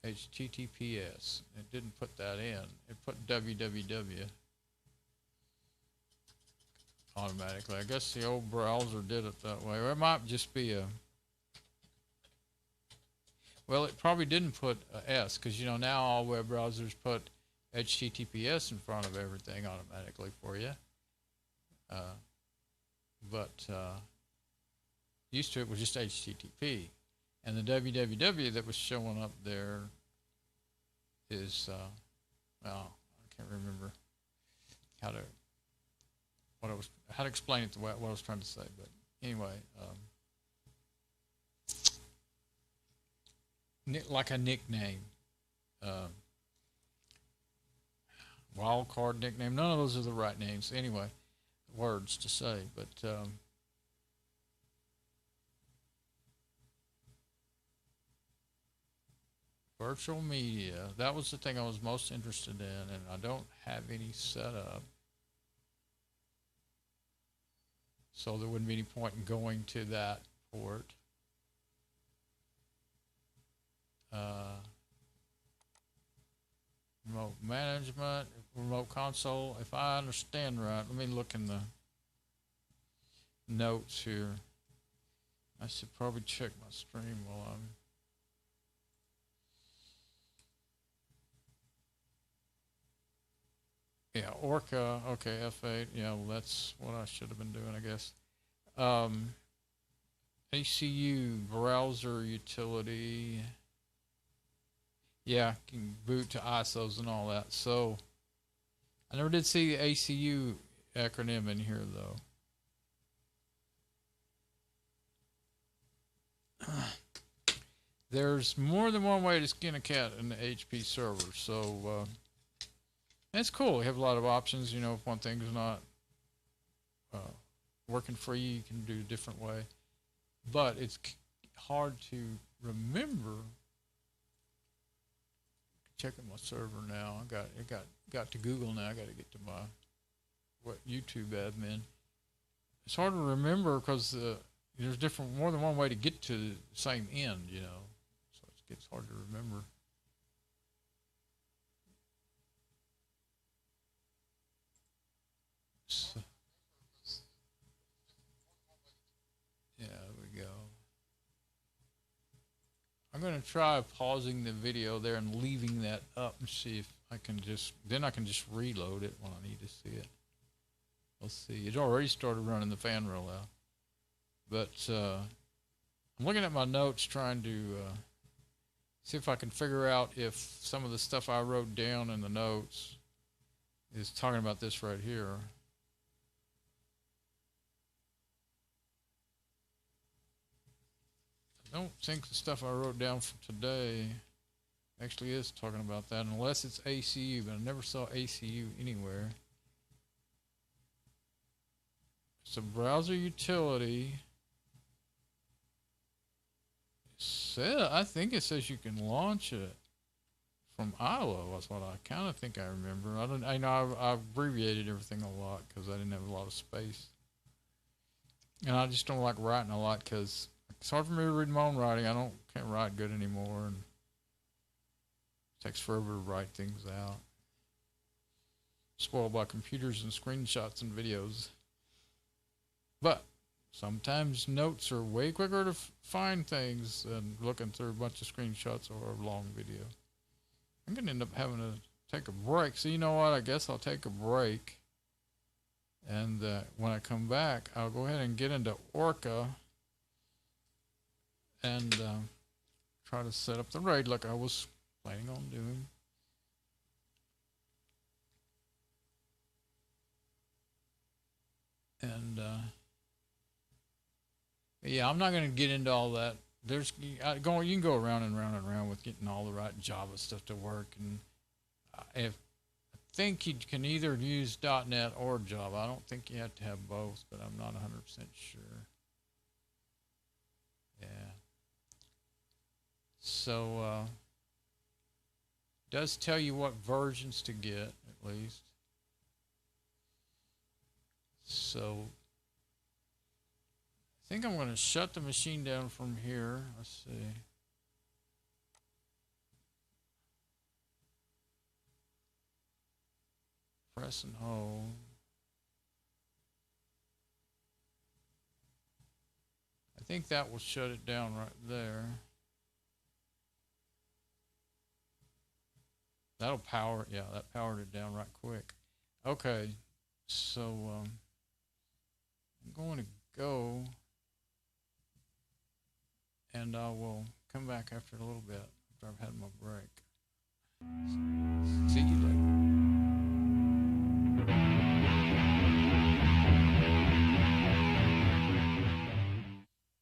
HTTPS. It didn't put that in. It put www automatically. I guess the old browser did it that way. Or it might just be a, well, it probably didn't put a S, because you know now all web browsers put HTTPS in front of everything automatically for you. But used to it was just HTTP, and the www that was showing up there is well, I can't remember how to explain it the way what I was trying to say, but anyway, like a nickname, wildcard nickname. None of those are the right names anyway, words to say, but virtual media, that was the thing I was most interested in, and I don't have any set up, so there wouldn't be any point in going to that port. Remote management, remote console. If I understand right, let me look in the notes here. I should probably check my stream while I'm. Yeah, Orca. Okay, F8. Yeah, well, that's what I should have been doing, I guess. ACU browser utility. Yeah, can boot to ISOs and all that. So I never did see the ACU acronym in here though. There's more than one way to skin a cat in the HP server, so it's cool. You have a lot of options. You know, if one thing's not working for you, you can do a different way. But it's hard to remember. Checking my server now. I got to Google now. I got to get to my YouTube admin. It's hard to remember because there's more than one way to get to the same end, you know. So it gets hard to remember. So, yeah, there we go. I'm going to try pausing the video there and leaving that up and see if I can then I can just reload it when I need to see it. Let's see. It already started running the fan rollout. But I'm looking at my notes trying to see if I can figure out if some of the stuff I wrote down in the notes is talking about this right here. I don't think the stuff I wrote down for today actually is talking about that, unless it's ACU, but I never saw ACU anywhere. It's a browser utility. I think it says you can launch it from iLO. That's what I kind of think I remember. I know I've abbreviated everything a lot because I didn't have a lot of space, and I just don't like writing a lot because it's hard for me to read my own writing. I can't write good anymore, and it takes forever to write things out. Spoiled by computers and screenshots and videos. But sometimes notes are way quicker to find things than looking through a bunch of screenshots or a long video. I'm going to end up having to take a break. So you know what? I guess I'll take a break. And when I come back, I'll go ahead and get into Orca and try to set up the RAID like I was planning on doing. And yeah, I'm not going to get into all that. You can go around and round and round with getting all the right Java stuff to work. And I think you can either use .NET or Java. I don't think you have to have both, but I'm not 100% sure. Yeah. So does tell you what versions to get, at least. So I think I'm going to shut the machine down from here. Let's see. Press and hold. I think that will shut it down right there. That'll power, yeah, that powered it down right quick. Okay, so I'm going to go, and I will come back after a little bit, after I've had my break. See you later.